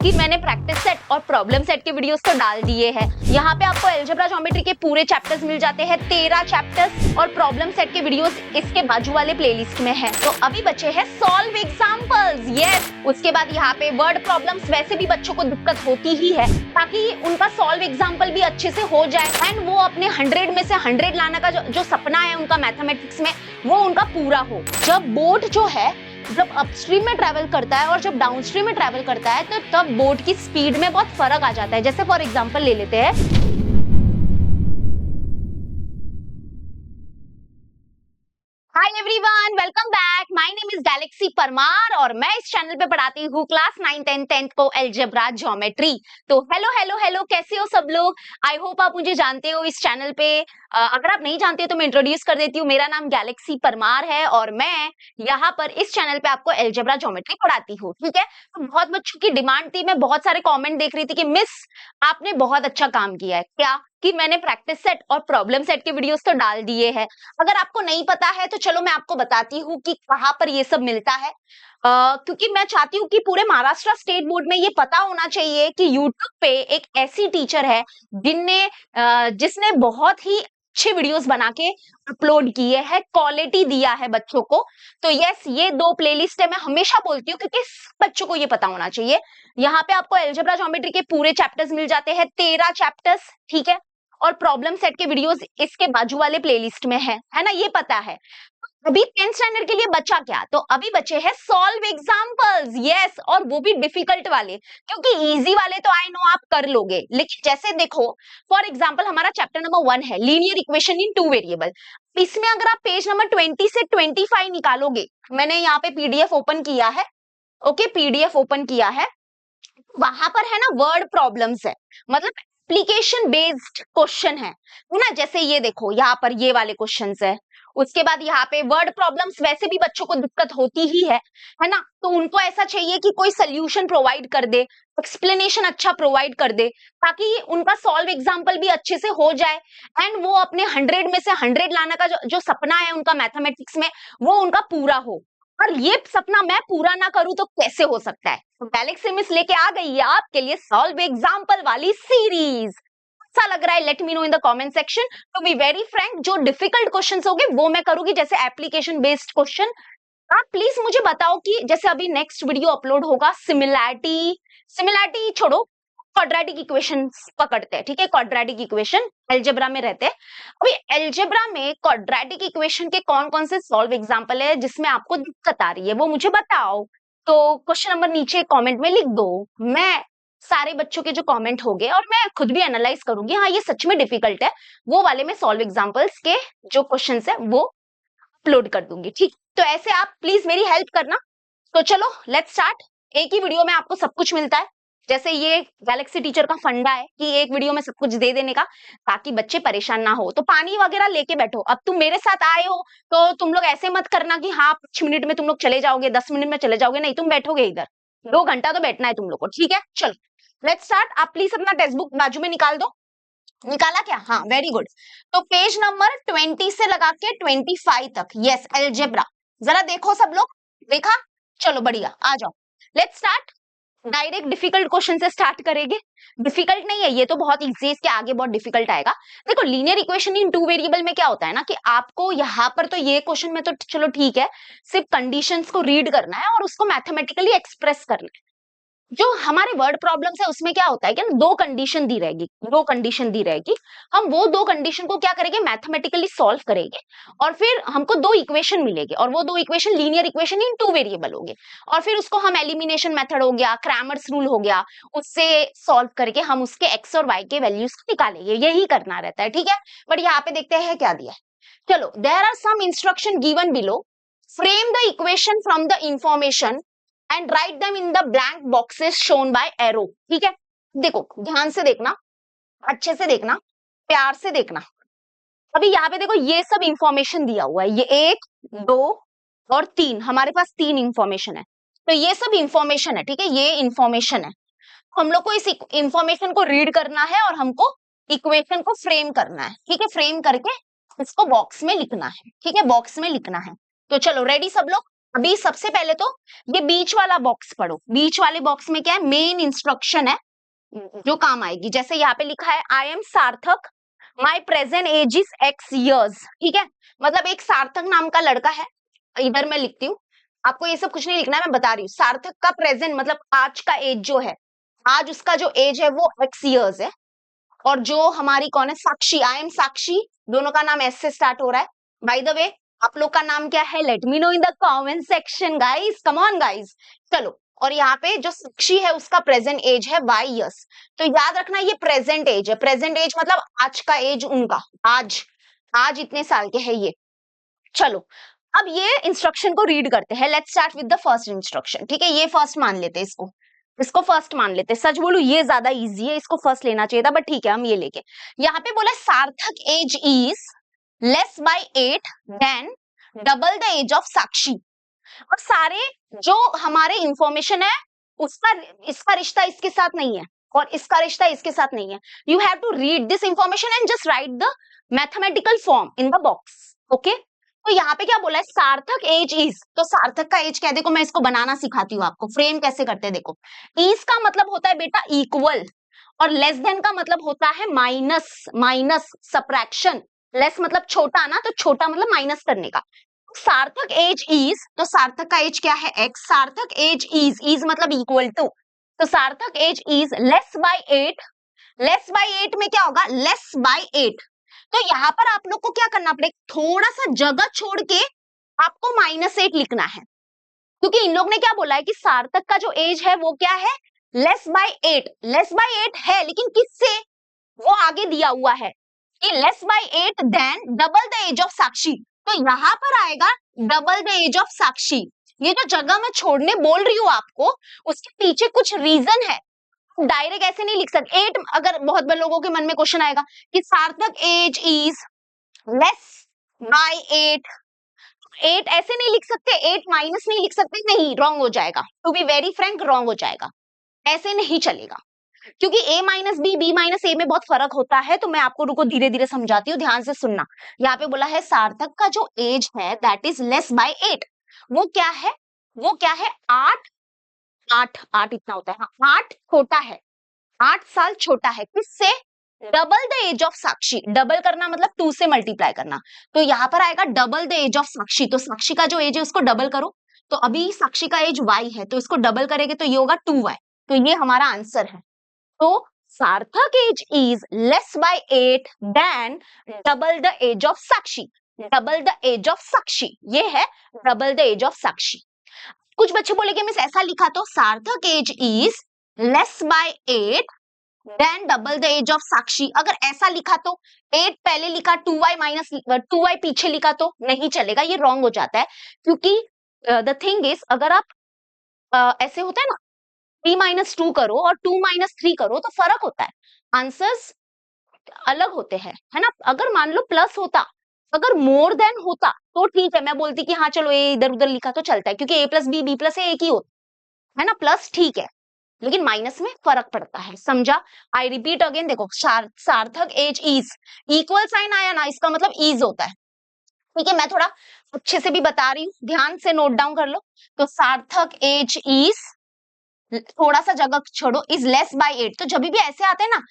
कि मैंने practice set और प्रॉब्लम सेट के वीडियोस तो डाल दिए हैं। यहाँ पे आपको अलजेब्रा ज्योमेट्री के पूरे चैप्टर्स मिल जाते हैं, 13 चैप्टर्स और प्रॉब्लम सेट के वीडियोस इसके बाजू वाले प्लेलिस्ट में है। तो अभी बचे हैं सॉल्व एग्जांपल्स। यस, उसके बाद यहाँ पे वर्ड प्रॉब्लम्स वैसे भी बच्चों को दिक्कत होती ही है, ताकि उनका सॉल्व एग्जाम्पल भी अच्छे से हो जाए एंड वो अपने 100 में से 100 लाने का जो सपना है उनका मैथमेटिक्स में, वो उनका पूरा हो। जब बोट जो है जब अपस्ट्रीम में ट्रैवल करता है और जब डाउनस्ट्रीम में ट्रैवल करता है, तो तब बोट की स्पीड में बहुत फर्क आ जाता है। जैसे फॉर एग्जांपल ले लेते हैं, hi everyone, welcome back. My name is Galaxy Parmar और मैं इस चैनल पे पढ़ाती हूँ क्लास 9 10 10th को अलजेब्रा ज्योमेट्री। तो हेलो हेलो हेलो, कैसे हो सब लोग? आई होप आप मुझे जानते हो इस चैनल पे। अगर आप नहीं जानते तो मैं इंट्रोड्यूस कर देती हूँ। मेरा नाम गैलेक्सी परमार है और मैं यहाँ पर इस चैनल पे आपको अलजेब्रा ज्योमेट्री पढ़ाती हूँ, ठीक है। तो बहुत बच्चों की डिमांड थी, मैं बहुत सारे कॉमेंट देख रही थी कि मिस आपने बहुत अच्छा काम किया है, क्या कि मैंने प्रैक्टिस सेट और प्रॉब्लम सेट के वीडियोस तो डाल दिए हैं। अगर आपको नहीं पता है तो चलो मैं आपको बताती हूँ कि कहाँ पर ये सब मिलता है। क्योंकि मैं चाहती हूँ कि पूरे महाराष्ट्र स्टेट बोर्ड में ये पता होना चाहिए कि यूट्यूब पे एक ऐसी टीचर है जिसने बहुत ही अच्छे वीडियोस बना के अपलोड किए हैं, क्वालिटी दिया है बच्चों को। तो यस, ये 2 प्लेलिस्ट है, मैं हमेशा बोलती हूँ क्योंकि बच्चों को ये पता होना चाहिए। यहाँ पे आपको अलजेब्रा ज्योमेट्री के पूरे चैप्टर्स मिल जाते हैं, 13 चैप्टर्स, ठीक है। और प्रॉब्लम सेट के वीडियोस इसके बाजू वाले प्लेलिस्ट में है ना, ये पता है। अभी 10th स्टैंडर्ड के लिए बचा क्या? तो अभी बचे हैं सॉल्व एग्जांपल्स। यस, और वो भी डिफिकल्ट वाले, क्योंकि इजी वाले तो आई नो आप कर लोगे, लेकिन जैसे देखो फॉर एग्जांपल हमारा चैप्टर नंबर 1 है लीनियर इक्वेशन इन 2 वेरिएबल। इसमें अगर आप पेज नंबर 20 से 25 निकालोगे, मैंने यहाँ पे पीडीएफ ओपन किया है, ओके, पीडीएफ ओपन किया है, वहां पर है ना वर्ड प्रॉब्लम्स है, मतलब एप्लीकेशन बेस्ड क्वेश्चन है ना। जैसे ये देखो, यहाँ पर ये वाले क्वेश्चंस है। उसके बाद यहाँ पे वर्ड प्रॉब्लम्स वैसे भी बच्चों को दिक्कत होती ही है ना। तो उनको ऐसा चाहिए कि कोई सोल्यूशन प्रोवाइड कर दे, एक्सप्लेनेशन अच्छा प्रोवाइड कर दे, ताकि उनका सॉल्व एग्जाम्पल भी अच्छे से हो जाए एंड वो अपने 100 में से 100 लाने का जो सपना है उनका मैथमेटिक्स में, वो उनका पूरा हो। और ये सपना मैं पूरा ना करूं तो कैसे हो सकता है? तो गैलेक्सी मिस लेके आ गई है आपके लिए सॉल्व एग्जाम्पल वाली सीरीज। अच्छा लग रहा है? Let me know in the comment section. To be very frank, जो डिफिकल्ट क्वेश्चंस होंगे वो मैं करूंगी, जैसे एप्लीकेशन बेस्ड क्वेश्चन। आप प्लीज मुझे बताओ कि जैसे अभी नेक्स्ट वीडियो अपलोड होगा, सिमिलैरिटी छोड़ो, क्वाड्रेटिक इक्वेशन पकड़ते हैं, ठीक है। क्वाड्रेटिक इक्वेशन अलजेब्रा में रहते हैं। अभी अलजेब्रा में क्वाड्रेटिक इक्वेशन के कौन कौन से सॉल्व एग्जांपल है जिसमें आपको दिक्कत आ रही है, वो मुझे बताओ। तो क्वेश्चन नंबर नीचे कमेंट में लिख दो। मैं सारे बच्चों के जो कमेंट हो गए और मैं खुद भी एनालाइज करूंगी, हाँ ये सच में डिफिकल्ट है, वो वाले में सॉल्व एग्जांपल्स के जो क्वेश्चंस है वो अपलोड कर दूंगी, ठीक। तो ऐसे आप प्लीज मेरी हेल्प करना। तो चलो लेट्स स्टार्ट। एक ही वीडियो में आपको सब कुछ मिलता है, जैसे ये गैलेक्सी टीचर का फंडा है कि एक वीडियो में सब कुछ दे देने का, ताकि बच्चे परेशान ना हो। तो पानी वगैरह लेके बैठो। अब तुम मेरे साथ आए हो तो तुम लोग ऐसे मत करना कि हाँ 5 मिनट में तुम लोग चले जाओगे, 10 मिनट में चले जाओगे, नहीं, तुम बैठोगे इधर 2 घंटा तो बैठना है तुम लोग को, ठीक है। चलो लेट्स स्टार्ट। आप प्लीज अपना टेक्स्ट बुक बाजू में निकाल दो। निकाला क्या? हाँ, वेरी गुड। तो पेज नंबर 20 से लगा के 25 तक, यस, अलजेब्रा। जरा देखो सब लोग, देखा? चलो बढ़िया, आ जाओ, let's start. Direct difficult question से स्टार्ट करेंगे। डिफिकल्ट नहीं है ये तो, बहुत इजी है, इसके आगे बहुत डिफिकल्ट आएगा। देखो लीनियर इक्वेशन इन 2 वेरिएबल में क्या होता है ना, कि आपको यहाँ पर तो ये क्वेश्चन में तो चलो ठीक है, सिर्फ कंडीशंस को रीड करना है और उसको मैथमेटिकली एक्सप्रेस करना है। जो हमारे वर्ड प्रॉब्लम्स है उसमें क्या होता है कि 2 कंडीशन दी रहेगी, 2 कंडीशन दी रहेगी। हम वो 2 कंडीशन को क्या करेंगे, मैथमेटिकली सॉल्व करेंगे और फिर हमको 2 इक्वेशन मिलेगी और वो 2 equation linear equation in 2 variable होंगे। और फिर उसको हम एलिमिनेशन मेथड हो गया, क्रैमर्स रूल हो गया, उससे सॉल्व करके हम उसके एक्स और वाई के वैल्यूज को निकालेंगे। यही करना रहता है, ठीक है। बट यहाँ पे देखते हैं क्या दिया है। चलो, there are some instruction given below, frame the equation from the information and write them in the blank boxes shown by arrow, ठीक है। देखो ध्यान से देखना, अच्छे से देखना, प्यार से देखना। अभी यहाँ पे देखो ये सब इंफॉर्मेशन दिया हुआ है, ये 1 2 और 3, हमारे पास 3 इंफॉर्मेशन है। तो ये सब इंफॉर्मेशन है, ठीक है, ये इंफॉर्मेशन है। हम लोग को इस इंफॉर्मेशन को रीड करना है और हमको इक्वेशन को फ्रेम करना है, ठीक है। फ्रेम करके इसको बॉक्स में लिखना है, ठीक है, बॉक्स में लिखना है। तो चलो रेडी सब लोग, अभी सबसे पहले तो ये बीच वाला बॉक्स पढ़ो। बीच वाले बॉक्स में क्या है, मेन इंस्ट्रक्शन है जो काम आएगी। जैसे यहाँ पे लिखा है I am Sarthak, my present age is x years, ठीक है। मतलब एक सार्थक नाम का लड़का है, इधर मैं लिखती हूँ, आपको ये सब कुछ नहीं लिखना है, मैं बता रही हूँ। सार्थक का प्रेजेंट मतलब आज का एज जो है, आज उसका जो एज है वो एक्स ईयर्स है। और जो हमारी कौन है, साक्षी, आई एम साक्षी, दोनों का नाम एस से स्टार्ट हो रहा है। बाय द वे आप लोग का नाम क्या है, let me know in the comment section guys, come on guys. चलो, और यहाँ पे जो साक्षी है उसका प्रेजेंट एज है वाई ईयर्स। तो याद रखना ये प्रेजेंट एज है, प्रेजेंट एज मतलब आज का एज उनका, आज आज इतने साल के है ये। चलो, अब ये इंस्ट्रक्शन को रीड करते हैं। Let's start with the first instruction, ठीक है। ये फर्स्ट मान लेते हैं, इसको फर्स्ट मान लेते हैं। सच बोलू ये ज्यादा इजी है, इसको फर्स्ट लेना चाहिए था, बट ठीक है हम ये लेके। यहाँ पे बोला Sarthak age is less by 8 than double the age of Sakshi. और सारे जो हमारे इंफॉर्मेशन है उसका, इसका रिश्ता इसके साथ नहीं है और इसका रिश्ता इसके साथ नहीं है। You have to read this information and just write the mathematical form in the box, okay. तो यहाँ पे क्या बोला है, सार्थक एज इज, तो सार्थक का एज क्या है, देखो मैं इसको बनाना सिखाती हूँ आपको, फ्रेम कैसे करते हैं देखो। इज का मतलब होता है बेटा इक्वल, और लेस देन का मतलब होता है माइनस, माइनस सब्ट्रैक्शन। लेस मतलब छोटा ना, तो छोटा मतलब माइनस करने का। सार्थक एज इज, तो सार्थक का एज क्या है, एक्स। सार्थक एज इज मतलब इक्वल टू, तो Sarthak age is less by 8। Less by 8 में क्या होगा, लेस बाय 8। तो यहाँ पर आप लोग को क्या करना पड़ेगा, थोड़ा सा जगह छोड़ के आपको -8 लिखना है, क्योंकि इन लोग ने क्या बोला है कि सार्थक का जो एज है वो क्या है, लेस बाय 8। लेस बाय 8 है, लेकिन किससे, वो आगे दिया हुआ है कि less by 8 than double the age of Sakshi. तो यहाँ पर आएगा double the age of Sakshi. ये जो जगह मैं छोड़ने बोल रही हूँ आपको, उसके पीछे कुछ रीजन है। डायरेक्ट ऐसे नहीं लिख सकते 8। अगर बहुत बार लोगों के मन में क्वेश्चन आएगा कि सार्थक एज इज लेस बाय 8, 8 ऐसे नहीं लिख सकते, 8 माइनस नहीं लिख सकते, नहीं, रॉन्ग हो जाएगा। To be very frank wrong हो जाएगा, ऐसे नहीं चलेगा, क्योंकि a minus b minus a में बहुत फर्क होता है। तो मैं आपको रुको धीरे धीरे समझाती हूँ, ध्यान से सुनना। यहाँ पे बोला है सार्थक का जो एज है दैट इज लेस बाय 8, वो क्या है, वो क्या है 8, 8 इतना होता है, हाँ 8 छोटा है, 8 साल छोटा है किससे, double the age of Sakshi. Double करना मतलब 2 से मल्टीप्लाई करना, तो यहाँ पर आएगा double the age of Sakshi. तो साक्षी का जो एज है उसको डबल करो, तो अभी साक्षी का एज y है, तो इसको डबल करेंगे तो ये होगा 2y। तो ये हमारा आंसर है। तो Sarthak age is less by 8 than double the age of Sakshi. Double the age of Sakshi, ये है double the age of Sakshi. कुछ बच्चे बोले कि मिस ऐसा लिखा तो Sarthak age is less by 8 than double the age of Sakshi. अगर ऐसा लिखा तो 8 पहले लिखा, 2y माइनस 2y पीछे लिखा तो नहीं चलेगा, ये रॉन्ग हो जाता है। क्योंकि द थिंग इज, अगर आप ऐसे होता है ना, 3 माइनस 2 करो और 2 माइनस 3 करो तो फर्क होता है, आंसर्स अलग होते हैं, है ना। अगर मान लो प्लस होता, अगर मोर देन होता तो ठीक है, मैं बोलती कि हाँ चलो ये इधर उधर लिखा तो चलता है, क्योंकि a प्लस बी प्लस ए एक ही होता है ना, प्लस ठीक है, लेकिन माइनस में फर्क पड़ता है, समझा। आई रिपीट अगेन, देखो सार्थक एज इज, इक्वल साइन आया ना, इसका मतलब इज होता है, ठीक है। मैं थोड़ा अच्छे से भी बता रही हूँ, ध्यान से नोट डाउन कर लो। तो सार्थक एज इज, थोड़ा सा जगह छोड़ो, इज लेस बाय 8। तो जब भी ऐसे आते हैं ना,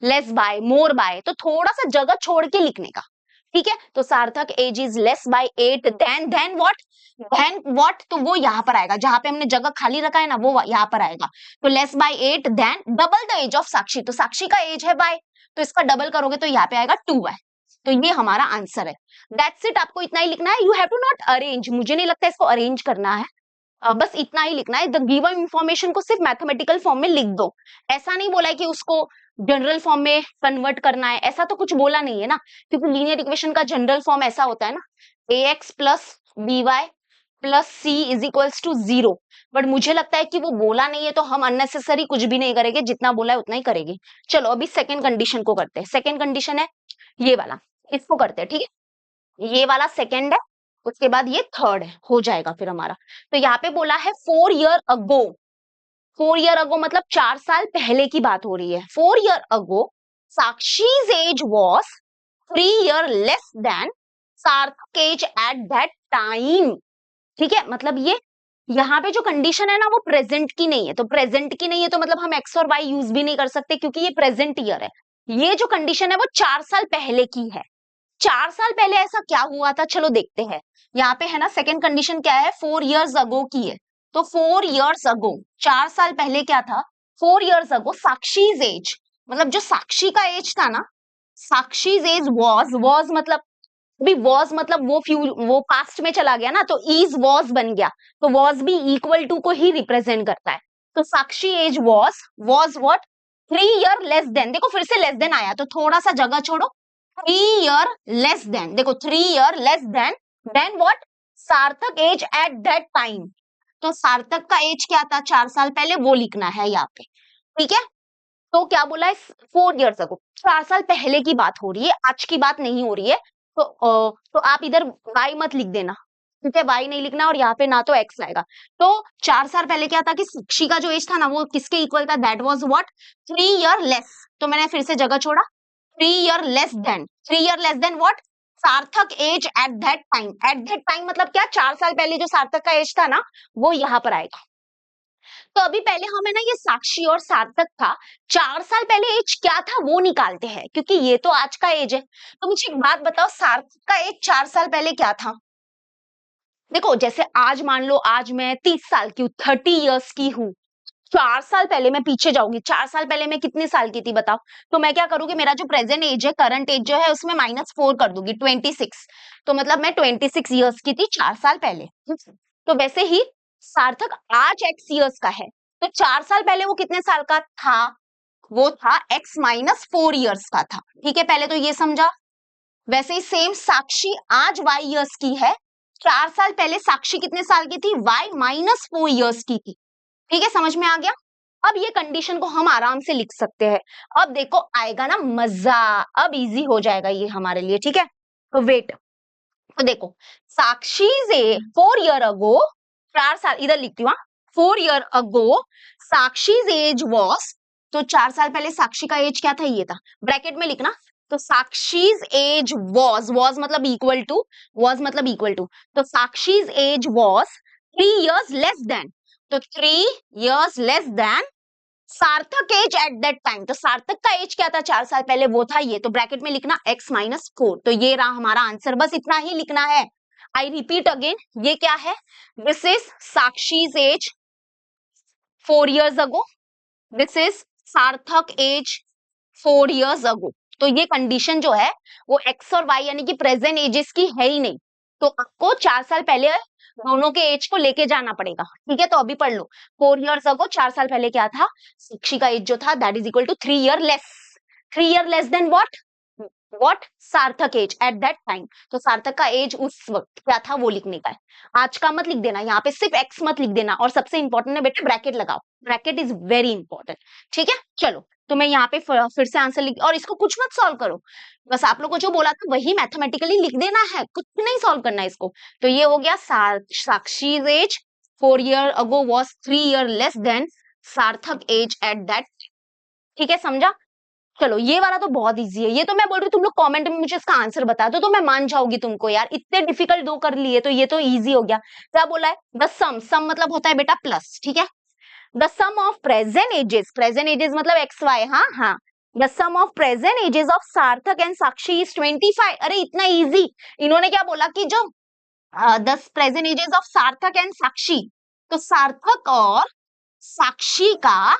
लेस बाय मोर बाय, तो थोड़ा सा जगह छोड़ के लिखने का, ठीक है। तो Sarthak age is less by 8 then what, तो वो यहाँ पर आएगा, जहां पे हमने जगह खाली रखा है ना वो यहाँ पर आएगा। तो less by 8 than double the age of Sakshi. तो साक्षी का एज है बाय, तो इसका डबल करोगे तो यहाँ पे आएगा 2y। तो ये हमारा आंसर है। दैट्स इट, आपको इतना ही लिखना है। You have to not arrange, मुझे नहीं लगता इसको अरेंज करना है, बस इतना ही लिखना है। द गिवन इंफॉर्मेशन को सिर्फ मैथमेटिकल फॉर्म में लिख दो। ऐसा नहीं बोला है कि उसको जनरल फॉर्म में कन्वर्ट करना है, ऐसा तो कुछ बोला नहीं है ना, क्योंकि लीनियर इक्वेशन का जनरल फॉर्म ऐसा होता है ना, ax plus by plus c is equals to 0। But मुझे लगता है कि वो बोला नहीं है, तो हम अननेसेसरी कुछ भी नहीं करेंगे, जितना बोला है उतना ही करेंगे। चलो अभी सेकेंड कंडीशन को करते हैं। सेकेंड कंडीशन है ये वाला, इसको करते हैं, ठीक है। ये वाला सेकेंड है, उसके बाद ये थर्ड है, हो जाएगा फिर हमारा। तो यहाँ पे बोला है 4 ईयर अगो। 4 ईयर अगो मतलब 4 साल पहले की बात हो रही है। 4 year ago Sakshi's age was 3 year less than Sarthak age at that time. ठीक है, मतलब ये यहाँ पे जो कंडीशन है ना वो प्रेजेंट की नहीं है, तो प्रेजेंट की नहीं है तो मतलब हम एक्स और वाई यूज भी नहीं कर सकते क्योंकि ये प्रेजेंट ईयर है। ये जो कंडीशन है वो 4 साल पहले की है। 4 साल पहले ऐसा क्या हुआ था, चलो देखते हैं। यहाँ पे है ना सेकंड कंडीशन क्या है, 4 इयर्स अगो की है। तो 4 इयर्स अगो, 4 साल पहले क्या था, 4 इयर्स अगो साक्षीज एज, मतलब जो साक्षी का एज था ना, साक्षीज एज वॉज मतलब, अभी वॉज मतलब वो पास्ट में चला गया ना, तो इज वॉज बन गया, तो वॉज भी इक्वल टू को ही रिप्रेजेंट करता है। तो Sakshi age was what, 3 year less than, देखो फिर से लेस देन आया तो थोड़ा सा जगह छोड़ो, 3 ईयर लेस देन, देखो 3 year less than what, Sarthak age at that time. तो सार्थक का एज क्या था 4 साल पहले, वो लिखना है यहाँ पे। ठीक है, तो क्या बोला है, 4 इयर्स अगो, 4 साल पहले की बात हो रही है, आज की बात नहीं हो रही है। तो आप इधर y मत लिख देना, ठीक है, y नहीं लिखना, और यहाँ पे ना तो x आएगा। तो 4 साल पहले क्या था कि साक्षी का जो एज था ना वो किसके इक्वल था, that was what, 3 year less. तो मैंने फिर से जगह छोड़ा, 3 year less than, 3 year less than what, Sarthak age at that time. At that time मतलब क्या, 4 साल पहले जो सार्थक का एज था ना वो यहाँ पर आएगा। तो अभी पहले हमें ना ये साक्षी और सार्थक था, 4 साल पहले एज क्या था वो निकालते हैं, क्योंकि ये तो आज का एज है। तो मुझे एक बात बताओ, सार्थक का एज 4 साल पहले क्या था। देखो जैसे आज मान लो आज मैं 30 साल की हूँ, 30 इयर्स की हूँ, 4 साल पहले मैं पीछे जाऊंगी, 4 साल पहले मैं कितने साल की थी बताओ। तो मैं क्या करूंगी, मेरा जो प्रेजेंट एज है, करंट एज जो है उसमें -4 कर दूंगी, 26। तो मतलब मैं 26 इयर्स की थी 4 साल पहले। तो वैसे ही सार्थक आज x इयर्स का है, तो 4 साल पहले वो कितने साल का था, वो था x-4 इयर्स का था। ठीक है, पहले तो ये समझा। वैसे ही सेम साक्षी आज y इयर्स की है, 4 साल पहले साक्षी कितने साल की थी, y-4 इयर्स की थी। ठीक है, समझ में आ गया। अब ये कंडीशन को हम आराम से लिख सकते हैं। अब देखो आएगा ना मजा, अब इजी हो जाएगा ये हमारे लिए। ठीक है, तो वेट, तो देखो साक्षी से 4 ईयर अगो, 4 साल इधर लिखती हूँ, 4 year ago Sakshi age was, तो 4 साल पहले साक्षी का एज क्या था, ये था, ब्रैकेट में लिखना। तो साक्षीज एज वॉज मतलब इक्वल टू, वॉज मतलब इक्वल टू, तो Sakshi's age was 3 years less than, तो 3 years less than Sarthak age at that time. तो सार्थक का एज क्या था 4 साल पहले, वो था ये, तो ब्रैकेट में लिखना x-4। तो ये रहा हमारा आंसर, बस इतना ही लिखना है। आई रिपीट अगेन, ये क्या है, this is Sakshi's age 4 years ago, this is Sarthak age 4 years ago. तो ये कंडीशन जो है वो x और y यानी कि प्रेजेंट एजेस की है ही नहीं, तो आपको 4 साल पहले दोनों के एज को लेके जाना पड़ेगा। ठीक है, तो अभी पढ़ लो, 4 इयर्स अगो 4 साल पहले क्या था, साक्षी का एज जो था that is equal to 3 year less, 3 year less than what Sarthak age at that time. तो सार्थक का एज उस वक्त क्या था वो लिखने का है। आज का मत लिख देना, यहाँ पे सिर्फ एक्स मत लिख देना, और सबसे इंपॉर्टेंट है बेटा ब्रैकेट लगाओ, ब्रैकेट इज वेरी इंपॉर्टेंट। ठीक है, चलो तो मैं यहाँ पे फिर से आंसर लिख, और इसको कुछ मत सॉल्व करो, बस आप लोग को जो बोला था वही मैथमेटिकली लिख देना है, कुछ नहीं सॉल्व करना है इसको। तो ये हो गया Sakshi age 4 year ago was 3 year less than Sarthak age at that. ठीक है, समझा। चलो ये वाला तो बहुत इजी है, ये तो मैं बोल रही हूँ तुम लोग कमेंट में मुझे इसका आंसर बता दो तो मैं मान जाऊंगी तुमको, यार इतने डिफिकल्ट दो कर लिए तो ये तो इजी हो गया। क्या बोला है, द सम मतलब होता है बेटा प्लस। ठीक है, the sum of present ages मतलब एक्स वाई, हाँ हाँ, the sum of present ages of Sarthak and Sakshi is 25। अरे इतना इजी, इन्होंने क्या बोला कि जो 10 present ages of Sarthak and साक्षी, तो सार्थक और साक्षी का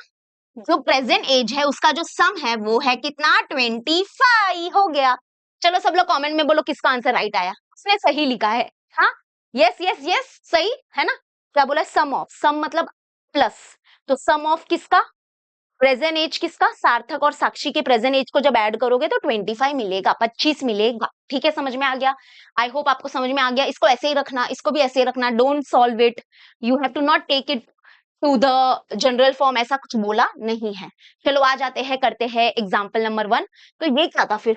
जो प्रेजेंट एज है उसका जो सम है वो है कितना, 25 हो गया। चलो सब लोग कमेंट में बोलो किसका आंसर राइट आया, उसने सही लिखा है। हाँ, यस यस यस सही है ना। क्या बोला, सम ऑफ, सम मतलब प्लस, तो सम ऑफ किसका, प्रेजेंट एज किसका, सार्थक और साक्षी के प्रेजेंट एज को जब ऐड करोगे तो 25 मिलेगा, 25 मिलेगा। ठीक है, समझ में आ गया, आई होप आपको समझ में आ गया। इसको ऐसे ही रखना, इसको भी ऐसे ही रखना, don't solve it, you have to not take it to the general form, ऐसा कुछ बोला नहीं है। चलो आ जाते हैं, करते हैं एग्जाम्पल नंबर 1। तो ये क्या था फिर,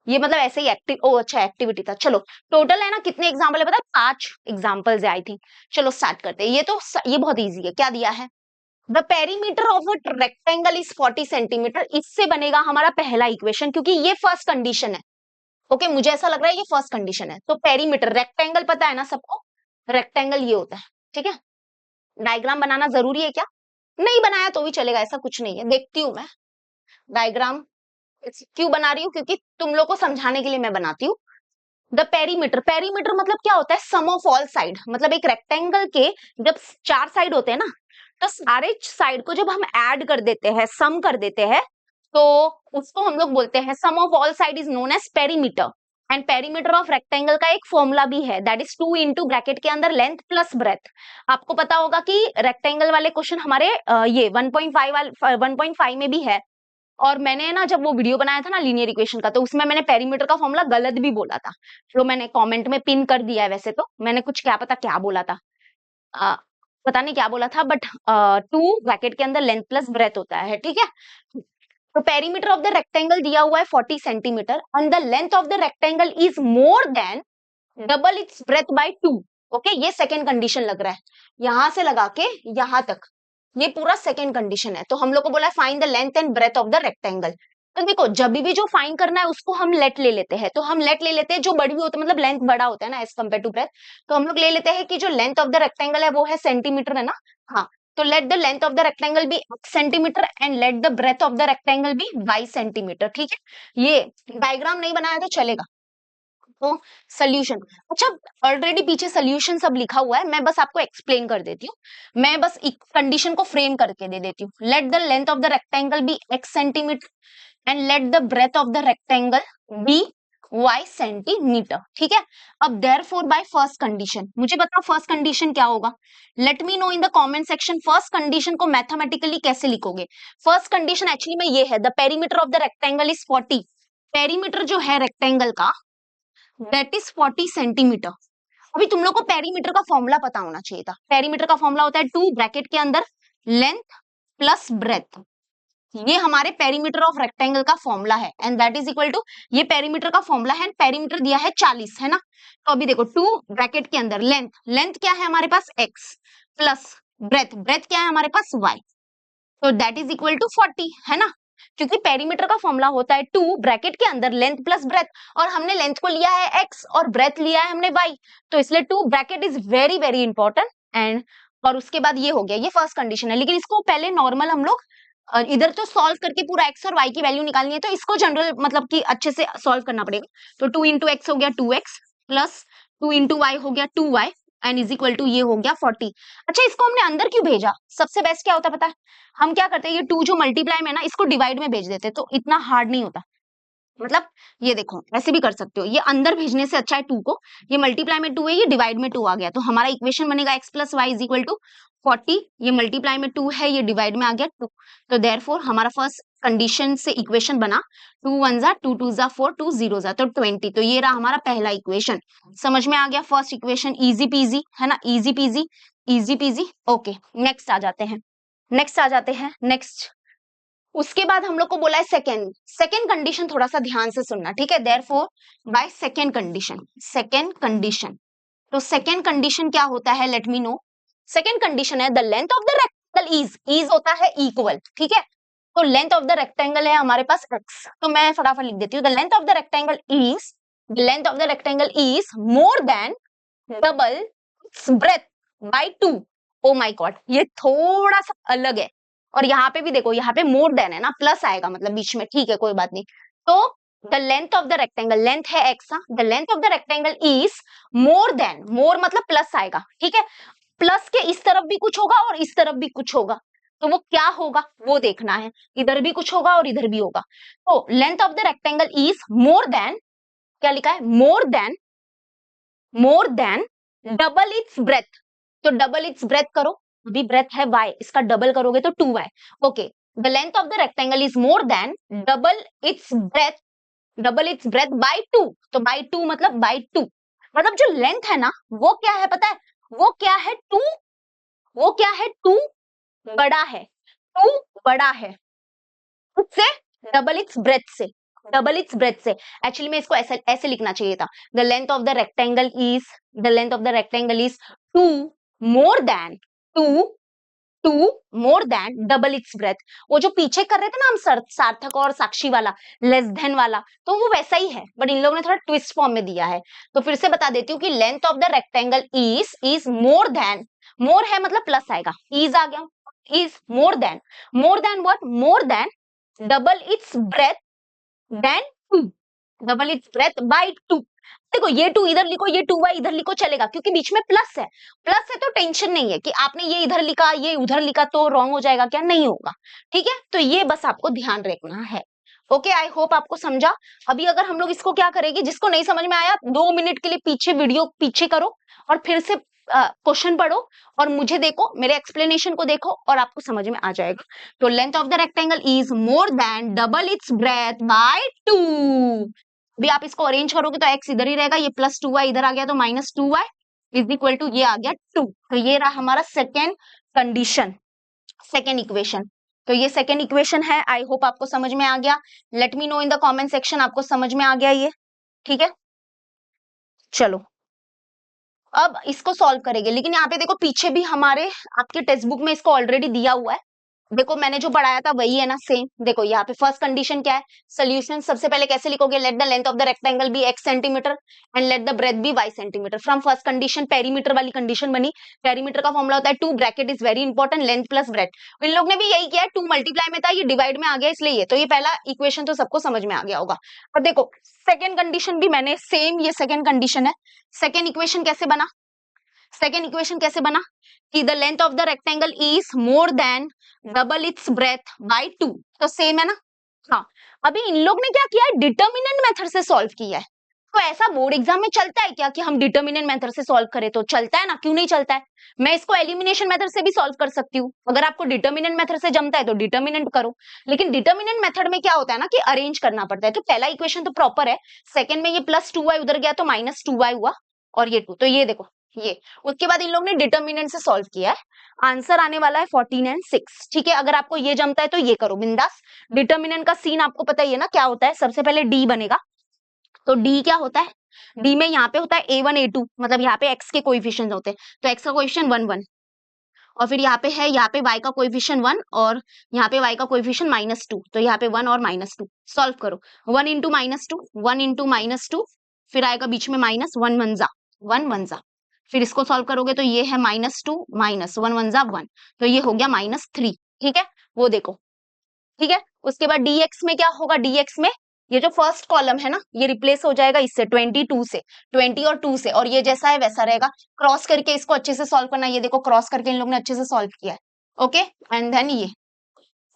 ये मतलब ऐसे ही अच्छा एक्टिविटी था। चलो टोटल है ना कितने एग्जाम्पल है पता है, 5 एग्जाम्पल्स है आई थिंक। चलो स्टार्ट करते हैं, ये बहुत इजी है। क्या दिया है, the perimeter of a rectangle is 40 centimetre, इससे बनेगा हमारा पहला इक्वेशन, क्योंकि ये फर्स्ट कंडीशन है। ओके मुझे ऐसा लग रहा है ये फर्स्ट कंडीशन है। तो पेरीमीटर, रेक्टेंगल पता है ना सबको, रेक्टेंगल ये होता है, ठीक है। डायग्राम बनाना जरूरी है क्या? नहीं बनाया तो भी चलेगा, ऐसा कुछ नहीं है। देखती हूँ मैं डायग्राम क्यों बना रही हूँ, क्योंकि तुम लोग को समझाने के लिए मैं बनाती हूँ। द पेरीमीटर, पेरीमीटर मतलब क्या होता है? सम ऑफ ऑल साइड, मतलब एक रेक्टेंगल के जब 4 साइड होते हैं ना, तो सारे साइड को जब हम ऐड कर देते हैं, सम कर देते हैं, तो उसको हम लोग बोलते हैं, sum of all side is known as perimeter. And perimeter of rectangle का एक फॉर्मूला भी है, दैट इज 2 इंटू ब्रैकेट के अंदर लेंथ प्लस ब्रेथ। आपको पता होगा कि रेक्टेंगल वाले क्वेश्चन हमारे ये 1.5 में भी है। और मैंने ना जब वो वीडियो बनाया था ना लीनियर इक्वेशन का, तो उसमें मैंने पेरीमीटर का फॉर्मूला गलत भी बोला था, जो मैंने कमेंट में पिन कर दिया है। वैसे तो मैंने कुछ क्या पता क्या बोला था, आ, पता नहीं क्या बोला था, बट 2 ब्रैकेट के अंदर लेंथ प्लस ब्रेथ होता है, ठीक है। तो पेरीमीटर ऑफ द रेक्टेंगल दिया हुआ है 40 centimetre and the length of the rectangle is more than double its breadth by 2। Okay, ये सेकेंड कंडीशन लग रहा है, यहां से लगा के यहां तक ये पूरा सेकेंड कंडीशन है। तो हम लोग को बोला find the length and breadth of the rectangle. तो देखो जब भी जो फाइंड करना है उसको हम लेट ले लेते हैं, तो हम लेट ले लेते हैं जो बड़ी होती है, मतलब लेंथ बड़ा होता है ना एज कम्पेयर टू ब्रेथ। तो हम लोग ले लेते हैं कि जो लेंथ ऑफ द रेक्टेंगल है वो है सेंटीमीटर, है ना। हाँ, तो let the length of the rectangle be centimetre and let the breadth of the rectangle be y centimetre, ठीक है। ये डायग्राम नहीं बनाया तो चलेगा। तो सोल्यूशन, अच्छा ऑलरेडी पीछे सोल्यूशन सब लिखा हुआ है, मैं बस आपको एक्सप्लेन कर देती हूँ। मैं बस कंडीशन को फ्रेम करके दे देती हूँ। Let the length of the rectangle be x centimetre and let the breadth of the rectangle be y centimetre, ठीक है। अब देयरफॉर बाय फर्स्ट कंडीशन, मुझे बताओ फर्स्ट कंडीशन क्या होगा? Late me know in the comment section, first condition को mathematically कैसे लिखोगे? फर्स्ट कंडीशन एक्चुअली में ये है, the perimeter of the rectangle is 40। Perimeter जो है रेक्टेंगल का दैट इज 40 सेंटीमीटर। अभी तुम लोग को पेरीमीटर का फॉर्मूला पता होना चाहिए था। पेरीमीटर का फॉर्मूला होता है 2 ब्रैकेट के अंदर लेंथ प्लस ब्रेथ। ये हमारे पेरीमीटर ऑफ रेक्टेंगल का फॉर्मूला है and that is equal to, ये पेरीमीटर का फॉर्मूला है। पेरीमीटर दिया है 40, है ना। तो अभी देखो 2 ब्रैकेट के अंदर लेंथ, लेंथ क्या है हमारे पास x प्लस ब्रेथ, ब्रेथ क्या है हमारे पास y, तो दैट इज इक्वल टू 40, है ना। क्योंकि पेरीमीटर का फॉर्मूला होता है 2 ब्रैकेट के अंदर लेंथ प्लस ब्रेथ, और हमने लेंथ को लिया है x और ब्रेथ लिया है हमने y, तो इसलिए 2 bracket is very very important. And और उसके बाद ये हो गया, ये फर्स्ट कंडीशन है। लेकिन इसको पहले नॉर्मल हम लोग इधर तो सॉल्व करके पूरा x और y की वैल्यू निकालनी है, तो इसको जनरल मतलब कि अच्छे से सॉल्व करना पड़ेगा। तो 2 इंटू एक्स हो गया 2x प्लस 2 इंटू वाई हो गया 2y and is equal to ये हो गया 40। अच्छा इसको हमने अंदर क्यों भेजा? सबसे बेस्ट क्या होता है पता है? हम क्या करते हैं, ये 2 जो मल्टीप्लाई में है ना, इसको डिवाइड में भेज देते, तो इतना हार्ड नहीं होता। मतलब ये देखो ऐसे भी कर सकते हो, ये अंदर भेजने से अच्छा है 2 को, ये मल्टीप्लाई में 2 है, ये डिवाइड में 2 आ गया, तो हमारा इक्वेशन बनेगा x plus y is equal to 40। ये मल्टीप्लाई में 2 है, ये डिवाइड में आ गया 2। तो देयरफॉर हमारा फर्स्ट कंडीशन से इक्वेशन बना 2 1 जा 2 2 जा 4 2 0 जा तो 20। तो ये रहा हमारा पहला इक्वेशन। समझ में आ गया फर्स्ट इक्वेशन? इजी पीजी, है ना, easy peasy, easy peasy. Okay next आ जाते हैं, नेक्स्ट आ जाते हैं, नेक्स्ट। उसके बाद हम लोग को बोला है सेकेंड, सेकेंड कंडीशन थोड़ा सा ध्यान से सुनना, ठीक है। Therefore by second condition, second condition, तो सेकेंड कंडीशन क्या होता है, let me know. Second condition है the length of the rectangle is होता है इक्वल, ठीक है। तो लेंथ ऑफ द रेक्टेंगल है हमारे पास x, तो मैं फटाफट लिख देती हूँ, the length of the rectangle is, the length of the rectangle is more than double breadth by 2। Oh my God, ये थोड़ा सा अलग है। और यहाँ पे भी देखो, यहाँ पे मोर देन है ना, प्लस आएगा मतलब बीच में, ठीक है कोई बात नहीं। तो the length of the rectangle, length है x, the length of the rectangle is more than, more मतलब प्लस आएगा, ठीक है। प्लस के इस तरफ भी कुछ होगा और इस तरफ भी कुछ होगा, तो वो क्या होगा वो देखना है, इधर भी कुछ होगा और इधर भी होगा। तो length of the rectangle is more then, क्या लिखा है, मोर देन डबल इट्स ब्रेथ। तो डबल इट्स ब्रेथ करो, अभी ब्रेथ है y, इसका डबल करोगे तो 2y। Okay, the length of the rectangle is more than double its breadth, double its breadth by 2। तो बाय 2 मतलब बाय 2, मतलब जो लेंथ है ना वो क्या है पता है, वो क्या है 2, वो क्या है 2 बड़ा है, 2 बड़ा है उससे, डबल इट्स ब्रेथ से, डबल इट्स ब्रेथ से। एक्चुअली में इसको ऐसे ऐसे लिखना चाहिए था, the length of the rectangle is, the length of the rectangle is 2 more than 2 2 more than double its breath. वो जो पीछे कर रहे थे ना हम सार्थक और साक्षी वाला लेस देन वाला, तो वो वैसा ही है, बट इन लोगों ने थोड़ा ट्विस्ट फॉर्म में दिया है। तो फिर से बता देती हूँ कि length of the rectangle is more than, more है मतलब प्लस आएगा, इज आ गया, is more than what, more than double its breadth than 2, double its breadth by 2। देखो ये 2 इधर लिखो, ये 2y इधर लिखो, चलेगा, क्योंकि बीच में प्लस है। प्लस है तो टेंशन नहीं है कि आपने ये इधर लिखा ये उधर लिखा तो रॉन्ग हो जाएगा, क्या नहीं होगा। ठीक है, तो ये बस आपको ध्यान रखना है। ओके, आई होप आपको समझा। अभी अगर हम लोग इसको क्या करेंगे, जिसको नहीं समझ में आया 2 मिनट के लिए पीछे वीडियो पीछे करो और फिर से क्वेश्चन पढ़ो और मुझे देखो, मेरे एक्सप्लेनेशन को देखो और आपको समझ में आ जाएगा। तो length of the rectangle is more than double its breadth by 2। अभी आप इसको अरेंज करोगे तो x इधर ही रहेगा, ये प्लस 2y इधर आ गया तो minus 2y is equal to ये आ गया 2। तो ये रहा हमारा सेकेंड कंडीशन, सेकेंड इक्वेशन। तो ये सेकेंड इक्वेशन है। आई होप आपको समझ में आ गया। Late me know in the comment section आपको समझ में आ गया ये। ठीक है, चलो अब इसको सॉल्व करेंगे, लेकिन यहाँ पे देखो पीछे भी हमारे आपके टेक्स्ट बुक में इसको ऑलरेडी दिया हुआ है। देखो मैंने जो पढ़ाया था वही है ना, सेम। देखो यहाँ पे फर्स्ट कंडीशन क्या है, सोल्यूशन सबसे पहले कैसे लिखोगे, let the length of the rectangle be x centimetre and let the breadth be y centimetre. From first condition perimeter वाली कंडीशन बनी। पेरीमीटर का फॉर्मूला होता है 2 bracket is very important length plus breadth. इन लोग ने भी यही किया है, 2 मल्टीप्लाई में था, ये डिवाइड में आ गया, इसलिए ये तो ये पहला इक्वेशन तो सबको समझ में आ गया होगा। और देखो सेकेंड कंडीशन भी मैंने सेम, ये सेकेंड कंडीशन है। सेकेंड इक्वेशन कैसे बना, सेकेंड इक्वेशन कैसे बना कि the length of the rectangle is more than double its breadth by 2। तो सेम है ना। हाँ, अभी इन लोग ने क्या किया है, डिटर्मिनेंट मेथड से सॉल्व किया है। तो ऐसा बोर्ड एग्जाम में चलता है क्या कि हम डिटर्मिनेंट मेथड से सॉल्व करें, तो चलता है ना, क्यों नहीं चलता है। मैं इसको एलिमिनेशन मेथड से भी सॉल्व कर सकती हूँ, अगर आपको डिटर्मिनेंट मेथड से जमता है तो डिटर्मिनेंट करो। लेकिन डिटर्मिनेंट मेथड में क्या होता है ना कि अरेंज करना पड़ता है। तो पहला इक्वेशन तो प्रॉपर है, सेकंड में ये प्लस 2y उधर गया तो माइनस 2y हुआ और ये 2, तो ये देखो ये, उसके बाद इन लोग ने डिटर्मिनेंट से सॉल्व किया है। आंसर आने वाला है 14 एंड 6। ठीक है, अगर आपको ये जमता है तो ये करो बिंदास। डिटर्मिनेंट का सीन आपको पता ही है ना क्या होता है, सबसे पहले डी बनेगा। तो डी क्या होता है, डी में यहाँ पे होता है a1 a2, मतलब यहाँ पे x के कोएफिशिएंट होते हैं। तो x का कोएफिशिएंट 1 1 और फिर यहाँ पे है, यहाँ पे y का कोएफिशिएंट 1 और यहाँ पे y का कोएफिशिएंट -2। तो यहाँ पे 1 और -2 सॉल्व करो। 1 इंटू -2, 1 इंटू -2, फिर आएगा बीच में माइनस, 1 1 जा 1 1 जा, फिर इसको सॉल्व करोगे तो ये है -2 माइनस 1 1 जा 1, तो ये हो गया -3। ठीक है, वो देखो। ठीक है, उसके बाद dx में क्या होगा, dx में ये जो फर्स्ट कॉलम है ना ये रिप्लेस हो जाएगा इससे 22 से, 20 और 2 से, और ये जैसा है वैसा रहेगा। क्रॉस करके इसको अच्छे से सॉल्व करना, ये देखो क्रॉस करके इन लोग ने अच्छे से सॉल्व किया है। ओके, एंड देन ये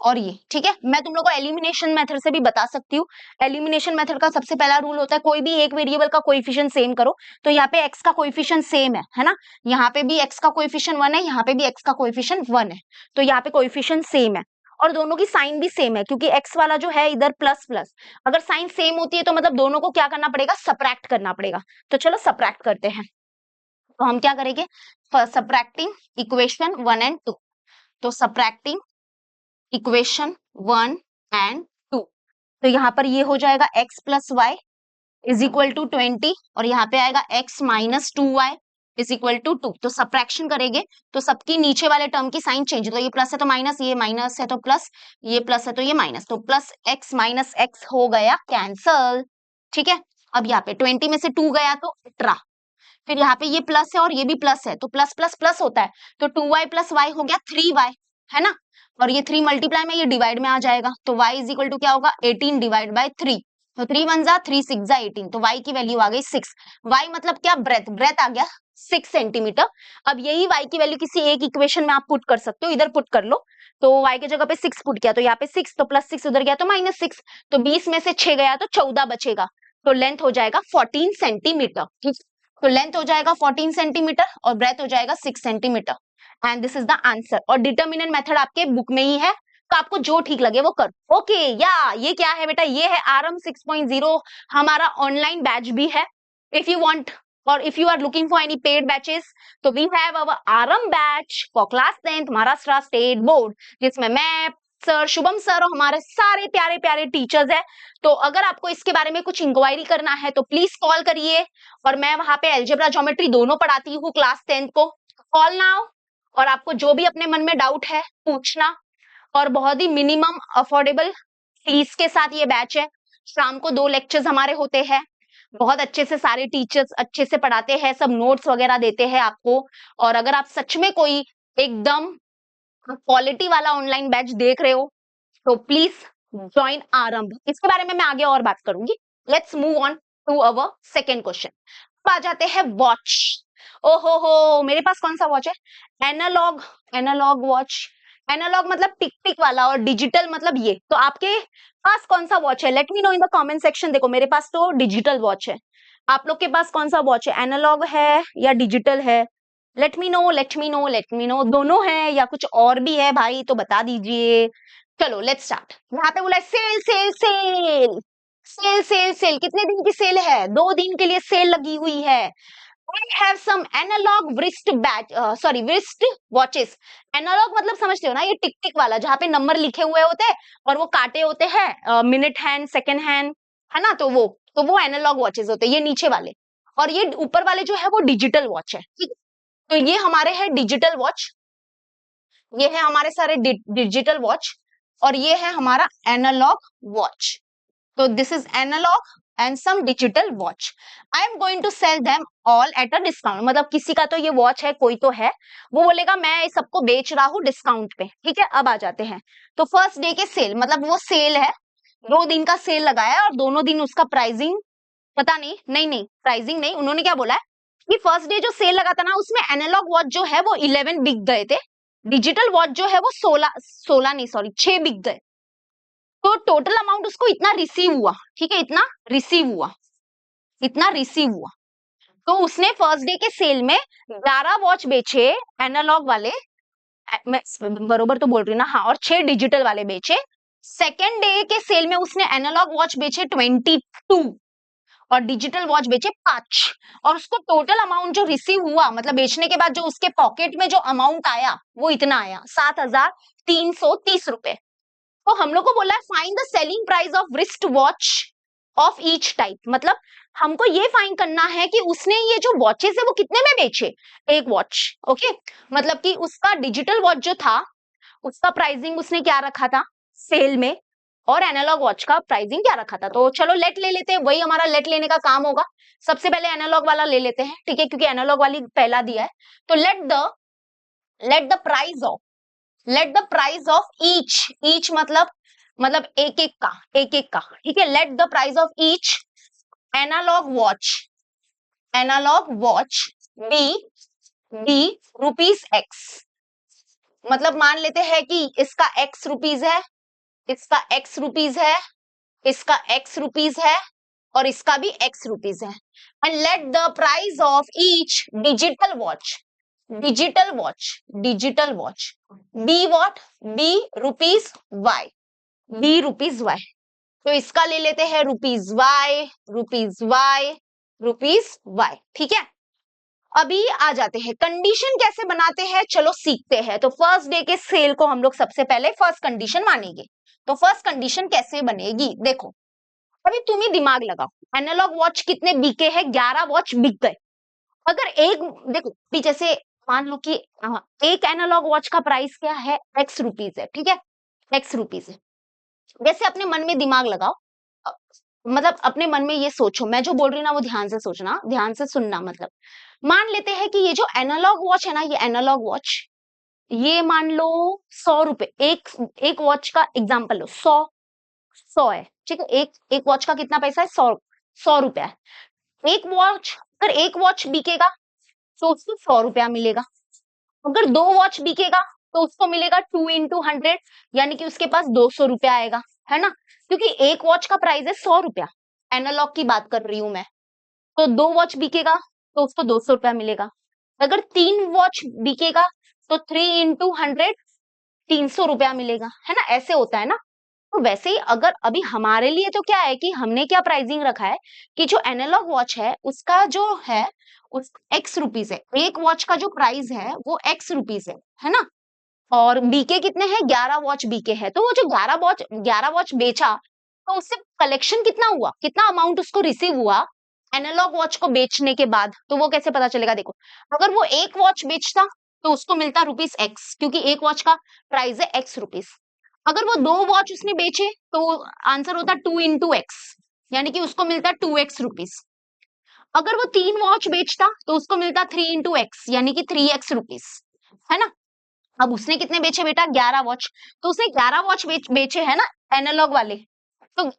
और ये। ठीक है, मैं तुम लोग को एलिमिनेशन मेथड से भी बता सकती हूँ। एलिमिनेशन मेथड का सबसे पहला रूल होता है कोई भी एक वेरिएबल का कोएफिशिएंट सेम करो। तो यहाँ पे x का कोएफिशिएंट सेम है ना, यहाँ पे भी x का कोएफिशिएंट 1 है, यहाँ पे भी x का कोएफिशिएंट 1 है, तो यहाँ पे कोएफिशिएंट सेम है और दोनों की साइन भी सेम है, क्योंकि x वाला जो है इधर प्लस प्लस, अगर साइन सेम होती है तो मतलब दोनों को क्या करना पड़ेगा, सबट्रैक्ट करना पड़ेगा। तो चलो सबट्रैक्ट करते हैं। तो हम क्या करेंगे, सबट्रैक्टिंग इक्वेशन 1 एंड 2। तो सबट्रैक्टिंग इक्वेशन 1 एंड 2, तो यहाँ पर ये हो जाएगा x plus y is equal to 20 और यहाँ पे आएगा x minus 2y is equal to 2। तो सबट्रैक्शन करेंगे तो सबकी नीचे वाले टर्म की साइन चेंज, तो ये प्लस है तो माइनस, ये माइनस है तो प्लस, ये प्लस है तो ये माइनस, तो प्लस x माइनस x हो गया कैंसल। ठीक है, अब यहाँ पे 20 में से 2 गया तो 18, फिर यहाँ पे ये प्लस है और ये भी प्लस है तो प्लस प्लस प्लस होता है, तो 2y प्लस y हो गया 3y, है ना, और ये 3 मल्टीप्लाई में ये डिवाइड में आ जाएगा, तो y इज इक्वल टू क्या होगा 18 डिवाइड बाय 3, तो 3 1 जा 3 6 जा 18, तो y की वैल्यू आ गई 6। y मतलब क्या, ब्रेथ, ब्रेथ आ गया 6 सेंटीमीटर। अब यही y की वैल्यू किसी एक इक्वेशन में आप पुट कर सकते हो, इधर पुट कर लो। तो y की जगह पे 6 पुट किया तो यहाँ पे 6, तो प्लस 6 उधर गया तो -6, तो 20 में से 6 गया तो 14 बचेगा, तो लेंथ हो जाएगा 14 सेंटीमीटर। ठीक, तो लेंथ हो जाएगा 14 सेंटीमीटर और ब्रेथ हो जाएगा 6 centimetre, and this is the answer. और डिटर्मिनेंट मेथड आपके बुक में ही है, तो आपको जो ठीक लगे वो कर। ओके, या ये क्या है बेटा, ये है आरएम 6.0, हमारा ऑनलाइन बैच भी है। इफ यू वांट और if you are looking for any paid batches, तो we have our RM batch for class 10th Maharashtra state board, जिसमें मैं सर, शुभम सर और हमारे सारे प्यारे प्यारे टीचर्स हैं। तो अगर आपको इसके बारे में कुछ इंक्वायरी करना है तो प्लीज कॉल करिए, और मैं वहां पे अलजेब्रा ज्योमेट्री दोनों पढ़ाती हूँ क्लास 10th को। कॉल नाउ और आपको जो भी अपने मन में डाउट है पूछना, और बहुत ही मिनिमम अफोर्डेबल फीस के साथ ये बैच है। शाम को 2 लेक्चर्स हमारे होते हैं, बहुत अच्छे से सारे टीचर्स अच्छे से पढ़ाते हैं, सब नोट्स वगैरह देते हैं आपको। और अगर आप सच में कोई एकदम क्वालिटी वाला ऑनलाइन बैच देख रहे हो तो प्लीज ज्वाइन आरंभ। इसके बारे में मैं आगे और बात करूंगी। Let's move on to our second question. अब आ जाते हैं वॉच। ओहो मेरे पास कौन सा वॉच है? एनालॉग। Analogue watch. एनालॉग मतलब टिक टिक वाला, और डिजिटल मतलब ये। तो आपके पास कौन सा वॉच है? Let me know in the comment section. देखो मेरे पास तो डिजिटल वॉच है, आप लोग के पास कौन सा वॉच है? एनालॉग है या डिजिटल है? Let me no, late me no, late me no. दोनों है या कुछ और भी है भाई तो बता दीजिए। चलो लेट्स स्टार्ट। यहाँ पे बोला है sale sale sale sale sale sale. कितने दिन की सेल है? 2 दिन के लिए सेल लगी हुई है। I have some analog wrist batch, sorry wrist watches। Analogue मतलब समझते हो ना, ये टिक टिक वाला जहाँ पे नंबर लिखे हुए होते हैं और वो काटे होते हैं, मिनट हैंड, सेकेंड हैंड, है ना। तो वो एनालॉग वॉचेस होते हैं, ये नीचे वाले। और ये ऊपर वाले जो है वो डिजिटल वॉच है, ठीक। तो ये हमारे हैं डिजिटल वॉच, ये है हमारे सारे डिजिटल वॉच, और ये है हमारा एनालॉग वॉच। तो this is analogue and some digital watch. I am going to sell them all at a discount. मतलब किसी का तो ये वॉच है, कोई तो है, वो बोलेगा मैं इस सबको बेच रहा हूँ डिस्काउंट पे, ठीक है। अब आ जाते हैं तो फर्स्ट डे के सेल, मतलब वो सेल है, 2 दिन का सेल लगाया है और दोनों दिन उसका प्राइसिंग पता नहीं, नहीं प्राइसिंग नहीं, उन्होंने क्या बोला है कि फर्स्ट डे जो सेल लगा था ना उसमें एनालॉग वॉच जो है वो 11 बिक गए थे, डिजिटल वॉच जो है वो 16 नहीं सॉरी 6 बिक गए। तो टोटल अमाउंट उसको इतना रिसीव हुआ, ठीक है, इतना रिसीव हुआ, इतना रिसीव हुआ। तो उसने फर्स्ट डे के सेल में 11 वॉच बेचे एनालॉग वाले, मैं बरोबर तो बोल रही हूँ ना, हाँ, और 6 डिजिटल वाले बेचे। सेकेंड डे के सेल में उसने एनालॉग वॉच बेचे 22 और डिजिटल वॉच बेचे 5। और उसको टोटल अमाउंट जो रिसीव हुआ, मतलब बेचने के बाद जो उसके पॉकेट में जो अमाउंट आया वो इतना आया, 7,330 रुपए। तो हम लोग को बोला है find the selling price of wrist watch of each type. मतलब हमको ये फाइंड करना है कि उसने ये जो वॉचेस है वो कितने में बेचे, एक वॉच, ओके। मतलब कि उसका डिजिटल वॉच जो था उसका प्राइसिंग उसने क्या रखा था सेल में, और एनालॉग वॉच का प्राइसिंग क्या रखा था। तो चलो लेट ले लेते हैं, वही हमारा लेट लेने का काम होगा। सबसे पहले एनालॉग वाला ले लेते हैं, ठीक है, क्योंकि एनालॉग वाली पहला दिया है। तो let the price of each मतलब एक एक का, ठीक है। Let the price of each analogue watch be rupees x. मतलब मान लेते हैं कि इसका एक्स रुपीज है, इसका एक्स रुपीज है, इसका एक्स रुपीज है, और इसका भी एक्स रुपीज है। And let the price of each digital watch be what be rupees y, be rupees y. तो इसका ले लेते हैं rupees y, rupees y, rupees y, ठीक है। अभी आ जाते हैं कंडीशन कैसे बनाते हैं, चलो सीखते हैं। तो फर्स्ट डे के सेल को हम लोग सबसे पहले फर्स्ट कंडीशन मानेंगे। तो फर्स्ट कंडीशन कैसे बनेगी, देखो अभी तुम ही दिमाग लगाओ। एनालॉग वॉच कितने बिके हैं? 11 वॉच बिक गए। अगर एक, देखो भी जैसे मान लो कि एक एनालॉग वॉच का प्राइस क्या है, एक्स रुपीज है, ठीक है, एक्स रुपीज है। जैसे अपने मन में दिमाग लगाओ, अ, मतलब अपने मन में ये सोचो, मैं जो बोल रही हूँ ना वो ध्यान से सोचना, ध्यान से सुनना। मतलब मान लेते हैं कि ये जो एनालॉग वॉच है ना, ये एनालॉग वॉच, ये मान लो 100 रुपए, एक वॉच का एग्जाम्पल लो, 100 है, ठीक है। एक वॉच का कितना पैसा है? 100 रुपया है। एक वॉच, अगर एक वॉच बिकेगा तो उसको 100 रुपया मिलेगा। अगर 2 वॉच बिकेगा तो उसको मिलेगा 2 into 100, यानी कि उसके पास 200 रुपया आएगा, है ना। क्योंकि एक वॉच का प्राइस है 100 रुपया, एनालॉग की बात कर रही हूं मैं। तो 2 वॉच बिकेगा तो उसको 200 रुपया मिलेगा। अगर 3 वॉच बिकेगा तो 3 into 100, 300 रुपया मिलेगा, है ना। ऐसे होता है ना। तो वैसे ही अगर अभी हमारे लिए तो क्या है कि हमने क्या प्राइसिंग रखा है कि जो एनालॉग वॉच है उसका जो है उस एक्स रुपीज है, एक वॉच का जो प्राइस है वो एक्स रुपीज है ना। और बीके कितने हैं? 11 वॉच बीके है। तो वो जो 11 वॉच बेचा तो उससे कलेक्शन कितना हुआ, कितना अमाउंट उसको रिसीव हुआ एनालॉग वॉच को बेचने के बाद। तो वो कैसे पता चलेगा, देखो अगर वो एक वॉच बेचता तो उसको मिलता रुपीस एक्स, क्योंकि एक वॉच का प्राइस है एक्स रुपीस। अगर वो 2 वॉच उसने बेचे तो आंसर होता 2 इंटू एक्स, यानी कि उसको मिलता 2x रुपीस। अगर वो 3 वॉच बेचता तो उसको मिलता 3 इंटू एक्स, यानी कि 3x रुपीस, है ना। अब उसने कितने बेचे बेटा? 11 वॉच। तो उसने 11 वॉच बेचे है ना, एनालॉग वाले। तो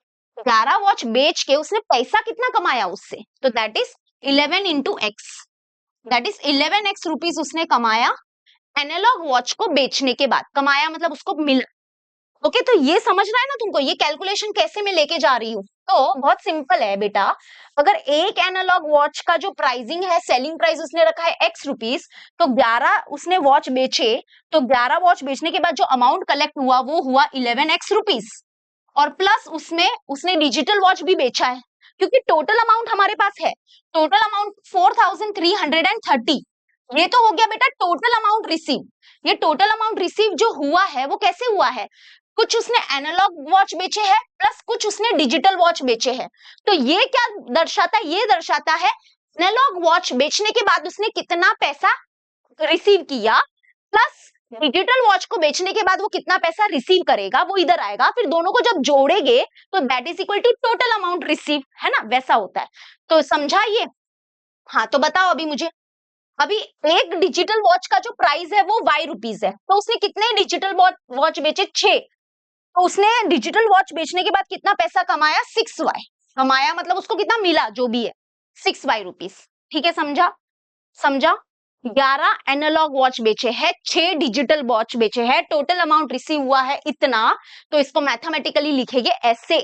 11 वॉच बेच के उसने पैसा कितना कमाया उससे? तो that is 11 into x, that is 11x rupees उसने कमाया एनालॉग वॉच को बेचने के बाद। कमाया मतलब उसको मिला। ओके, तो ये समझ रहा है ना तुमको, ये कैलकुलेशन कैसे मैं लेके जा रही हूँ? तो बहुत सिंपल है बेटा। अगर एक एनालॉग वॉच का जो प्राइसिंग है, सेलिंग प्राइस उसने रखा है एक्स रुपीस, तो 11 उसने वॉच बेचे, तो 11 वॉच बेचने के बाद जो अमाउंट कलेक्ट हुआ वो हुआ 11x रुपीस। और प्लस उसमें उसने डिजिटल वॉच भी बेचा है, क्योंकि टोटल अमाउंट हमारे पास है, टोटल अमाउंट 4330। ये तो हो गया बेटा टोटल अमाउंट रिसीव। ये टोटल अमाउंट रिसीव जो हुआ है वो कैसे हुआ है? कुछ उसने एनालॉग वॉच बेचे हैं प्लस कुछ उसने डिजिटल वॉच बेचे हैं। तो ये क्या दर्शाता है? ये दर्शाता है एनालॉग वॉच बेचने के बाद उसने कितना पैसा रिसीव किया, प्लस डिजिटल वॉच को बेचने के बाद वो कितना पैसा रिसीव करेगा, वो इधर आएगा। फिर दोनों को जब जोड़ेंगे तो that is equal to total amount receive, है ना, वैसा होता है। तो समझा ये? हाँ, तो बताओ अभी मुझे, अभी एक डिजिटल वॉच का जो प्राइस है वो वाई रुपीस है, तो उसने कितने डिजिटल वॉच बेचे? 6। तो उसने डिजिटल वॉच बेचने के बाद कितना पैसा कमाया? 6y कमाया, मतलब उसको कितना मिला जो भी है 6y रुपीस। ठीक है, समझा? समझा? 11 एनालॉग वॉच बेचे हैं, 6 डिजिटल वॉच बेचे हैं, टोटल अमाउंट रिसीव हुआ है इतना। तो इसको मैथमेटिकली लिखेंगे ऐसे,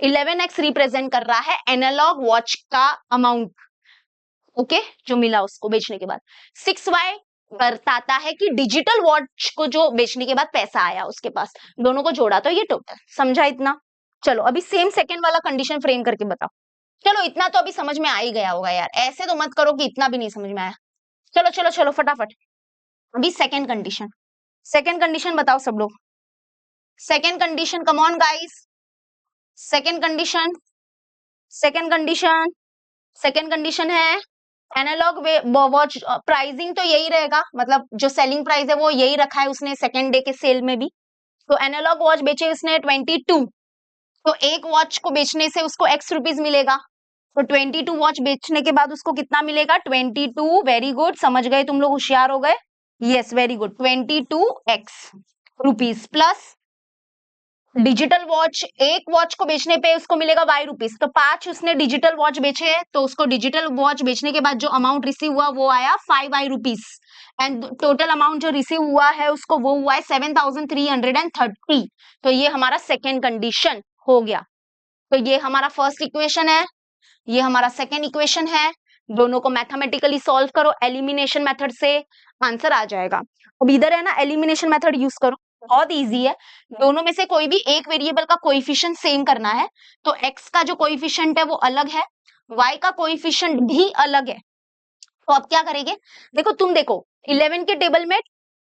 11x रिप्रेजेंट कर रहा है एनालॉग वॉच का अमाउंट, ओके, जो मिला उसको बेचने के बाद। 6y बताता है कि डिजिटल वॉच को जो बेचने के बाद पैसा आया उसके पास, दोनों को जोड़ा तो ये टोटल। समझा इतना? चलो अभी सेम सेकंड वाला कंडीशन फ्रेम करके बताओ। चलो इतना तो अभी समझ में आ ही गया होगा यार, ऐसे तो मत करो कि इतना भी नहीं समझ में आया। चलो चलो चलो फटाफट, अभी सेकंड कंडीशन। सेकंड कंडीशन बताओ सब लोग। Second condition, come on guys. Second condition, second condition, second condition है एनालॉग वॉच प्राइसिंग तो यही रहेगा, मतलब जो सेलिंग प्राइस है वो यही रखा है उसने सेकंड डे के सेल में भी। तो एनालॉग वॉच बेचे उसने 22, तो एक वॉच को बेचने से उसको एक्स रुपीज मिलेगा। तो 22 वॉच बेचने के बाद उसको कितना मिलेगा? 22, वेरी गुड, समझ गए तुम लोग, होशियार हो गए। Yes very good, 22x rupees plus digital watch, एक वॉच को बेचने पे उसको मिलेगा वाई रुपीस। तो 5 उसने डिजिटल वॉच बेचे हैं, तो उसको डिजिटल वॉच बेचने के बाद जो अमाउंट रिसीव हुआ वो आया 5 रुपीस। एंड टोटल अमाउंट जो रिसीव हुआ है उसको वो हुआ है 7330। तो ये हमारा सेकेंड कंडीशन हो गया। तो ये हमारा फर्स्ट इक्वेशन है, ये हमारा सेकेंड इक्वेशन है। दोनों को मैथमेटिकली सॉल्व करो एलिमिनेशन मेथड से, आंसर आ जाएगा। अब इधर है ना, एलिमिनेशन मेथड यूज करो, बहुत इजी है। दोनों में से कोई भी एक वेरिएबल का कोएफिशिएंट सेम करना है। तो x का जो कोएफिशिएंट है वो अलग है, y का कोएफिशिएंट भी अलग है। तो अब क्या करेंगे? देखो तुम देखो 11 के टेबल में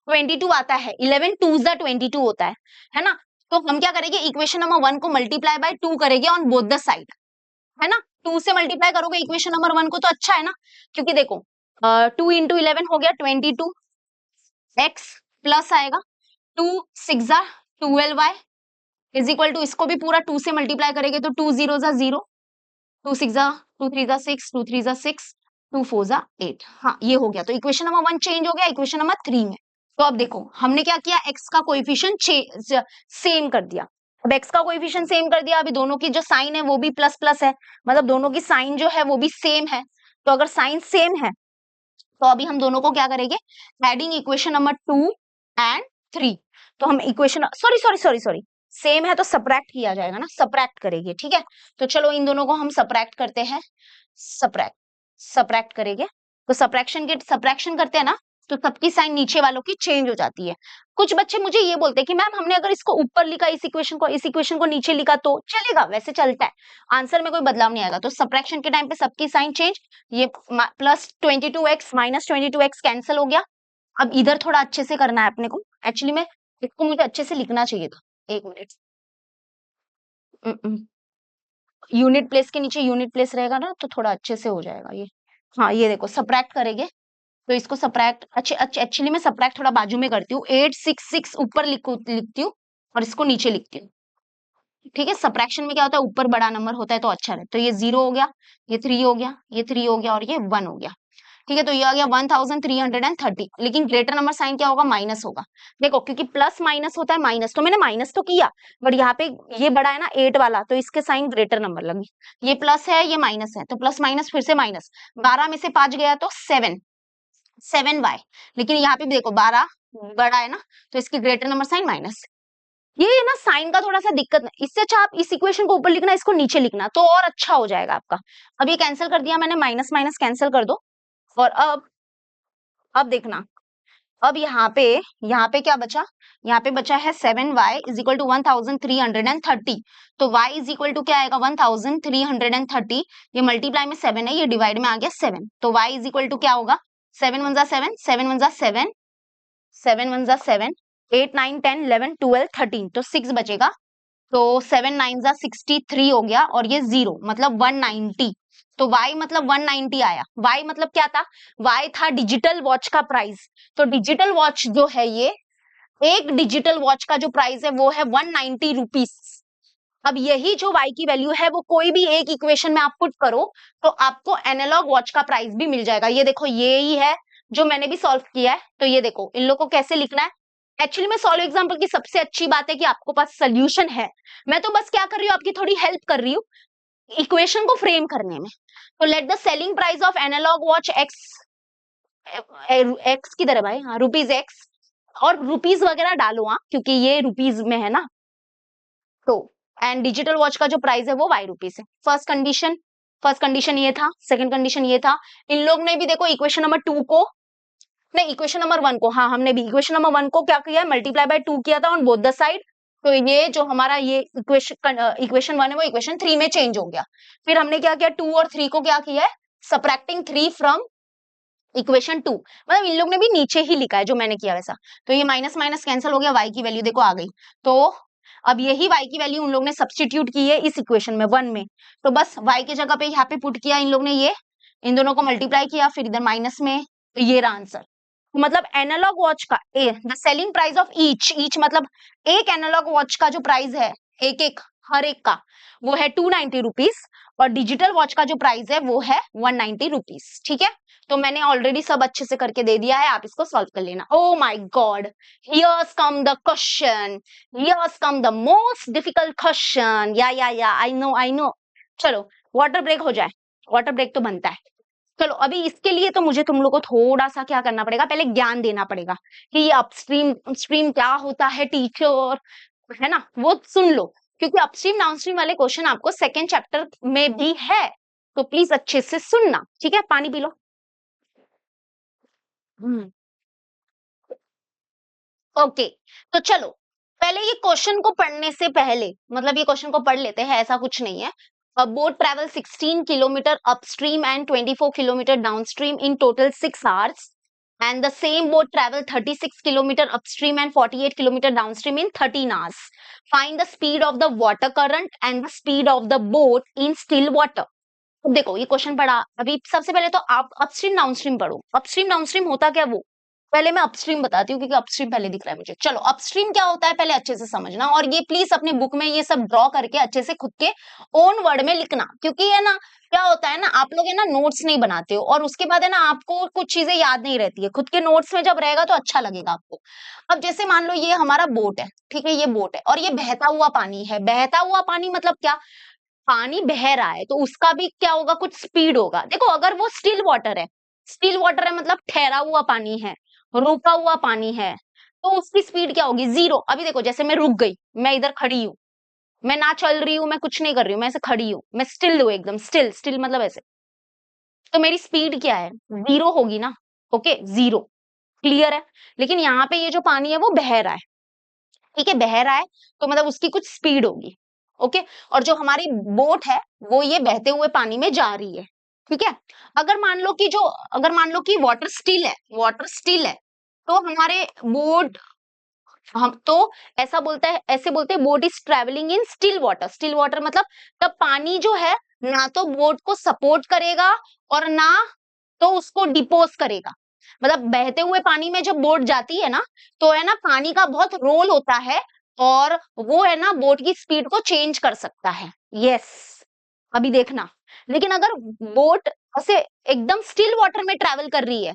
22 आता है, 11 टू जा 22 होता है ना। तो हम क्या करेंगे? इक्वेशन नंबर 1 को मल्टीप्लाई बाय 2 करेंगे ऑन बोथ द साइड, है ना। 2 से मल्टीप्लाई करोगे इक्वेशन नंबर 1 को तो अच्छा है ना, क्योंकि देखो 2 इंटू 11 हो गया 22, x प्लस आएगा 2 6 जा 12y इज इक्वल टू, इसको भी पूरा 2 से मल्टीप्लाई करेंगे तो 2 0 जा 0, 2 6 जा 2 3 जा 6, 2 3 जा 6, 2 4 जा 8। हाँ ये हो गया, तो इक्वेशन नंबर 1 चेंज हो गया इक्वेशन नंबर 3 में। तो अब देखो हमने क्या किया, x का कोएफिशिएंट सेम कर दिया। अब x का कोएफिशिएंट सेम कर दिया, अभी दोनों की जो साइन है वो भी प्लस प्लस है, मतलब दोनों की साइन जो है वो भी सेम है। तो अगर साइन सेम है तो अभी हम दोनों को क्या करेंगे? Adding equation number 2 and 3। तो हम equation, sorry sorry sorry sorry, same है तो सब्ट्रैक्ट किया जाएगा ना, सब्ट्रैक्ट करेंगे, ठीक है। तो चलो इन दोनों को हम सब्ट्रैक्ट करते हैं, सब्ट्रैक्ट, सब्ट्रैक्ट करेंगे। तो सब्ट्रैक्शन करते हैं ना, तो सबकी साइन नीचे वालों की चेंज हो जाती है। कुछ बच्चे मुझे ये बोलते हैं कि मैम हमने अगर इसको ऊपर लिखा इस इक्वेशन को नीचे लिखा तो चलेगा, वैसे चलता है, आंसर में कोई बदलाव नहीं आएगा। तो सब्ट्रैक्शन के टाइम पे सबकी साइन चेंज, ये plus 22x minus 22x cancel हो गया। अब इधर थोड़ा अच्छे से करना है अपने को, एक्चुअली में इसको मुझे अच्छे से लिखना चाहिए था, एक मिनट। यूनिट प्लेस के नीचे यूनिट प्लेस रहेगा ना तो थोड़ा अच्छे से हो जाएगा ये। हाँ ये देखो सब्ट्रैक्ट करेंगे, तो इसको सब्ट्रैक्ट, एक्चुअली मैं सब्ट्रैक्ट थोड़ा बाजू में करती हूँ, 866 ऊपर लिखती हूँ और इसको नीचे लिखती हूँ। ठीक है, सब्ट्रैक्शन में क्या होता है, ऊपर बड़ा नंबर होता है तो अच्छा है। तो ये 0 हो गया, ये 3 हो गया, ये 3 हो गया और ये 1 हो गया। ठीक है, तो ये आ गया 1330, लेकिन ग्रेटर नंबर साइन क्या होगा, माइनस होगा। देखो क्योंकि प्लस माइनस होता है माइनस, तो मैंने माइनस तो किया, बट यहाँ पे ये बड़ा है ना 8 वाला, तो इसके साइन ग्रेटर नंबर लगी। ये प्लस है, ये माइनस है, तो प्लस माइनस फिर से माइनस, 12 में से 5 गया तो 7y, लेकिन यहाँ पे भी देखो 12 बड़ा है ना, तो इसकी ग्रेटर नंबर साइन माइनस। ये ना साइन का थोड़ा सा दिक्कत है, इससे अच्छा आप इस इक्वेशन को ऊपर लिखना, इसको नीचे लिखना, तो और अच्छा हो जाएगा आपका। अब ये कैंसिल कर दिया मैंने, माइनस माइनस कैंसिल कर दो। और अब देखना, अब यहाँ पे क्या बचा, यहाँ पे बचा है 7y इज इक्वल टू 1330, तो y इज इक्वल टू क्या आएगा 1330, ये मल्टीप्लाई में 7 है, ये डिवाइड में आ गया 7, तो y इज इक्वल टू क्या होगा, 7 1 जा 7, 7 1 जा 7, 7 1 जा 7, 8 9 10 11 12 13, तो 6 बचेगा, तो 7 9 जा 63 हो गया, और ये 0 मतलब 190, तो y मतलब 190 आया। y मतलब क्या था, y था डिजिटल वॉच का प्राइस, तो डिजिटल वॉच जो है ये, एक डिजिटल वॉच का जो प्राइस है वो है 190 रुपीस। अब यही जो y की वैल्यू है वो कोई भी एक इक्वेशन में आप पुट करो तो आपको एनालॉग वॉच का प्राइस भी मिल जाएगा। ये देखो ये ही है जो मैंने भी सॉल्व किया है, तो ये देखो इन लोगों को कैसे लिखना है। एक्चुअली में सॉल्व एग्जाम्पल की सबसे अच्छी बात है कि आपको पास सोल्यूशन है, मैं तो बस क्या कर रही हूँ, आपकी थोड़ी हेल्प कर रही हूँ इक्वेशन को फ्रेम करने में। तो let the selling price of analogue watch x किधर है भाई, हाँ रुपीज एक्स, और रुपीज वगैरह डालो हाँ, क्योंकि ये रुपीज में है ना, तो एंड डिजिटल वॉच का जो प्राइस है वो वाई रुपीज है। फर्स्ट कंडीशन ये था, सेकंड कंडीशन ये था। इन लोग ने भी देखो इक्वेशन नंबर 2 को, नहीं इक्वेशन नंबर 1 को, हाँ हमने भी इक्वेशन नंबर 1 को क्या किया, मल्टीप्लाई बाय 2 किया था ऑन बोथ द साइड, तो ये जो हमारा ये इक्वेशन 1 है वो इक्वेशन 3 में चेंज हो गया। फिर हमने क्या किया, 2 और 3 को क्या किया है, सबट्रैक्टिंग 3 फ्रॉम इक्वेशन 2, मतलब इन लोग ने भी नीचे ही लिखा है जो मैंने किया वैसा। तो ये माइनस माइनस कैंसिल हो गया, y की वैल्यू देखो आ गई। तो अब यही y की वैल्यू उन लोग ने सब्स्टिट्यूट की है इस इक्वेशन में 1 में, तो बस y की जगह पे यहाँ पे पुट किया इन लोग ने, ये इन दोनों को मल्टीप्लाई किया, फिर इधर माइनस में, तो ये रहा आंसर। मतलब एनालॉग वॉच का the selling price of each मतलब एक एनालॉग वॉच का जो प्राइस है, एक एक हर एक का, वो है 290 रुपीज, और डिजिटल वॉच का जो प्राइस है वो है 190 रुपीज। ठीक है, तो मैंने ऑलरेडी सब अच्छे से करके दे दिया है, आप इसको सॉल्व कर लेना। Oh my God, here's come the question, here's come the most difficult question, या आई नो। चलो वाटर ब्रेक हो जाए, वाटर ब्रेक तो बनता है। चलो अभी इसके लिए तो मुझे तुम लोग को थोड़ा सा क्या करना पड़ेगा, पहले ज्ञान देना पड़ेगा कि ये अपस्ट्रीम अपस्ट्रीम क्या होता है, टीचर है ना, वो सुन लो, क्योंकि अपस्ट्रीम डाउनस्ट्रीम वाले क्वेश्चन आपको सेकेंड चैप्टर में भी है, तो प्लीज अच्छे से सुनना। ठीक है, पानी पी लो। ओके, तो चलो पहले ये क्वेश्चन को पढ़ने से पहले, मतलब ये क्वेश्चन को पढ़ लेते हैं, ऐसा कुछ नहीं है। A boat travels 16 kilometer upstream and 24 kilometer downstream in total 6 hours, and the same boat travel 36 kilometer upstream and 48 kilometer downstream in 13 hours. Find the speed of the water current and the speed of the boat in still water. अब देखो ये question पढ़ा, अभी सबसे पहले तो आप upstream downstream पढ़ो। अपस्ट्रीम डाउनस्ट्रीम होता क्या, वो पहले मैं अपस्ट्रीम बताती हूँ क्योंकि अपस्ट्रीम पहले दिख रहा है मुझे। चलो अपस्ट्रीम क्या होता है पहले अच्छे से समझना, और ये प्लीज अपने बुक में ये सब ड्रॉ करके अच्छे से खुद के ओन वर्ड में लिखना, क्योंकि है ना क्या होता है ना, आप लोग है ना नोट्स नहीं बनाते हो, और उसके बाद है ना आपको कुछ चीजें याद नहीं रहती है, खुद के नोट्स में जब रहेगा तो अच्छा लगेगा आपको। अब जैसे मान लो ये हमारा बोट है, ठीक है, ये बोट है और ये बहता हुआ पानी है। बहता हुआ पानी मतलब क्या, पानी बह रहा है तो उसका भी क्या होगा, कुछ स्पीड होगा। देखो अगर वो स्टिल वाटर है, स्टिल वाटर है मतलब ठहरा हुआ पानी है, रुका हुआ पानी है, तो उसकी स्पीड क्या होगी, 0। अभी देखो जैसे मैं रुक गई, मैं इधर खड़ी हूँ, मैं ना चल रही हूँ, मैं कुछ नहीं कर रही हूँ, मैं ऐसे खड़ी हूँ, मैं स्टिल हूँ एकदम, स्टिल स्टिल मतलब ऐसे, तो मेरी स्पीड क्या है, 0 होगी ना। ओके 0, क्लियर है। लेकिन यहाँ पे ये जो पानी है वो बह रहा है, ठीक है, बह रहा है, तो मतलब उसकी कुछ स्पीड होगी। ओके, और जो हमारी बोट है वो ये बहते हुए पानी में जा रही है। ठीक है, अगर मान लो कि वाटर स्टिल है, वाटर स्टिल है, तो हमारे बोट, हम तो ऐसा बोलता है, ऐसे बोलते हैं boat is travelling in still water. Still water मतलब तब पानी जो है ना तो बोट को सपोर्ट करेगा और ना तो उसको डिपोज करेगा। मतलब बहते हुए पानी में जब बोट जाती है ना, तो है ना पानी का बहुत रोल होता है और वो है ना बोट की स्पीड को चेंज कर सकता है। यस, अभी देखना। लेकिन अगर बोट ऐसे एकदम स्टिल वाटर में ट्रेवल कर रही है,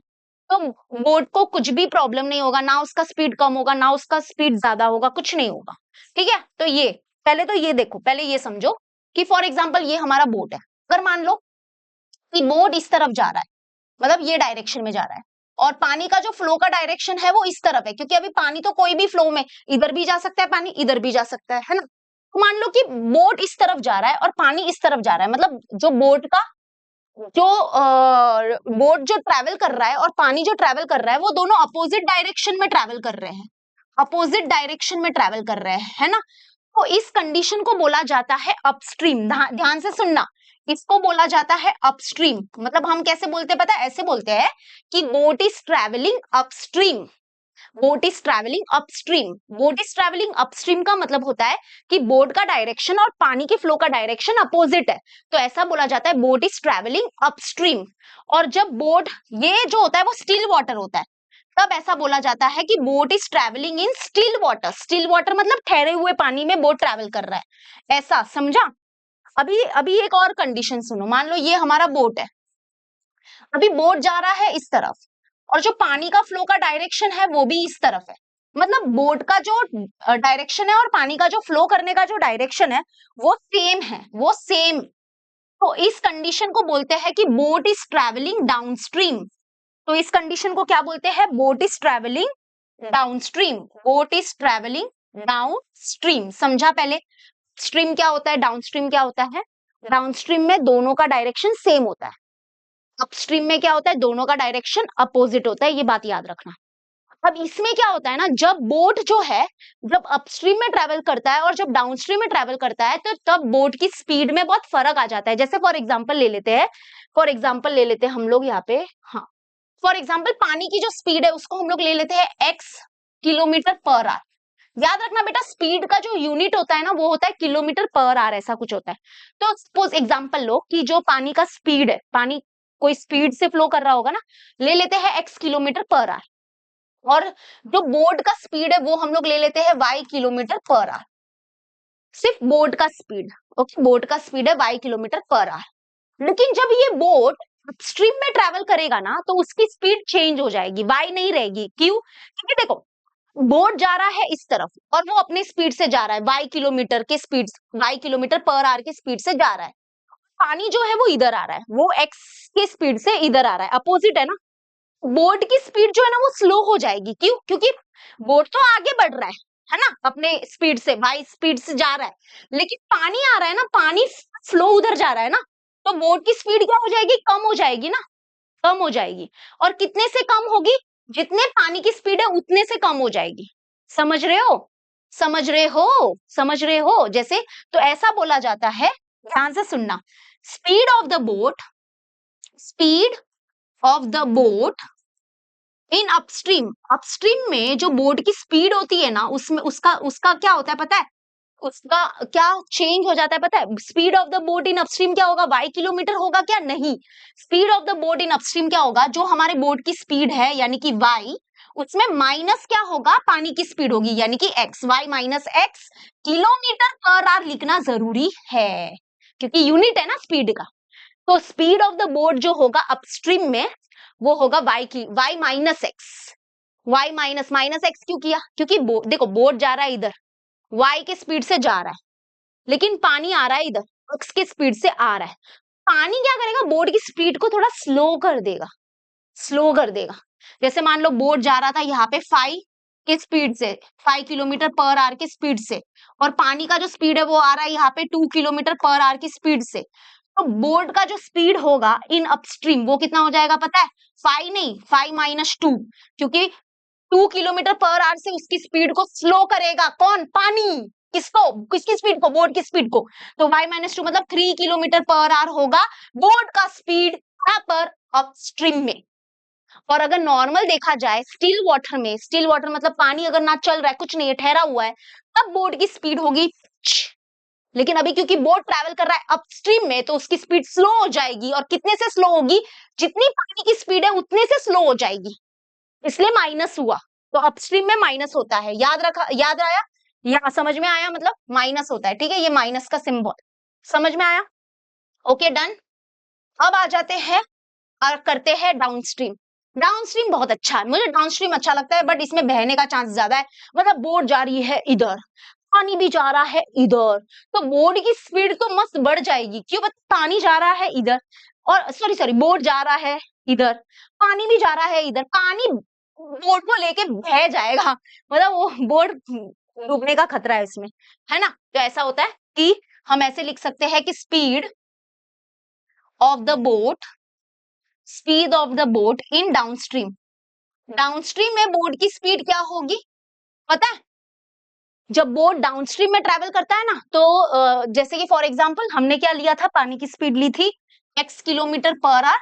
तो बोट को कुछ भी प्रॉब्लम नहीं होगा, ना उसका स्पीड कम होगा, ना उसका स्पीड ज्यादा होगा, कुछ नहीं होगा। ठीक है, तो ये पहले तो ये देखो, पहले ये समझो कि फॉर एग्जाम्पल ये हमारा बोट है। अगर मान लो कि बोट इस तरफ जा रहा है, मतलब ये डायरेक्शन में जा रहा है, और पानी का जो फ्लो का डायरेक्शन है वो इस तरफ है, क्योंकि अभी पानी तो कोई भी फ्लो में इधर भी जा सकता है, पानी इधर भी जा सकता है ना। तो मान लो कि बोट इस तरफ जा रहा है और पानी इस तरफ जा रहा है, मतलब जो बोट का जो बोट जो ट्रैवल कर रहा है और पानी जो ट्रैवल कर रहा है वो दोनों अपोजिट डायरेक्शन में ट्रैवल कर रहे हैं, अपोजिट डायरेक्शन में ट्रैवल कर रहे हैं, है ना। तो इस कंडीशन को बोला जाता है अपस्ट्रीम। ध्यान से सुनना, इसको बोला जाता है अपस्ट्रीम। मतलब हम कैसे बोलते हैं पता है, ऐसे बोलते हैं कि boat is travelling upstream, boat is travelling upstream. Boat is travelling upstream का मतलब होता है कि बोट का डायरेक्शन और पानी के फ्लो का डायरेक्शन अपोजिट है, तो ऐसा बोला जाता है बोट इज ट्रैवलिंग अपस्ट्रीम। और जब बोट ये जो होता है वो स्टिल वाटर होता है, तब ऐसा बोला जाता है कि boat is travelling in still water. Still water मतलब ठहरे हुए पानी में बोट ट्रैवल कर रहा है, ऐसा समझा। अभी अभी एक और कंडीशन सुनो, मान लो ये हमारा बोट है, अभी बोट जा रहा है इस तरफ, और जो पानी का फ्लो का डायरेक्शन है वो भी इस तरफ है। मतलब बोट का जो डायरेक्शन है और पानी का जो फ्लो करने का जो डायरेक्शन है वो सेम है, वो सेम। तो इस कंडीशन को बोलते हैं कि बोट इज ट्रैवलिंग डाउनस्ट्रीम। तो इस कंडीशन को क्या बोलते हैं, boat is travelling downstream. Boat is travelling downstream, समझा पहले। स्ट्रीम क्या होता है, डाउनस्ट्रीम क्या होता है। डाउनस्ट्रीम में दोनों का डायरेक्शन सेम होता है, अपस्ट्रीम में क्या होता है, दोनों का डायरेक्शन अपोजिट होता है, ये बात याद रखना। अब इसमें क्या होता है ना, जब बोट जो है जब अपस्ट्रीम में ट्रेवल करता है और जब डाउनस्ट्रीम में ट्रेवल करता है, तो तब बोट की स्पीड में बहुत फर्क आ जाता है। जैसे फॉर एग्जांपल ले लेते हैं, फॉर एग्जांपल ले लेते हैं हम लोग यहाँ पे, हाँ, फॉर एग्जांपल पानी की जो स्पीड है उसको हम लोग ले लेते हैं x किलोमीटर पर आवर। याद रखना बेटा, स्पीड का जो यूनिट होता है ना वो होता है किलोमीटर पर आवर, ऐसा कुछ होता है। तो सपोज एग्जांपल लो कि जो पानी का स्पीड है, पानी कोई स्पीड से फ्लो कर रहा होगा ना, ले लेते हैं x किलोमीटर पर आवर, और जो बोट का स्पीड है वो हम लोग ले लेते हैं y किलोमीटर पर आवर। सिर्फ बोट का स्पीड, ओके, बोट का स्पीड है y किलोमीटर पर आवर। लेकिन जब ये बोट अपस्ट्रीम में ट्रैवल करेगा ना, तो उसकी स्पीड चेंज हो जाएगी, y नहीं रहेगी। क्यों, क्योंकि देखो बोट जा रहा है इस तरफ और वो अपने स्पीड से जा रहा है, y किलोमीटर के speed, y kilometre per our की स्पीड से जा रहा है। पानी जो है वो इधर आ रहा है, वो x की स्पीड से इधर आ रहा है, अपोजिट है ना। बोट की स्पीड जो है ना वो स्लो हो जाएगी। क्यों, क्योंकि बोट तो आगे बढ़ रहा है ना, अपने स्पीड से, वाई स्पीड से जा रहा है, लेकिन पानी आ रहा है ना, पानी फ्लो उधर जा रहा है ना, तो बोट की स्पीड क्या हो जाएगी, कम हो जाएगी ना, कम हो जाएगी। और कितने से कम होगी, जितने पानी की स्पीड है उतने से कम हो जाएगी। समझ रहे हो, समझ रहे हो, समझ रहे हो जैसे। तो ऐसा बोला जाता है, ध्यान से सुनना, speed of the boat, speed of the boat in upstream. Upstream में जो बोट की स्पीड होती है ना, उसमें उसका उसका क्या होता है पता है, उसका क्या चेंज हो जाता है पता है। Speed of the boat in upstream क्या होगा, y किलोमीटर होगा क्या, नहीं। Speed of the boat in upstream क्या होगा, जो हमारे बोट की स्पीड है यानी कि y, उसमें माइनस क्या होगा, पानी की स्पीड होगी यानी कि x, y minus x kilometre per our लिखना जरूरी है, क्योंकि यूनिट है ना स्पीड का। तो स्पीड ऑफ द बोट जो होगा अपस्ट्रीम में वो होगा y की y minus x, y minus minus x क्यों किया, क्योंकि देखो बोट जा रहा है इधर, y के स्पीड से जा रहा है, लेकिन पानी आ रहा है इधर, x के स्पीड से आ रहा है। पानी क्या करेगा, बोट की स्पीड को थोड़ा स्लो कर देगा, स्लो कर देगा। जैसे मान लो बोट जा रहा था यहाँ पे 5 की स्पीड से, 5 किलोमीटर पर आवर की स्पीड से, और पानी का जो स्पीड है वो आ रहा है यहाँ पे 2 किलोमीटर पर आवर की स्पीड से। तो बोट का जो स्पीड होगा इन अपस्ट्रीम वो कितना हो जाएगा पता है, 5 नहीं, 5 माइनस 2, क्योंकि 2 किलोमीटर पर आवर से उसकी स्पीड को स्लो करेगा कौन, पानी। किसको, किसकी स्पीड को, बोट की स्पीड को। तो y माइनस 2 मतलब 3 किलोमीटर पर आवर होगा बोट का स्पीड यहाँ पर अपस्ट्रीम में। और अगर नॉर्मल देखा जाए स्टिल वाटर में, स्टिल वाटर मतलब पानी अगर ना चल रहा है, कुछ नहीं है, ठहरा हुआ है, तब बोट की स्पीड होगी लेकिन अभी क्योंकि बोट ट्रैवल कर रहा है अपस्ट्रीम में तो उसकी स्पीड स्लो हो जाएगी, और कितने से स्लो होगी, जितनी पानी की स्पीड है उतने से स्लो हो जाएगी, इसलिए माइनस हुआ। तो अपस्ट्रीम में माइनस होता है, याद आया, या समझ में आया, मतलब माइनस होता है, ठीक है, ये माइनस का सिंबल समझ में आया। Okay done. अब आ जाते हैं और करते हैं डाउनस्ट्रीम। डाउनस्ट्रीम बहुत अच्छा है, मुझे डाउनस्ट्रीम अच्छा लगता है, बट इसमें बहने का चांस ज्यादा है। मतलब बोट जा रही है इधर, पानी भी जा रहा है इधर, तो बोट की स्पीड तो मस्त बढ़ जाएगी, क्यों, पानी जा रहा है इधर, और सॉरी सॉरी बोट जा रहा है इधर, पानी भी जा रहा है इधर, पानी बोट को लेके बह जाएगा, मतलब वो बोट डूबने का खतरा है इसमें, है ना। तो ऐसा होता है कि हम ऐसे लिख सकते हैं कि speed of the boat, speed of the boat in downstream. Downstream में बोट की स्पीड क्या होगी पता है। जब बोट डाउनस्ट्रीम में ट्रेवल करता है ना, तो जैसे कि फॉर एग्जांपल हमने क्या लिया था, पानी की स्पीड ली थी x किलोमीटर पर आवर,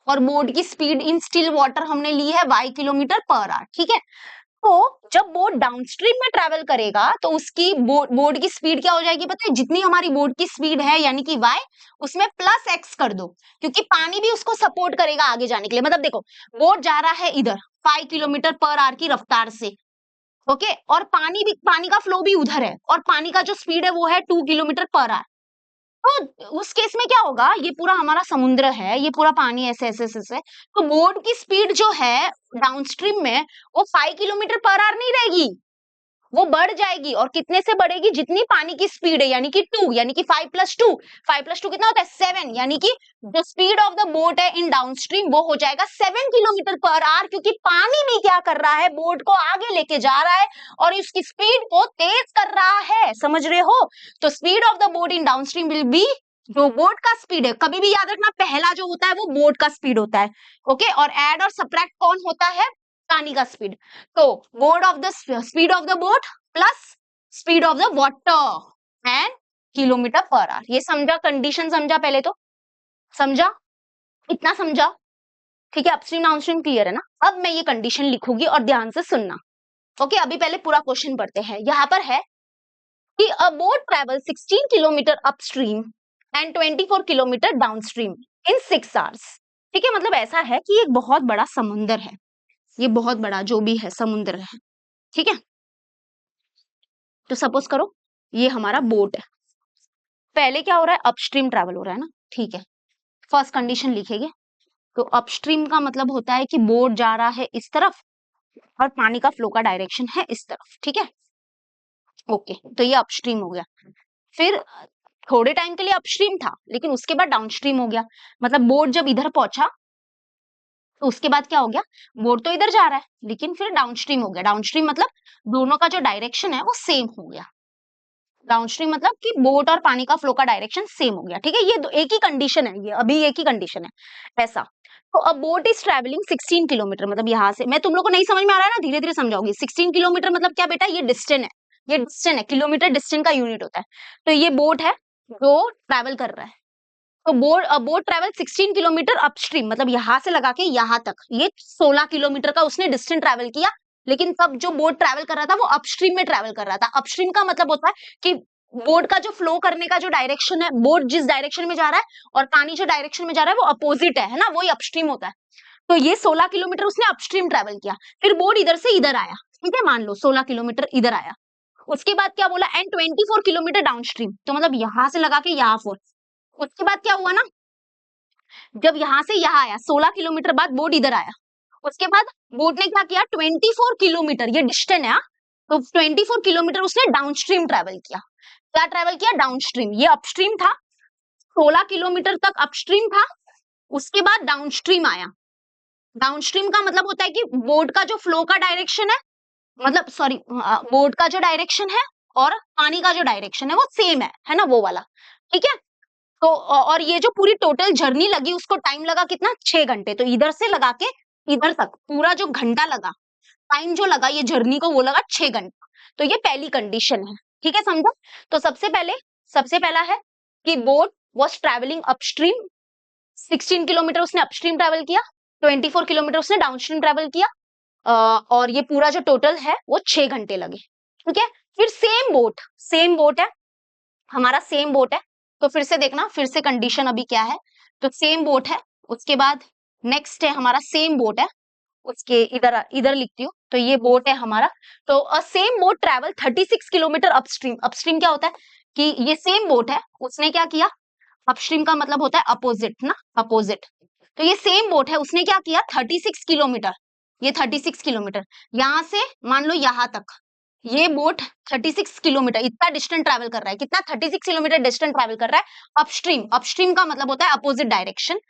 और बोट की स्पीड इन स्टिल वाटर हमने ली है y किलोमीटर पर आवर, ठीक है। तो जब बोट डाउनस्ट्रीम में ट्रेवल करेगा तो उसकी बोट की स्पीड क्या हो जाएगी पता है, जितनी हमारी बोट की स्पीड है यानी कि y, उसमें प्लस x कर दो, क्योंकि पानी भी उसको सपोर्ट करेगा आगे जाने के लिए। मतलब देखो, बोट जा रहा है इधर 5 किलोमीटर पर आवर की रफ्तार से, ओके, और पानी का फ्लो भी उधर है, और पानी का जो स्पीड है वो है 2 किलोमीटर पर आवर। तो उस केस में क्या होगा, ये पूरा हमारा समुद्र है, ये पूरा पानी ऐसे ऐसे ऐसे, तो बोट की स्पीड जो है डाउनस्ट्रीम में वो 5 किलोमीटर पर आवर नहीं रहेगी, वो बढ़ जाएगी, और कितने से बढ़ेगी, जितनी पानी की स्पीड है, यानी कि 2, यानी कि 5 प्लस 2, 5 प्लस 2 कितना होता है 7, यानी कि जो स्पीड ऑफ द बोट है इन डाउनस्ट्रीम वो हो जाएगा 7 किलोमीटर पर आवर, क्योंकि पानी भी क्या कर रहा है, बोट को आगे लेके जा रहा है और उसकी स्पीड को तेज कर रहा है, समझ रहे हो। तो speed of the boat in downstream will be, जो बोट का स्पीड है, कभी भी याद रखना पहला जो होता है वो बोट का स्पीड होता है, ओके, और ऐड और सबट्रैक्ट कौन होता है, पानी का स्पीड। तो boat of the speed of the boat plus speed of the water and kilometre per our. ये समझा, कंडीशन समझा, पहले तो समझा, इतना समझा, ठीक है। अपस्ट्रीम डाउनस्ट्रीम क्लियर है ना। अब मैं ये कंडीशन लिखूंगी और ध्यान से सुनना, ओके। अभी पहले पूरा क्वेश्चन पढ़ते हैं। यहां पर है कि अ boat travel 16 kilometre upstream and 24 kilometre downstream in 6 hours, ठीक है। मतलब ऐसा है कि एक बहुत बड़ा समुंदर है, ये बहुत बड़ा जो भी है समुद्र है, ठीक है। तो सपोज करो ये हमारा बोट है, पहले क्या हो रहा है, अपस्ट्रीम ट्रैवल हो रहा है ना, ठीक है। फर्स्ट कंडीशन लिखेंगे, तो अपस्ट्रीम का मतलब होता है कि बोट जा रहा है इस तरफ और पानी का फ्लो का डायरेक्शन है इस तरफ, ठीक है, ओके। तो ये अपस्ट्रीम हो गया। फिर थोड़े टाइम के लिए अपस्ट्रीम था, लेकिन उसके बाद डाउनस्ट्रीम हो गया। मतलब बोट जब इधर पहुंचा तो उसके बाद क्या हो गया, बोट तो इधर जा रहा है लेकिन फिर डाउनस्ट्रीम हो गया। डाउनस्ट्रीम मतलब दोनों का जो डायरेक्शन है वो सेम हो गया। डाउनस्ट्रीम मतलब कि बोट और पानी का फ्लो का डायरेक्शन सेम हो गया, ठीक है। ये एक ही कंडीशन है, ये अभी एक ही कंडीशन है ऐसा। तो अब बोट इज ट्रेवलिंग 16 किलोमीटर, मतलब यहां से, मैं तुम लोग को नहीं समझ में आ रहा है ना, धीरे धीरे समझाऊंगी। 16 किलोमीटर मतलब क्या बेटा, ये डिस्टेंस है, ये डिस्टेंस है, किलोमीटर डिस्टेंस का यूनिट होता है। तो ये बोट है जो ट्रैवल कर रहा है, तो बोट ट्रैवल 16 किलोमीटर अपस्ट्रीम, मतलब यहां से लगा के यहां तक ये 16 किलोमीटर का उसने डिस्टेंस ट्रैवल किया। लेकिन तब जो बोट ट्रैवल कर रहा था वो अपस्ट्रीम में ट्रैवल कर रहा था। अपस्ट्रीम का मतलब होता है कि बोट का जो फ्लो करने का जो डायरेक्शन है, बोट जिस डायरेक्शन में जा रहा है और पानी जो डायरेक्शन में जा रहा है वो अपोजिट है ना, वही अपस्ट्रीम होता है। तो ये 16 किलोमीटर उसने अपस्ट्रीम ट्रैवल किया, फिर बोट इधर से इधर आया, ठीक है, मान लो 16 किलोमीटर इधर आया। उसके बाद क्या बोला, एंड 24 किलोमीटर डाउनस्ट्रीम, तो मतलब यहां से लगा के यहाँ 4। उसके बाद क्या हुआ ना, जब यहां से यहाँ आया 16 किलोमीटर बाद बोट इधर आया, उसके बाद बोट ने क्या किया, 24 किलोमीटर, ये डिस्टेंस है हाँ? तो 24 किलोमीटर उसने डाउनस्ट्रीम ट्रैवल किया। क्या ट्रैवल किया, डाउनस्ट्रीम, ये अपस्ट्रीम था, 16 किलोमीटर तक अपस्ट्रीम था, उसके बाद डाउनस्ट्रीम आया। डाउनस्ट्रीम का मतलब होता है कि बोट का जो फ्लो का डायरेक्शन है, मतलब सॉरी, बोट का जो डायरेक्शन है और पानी का जो डायरेक्शन है वो सेम है ना, वो वाला, ठीक है। तो और ये जो पूरी टोटल जर्नी लगी उसको टाइम लगा कितना, 6 घंटे। तो इधर से लगा के इधर तक पूरा जो घंटा लगा, टाइम जो लगा ये जर्नी को, वो लगा 6 घंटा। तो ये पहली कंडीशन है, ठीक है, समझा। तो सबसे पहला है कि boat was travelling upstream, 16 kilometre उसने अपस्ट्रीम ट्रेवल किया, 24 किलोमीटर उसने डाउनस्ट्रीम ट्रेवल किया, और ये पूरा जो टोटल है वो 6 घंटे लगे, ठीक है। फिर सेम बोट है, हमारा सेम बोट है, तो फिर से देखना, फिर से कंडीशन अभी क्या है, तो सेम बोट है, उसके बाद नेक्स्ट है हमारा सेम बोट है, उसके इधर इधर लिखती हूँ, तो ये बोट है हमारा। तो अ same boat travel 36 kilometre upstream. Upstream क्या होता है कि ये सेम बोट है, उसने क्या किया, अपस्ट्रीम का मतलब होता है अपोजिट ना, अपोजिट। तो ये सेम बोट है, उसने क्या किया 36 किलोमीटर, ये 36 किलोमीटर यहां से मान लो यहां तक, ये बोट 36 किलोमीटर इतना डिस्टेंस ट्रैवल कर रहा है, कितना 36 किलोमीटर डिस्टेंस ट्रैवल कर रहा है अपस्ट्रीम। अपस्ट्रीम का मतलब होता है अपोजिट डायरेक्शन।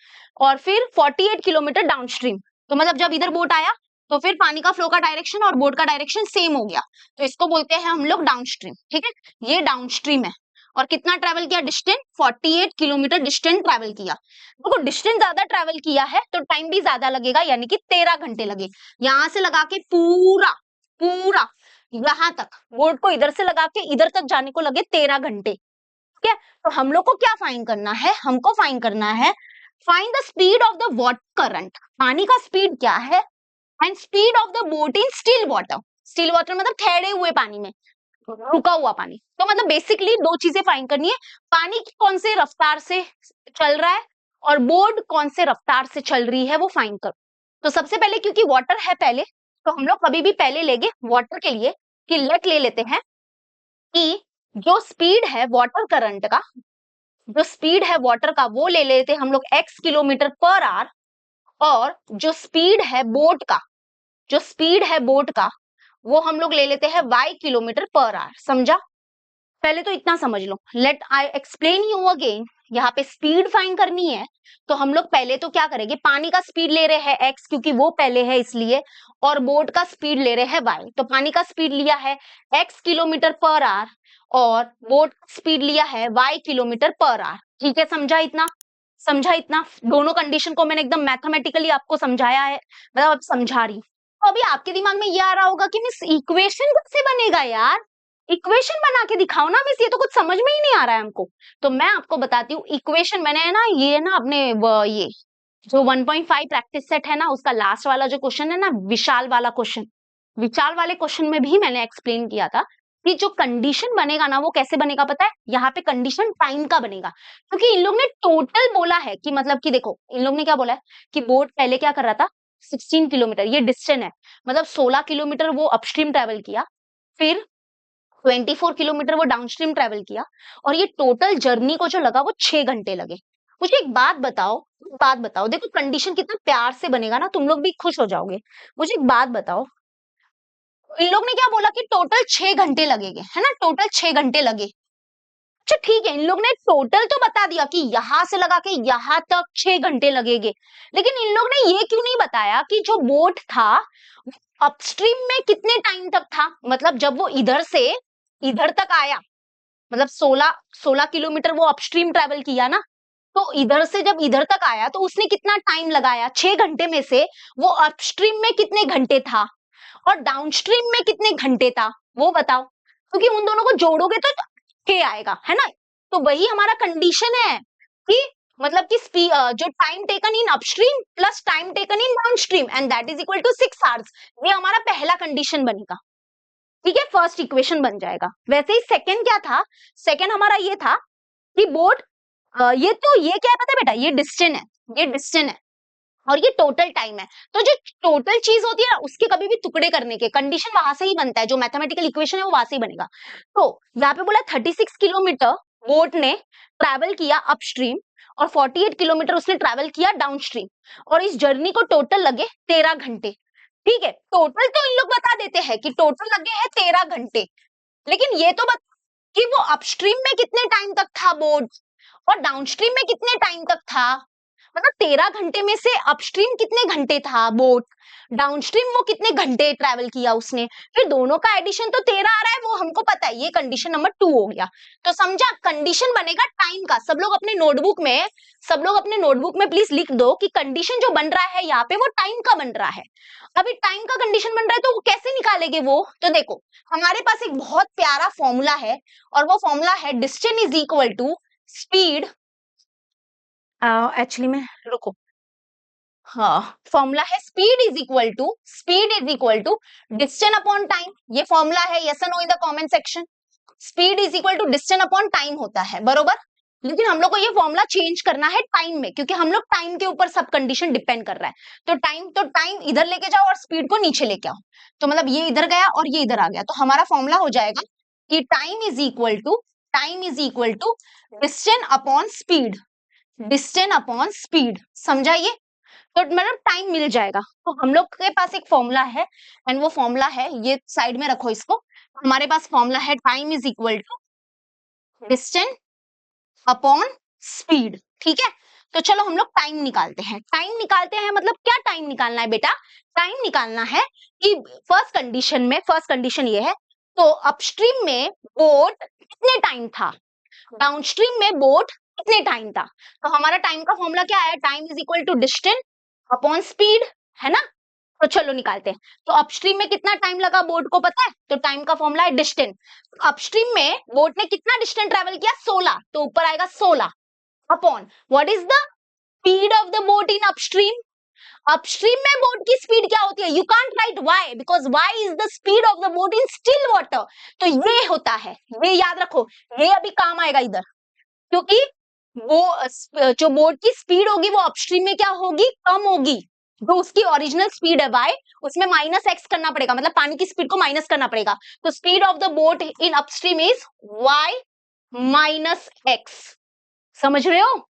और फिर 48 किलोमीटर डाउनस्ट्रीम, तो मतलब जब इधर बोट आया तो फिर पानी का फ्लो का डायरेक्शन और बोट का डायरेक्शन सेम हो गया, तो इसको बोलते हैं हम लोग डाउनस्ट्रीम। ठीक है, ये डाउनस्ट्रीम है। और कितना ट्रैवल किया डिस्टेंस, 48 किलोमीटर डिस्टेंस ट्रैवल किया। देखो डिस्टेंस ज्यादा ट्रैवल किया है तो टाइम भी ज्यादा लगेगा, यानी कि 13 घंटे लगे। यहां से लगा के पूरा पूरा यहां तक, बोर्ड को इधर से लगा के इधर तक जाने को लगे 13 घंटे। ठीक है, तो हम लोग को क्या फाइंड करना है, हमको फाइंड करना है, find the speed of the water current, पानी का स्पीड क्या है, and speed of the boat in still water. Still water मतलब ठहरे हुए पानी में, रुका हुआ पानी। तो मतलब बेसिकली दो चीजें फाइंड करनी है, पानी कौन से रफ्तार से चल रहा है और बोर्ड कौन से रफ्तार से चल रही है, वो फाइंड करो। तो सबसे पहले क्योंकि वाटर है पहले, तो हम लोग कभी भी पहले लेंगे वाटर के लिए कि लेट ले लेते हैं कि जो स्पीड है वाटर करंट का, जो स्पीड है वाटर का वो ले लेते हैं हम लोग x किलोमीटर पर आवर, और जो स्पीड है बोट का, जो स्पीड है बोट का वो हम लोग ले लेते हैं y किलोमीटर पर आवर। समझा, पहले तो इतना समझ लो। Let I explain you again. यहाँ पे स्पीड फाइंड करनी है, तो हम लोग पहले तो क्या करेंगे, पानी का स्पीड ले रहे हैं x क्योंकि वो पहले है इसलिए, और बोट का स्पीड ले रहे हैं y। तो पानी का स्पीड लिया है x किलोमीटर पर आवर और बोट का स्पीड लिया है y किलोमीटर पर आवर। ठीक है, समझा इतना, समझा इतना। दोनों कंडीशन को मैंने एकदम मैथमेटिकली आपको समझाया है, मतलब अब समझा रही। तो अभी आपके दिमाग में ये आ रहा होगा कि मिस इक्वेशन कैसे बनेगा यार, इक्वेशन बना के दिखाओ ना मिस, ये तो कुछ समझ में ही नहीं आ रहा है हमको। तो मैं आपको बताती हूँ इक्वेशन, मैंने है ना ये ना अपने ये जो 1.5 प्रैक्टिस सेट है ना, उसका लास्ट वाला जो क्वेश्चन है ना, विशाल वाला क्वेश्चन, विशाल वाले क्वेश्चन में भी मैंने एक्सप्लेन किया था कि जो कंडीशन बनेगा ना वो कैसे बनेगा पता है, यहाँ पे कंडीशन टाइम का बनेगा। क्योंकि इन लोग ने टोटल बोला है कि मतलब कि देखो इन लोग ने क्या बोला है कि बोट पहले क्या कर रहा था, 16 किलोमीटर ये डिस्टेंस है, मतलब 16 किलोमीटर वो अपस्ट्रीम ट्रेवल किया, फिर 24 किलोमीटर वो डाउनस्ट्रीम ट्रेवल किया, और ये टोटल जर्नी को जो लगा वो 6 घंटे लगे। मुझे एक बात बताओ, बात बताओ, देखो कंडीशन कितना प्यार से बनेगा ना, तुम लोग भी खुश हो जाओगे। मुझे एक बात बताओ, इन लोग ने क्या बोला कि टोटल 6 घंटे लगेंगे, है ना, टोटल 6 घंटे लगे। अच्छा ठीक है, इन लोग ने टोटल तो बता दिया कि यहां से लगा के यहां तक 6 घंटे लगेंगे, लेकिन इन लोग ने ये क्यों नहीं बताया कि जो बोट था अपस्ट्रीम में कितने टाइम तक था, मतलब जब वो इधर से इधर तक आया, मतलब 16 किलोमीटर वो अपस्ट्रीम ट्रेवल किया ना, तो इधर से जब इधर तक आया तो उसने कितना टाइम लगाया, 6 घंटे में से वो अपस्ट्रीम में कितने घंटे था और डाउनस्ट्रीम में कितने घंटे था, वो बताओ। क्योंकि उन दोनों को जोड़ोगे तो के आएगा, है ना। तो वही हमारा कंडीशन है कि मतलब कि जो time taken in upstream plus time taken in downstream and that is equal to 6 hours, ये हमारा पहला कंडीशन बनेगा। ठीक है, फर्स्ट इक्वेशन बन जाएगा। वैसे ही सेकंड क्या था, सेकंड हमारा ये था कि बोट ये तो ये क्या है पता है बेटा, ये डिस्टेंस है, ये डिस्टेंस है और ये टोटल टाइम है। तो जो टोटल चीज होती है ना उसके कभी भी टुकड़े करने के कंडीशन वहां से ही बनता है, जो मैथमेटिकल इक्वेशन है वो वहां से ही बनेगा। तो यहाँ पे बोला 36 किलोमीटर बोट ने ट्रैवल किया अपस्ट्रीम और 48 किलोमीटर उसने ट्रैवल किया डाउनस्ट्रीम, और इस जर्नी को टोटल लगे 13 घंटे। ठीक है, टोटल तो इन लोग बता देते हैं कि टोटल लगे हैं 13 घंटे, लेकिन ये तो बता कि वो अपस्ट्रीम में कितने टाइम तक था बोट और डाउनस्ट्रीम में कितने टाइम तक था, मतलब 13 घंटे में से अपस्ट्रीम कितने घंटे था बोट, डाउनस्ट्रीम वो कितने घंटे ट्रैवल किया उसने, फिर दोनों का एडिशन तो 13 आ रहा है, वो हमको पता है। ये कंडीशन नंबर 2 हो गया। तो समझा, कंडीशन बनेगा टाइम का। सब लोग अपने नोटबुक में, सब लोग अपने नोटबुक में प्लीज लिख दो कि कंडीशन जो बन रहा है यहाँ पे वो टाइम का बन रहा है। अभी टाइम का कंडीशन बन रहा है तो वो कैसे निकालेंगे वो, तो देखो हमारे पास एक बहुत प्यारा फॉर्मूला है, और वो फॉर्मूला है distance is equal to speed, actually में रुको, हाँ फॉर्मूला है speed is equal to distance upon time. ये फॉर्मूला है, यस और no in the comment section. Speed is equal to distance upon time होता है, बरोबर। लेकिन हम लोग को ये फॉर्मूला चेंज करना है टाइम में, क्योंकि हम लोग टाइम के ऊपर सब कंडीशन डिपेंड कर रहा है। तो टाइम इधर लेके जाओ और स्पीड को नीचे लेके आओ, तो मतलब ये इधर गया और ये इधर आ गया, तो हमारा फॉर्मूला हो जाएगा कि time is equal to distance upon speed, distance upon speed, समझा ये। तो मतलब टाइम मिल जाएगा। तो हम लोग के पास एक फॉर्मूला है, एंड वो फॉर्मूला है, ये साइड में रखो इसको, हमारे पास फॉर्मूला है time is equal to distance upon speed, ठीक है। तो चलो हम लोग टाइम निकालते हैं। टाइम निकालते हैं मतलब क्या टाइम निकालना है बेटा, टाइम निकालना है कि फर्स्ट कंडीशन ये है, तो अपस्ट्रीम में बोट कितने टाइम था, डाउनस्ट्रीम में बोट कितने टाइम था। तो हमारा टाइम का फॉर्मूला क्या है, time is equal to distance upon speed, है ना। तो चलो निकालते हैं। तो अपस्ट्रीम में कितना टाइम लगा बोट को पता है, तो टाइम का फॉर्मूला है डिस्टेंस। अपस्ट्रीम में बोट ने कितना डिस्टेंस ट्रेवल किया, 16, तो ऊपर आएगा 16 upon what is the speed of the boat in upstream. Upstream में बोट की स्पीड क्या होती है, you can't write y, because y is the speed of the boat in still water. तो ये होता है, ये याद रखो, ये अभी काम आएगा इधर, क्योंकि वो जो बोट की स्पीड होगी वो अपस्ट्रीम में क्या होगी, कम होगी। जो उसकी ओरिजिनल स्पीड है y, उसमें माइनस एक्स करना पड़ेगा, मतलब पानी की स्पीड को माइनस करना पड़ेगा। तो speed of the boat in upstream is y minus x. समझ रहे हो,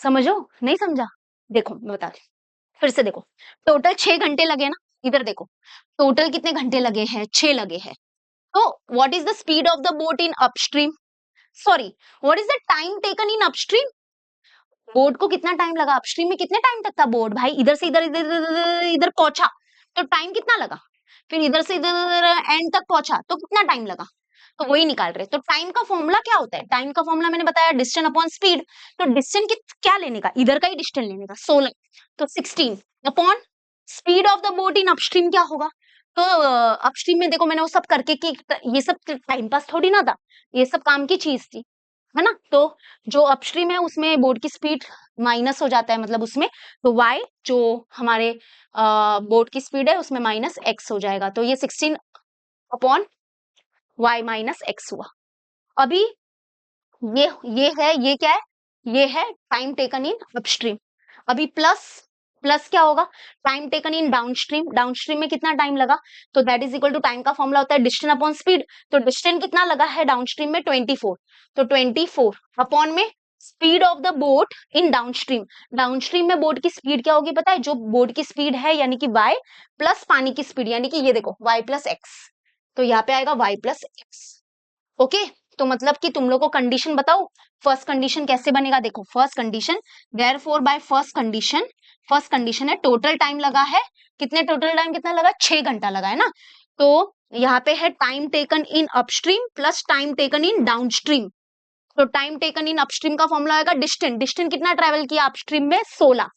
समझो, नहीं समझा, देखो मैं बताती हूँ। फिर से देखो, टोटल 6 घंटे लगे ना, इधर देखो टोटल कितने घंटे लगे हैं, 6 लगे हैं। तो what is the speed of the boat in upstream, sorry what is the time taken in upstream. Boat को कितना टाइम लगा, अपस्ट्रीम में कितने टाइम तक था बोट, भाई इधर से इधर इधर इधर इधर पहुंचा, तो टाइम कितना लगा। फिर इधर से इधर एंड तक पहुंचा, तो कितना टाइम लगा। तो वही निकाल रहे। तो टाइम का फॉर्मूला क्या होता है, टाइम का फॉर्मूला मैंने बताया डिस्टेंस अपॉन स्पीड। तो डिस्टेंस क्या लेने का, इधर का ही डिस्टेंस लेने का, 16, तो 16 upon speed of the boat in upstream क्या होगा। तो अपस्ट्रीम में देखो मैंने वो सब करके कि ये सब टाइम पास थोड़ी ना था, ये सब काम की चीज थी, है ना। तो जो अपस्ट्रीम है उसमें बोट की स्पीड माइनस हो जाता है, मतलब उसमें, तो y जो हमारे बोट की स्पीड है उसमें माइनस x हो जाएगा। तो ये 16 अपॉन y माइनस x हुआ। अभी ये है, ये क्या है, ये है टाइम टेकन इन अपस्ट्रीम। अभी प्लस प्लस क्या होगा, time taken in downstream. Downstream में कितना टाइम लगा, तो that is equal to time का फॉर्मूला होता है डिस्टेंस अपॉन स्पीड। तो डिस्टेंस कितना लगा है डाउनस्ट्रीम में, 24, तो 24 अपॉन में speed of the boat in downstream. Downstream में बोट की स्पीड क्या होगी पता है, जो बोट की स्पीड है यानी कि y प्लस पानी की स्पीड, यानी कि ये देखो y प्लस एक्स, तो यहाँ पे आएगा y प्लस एक्स। ओके, तो मतलब कि तुम लोग को कंडीशन बताओ, फर्स्ट कंडीशन कैसे बनेगा। देखो first condition, therefore by first condition है टोटल टाइम लगा है, टोटल टाइम कितना लगा, 6 घंटा लगा है ना। तो यहाँ पे है time taken in upstream plus time taken in downstream. तो टाइम टेकन इन अपस्ट्रीम का फॉर्मूला आएगा डिस्टेंस, डिस्टेंस कितना ट्रेवल किया अपस्ट्रीम में, 16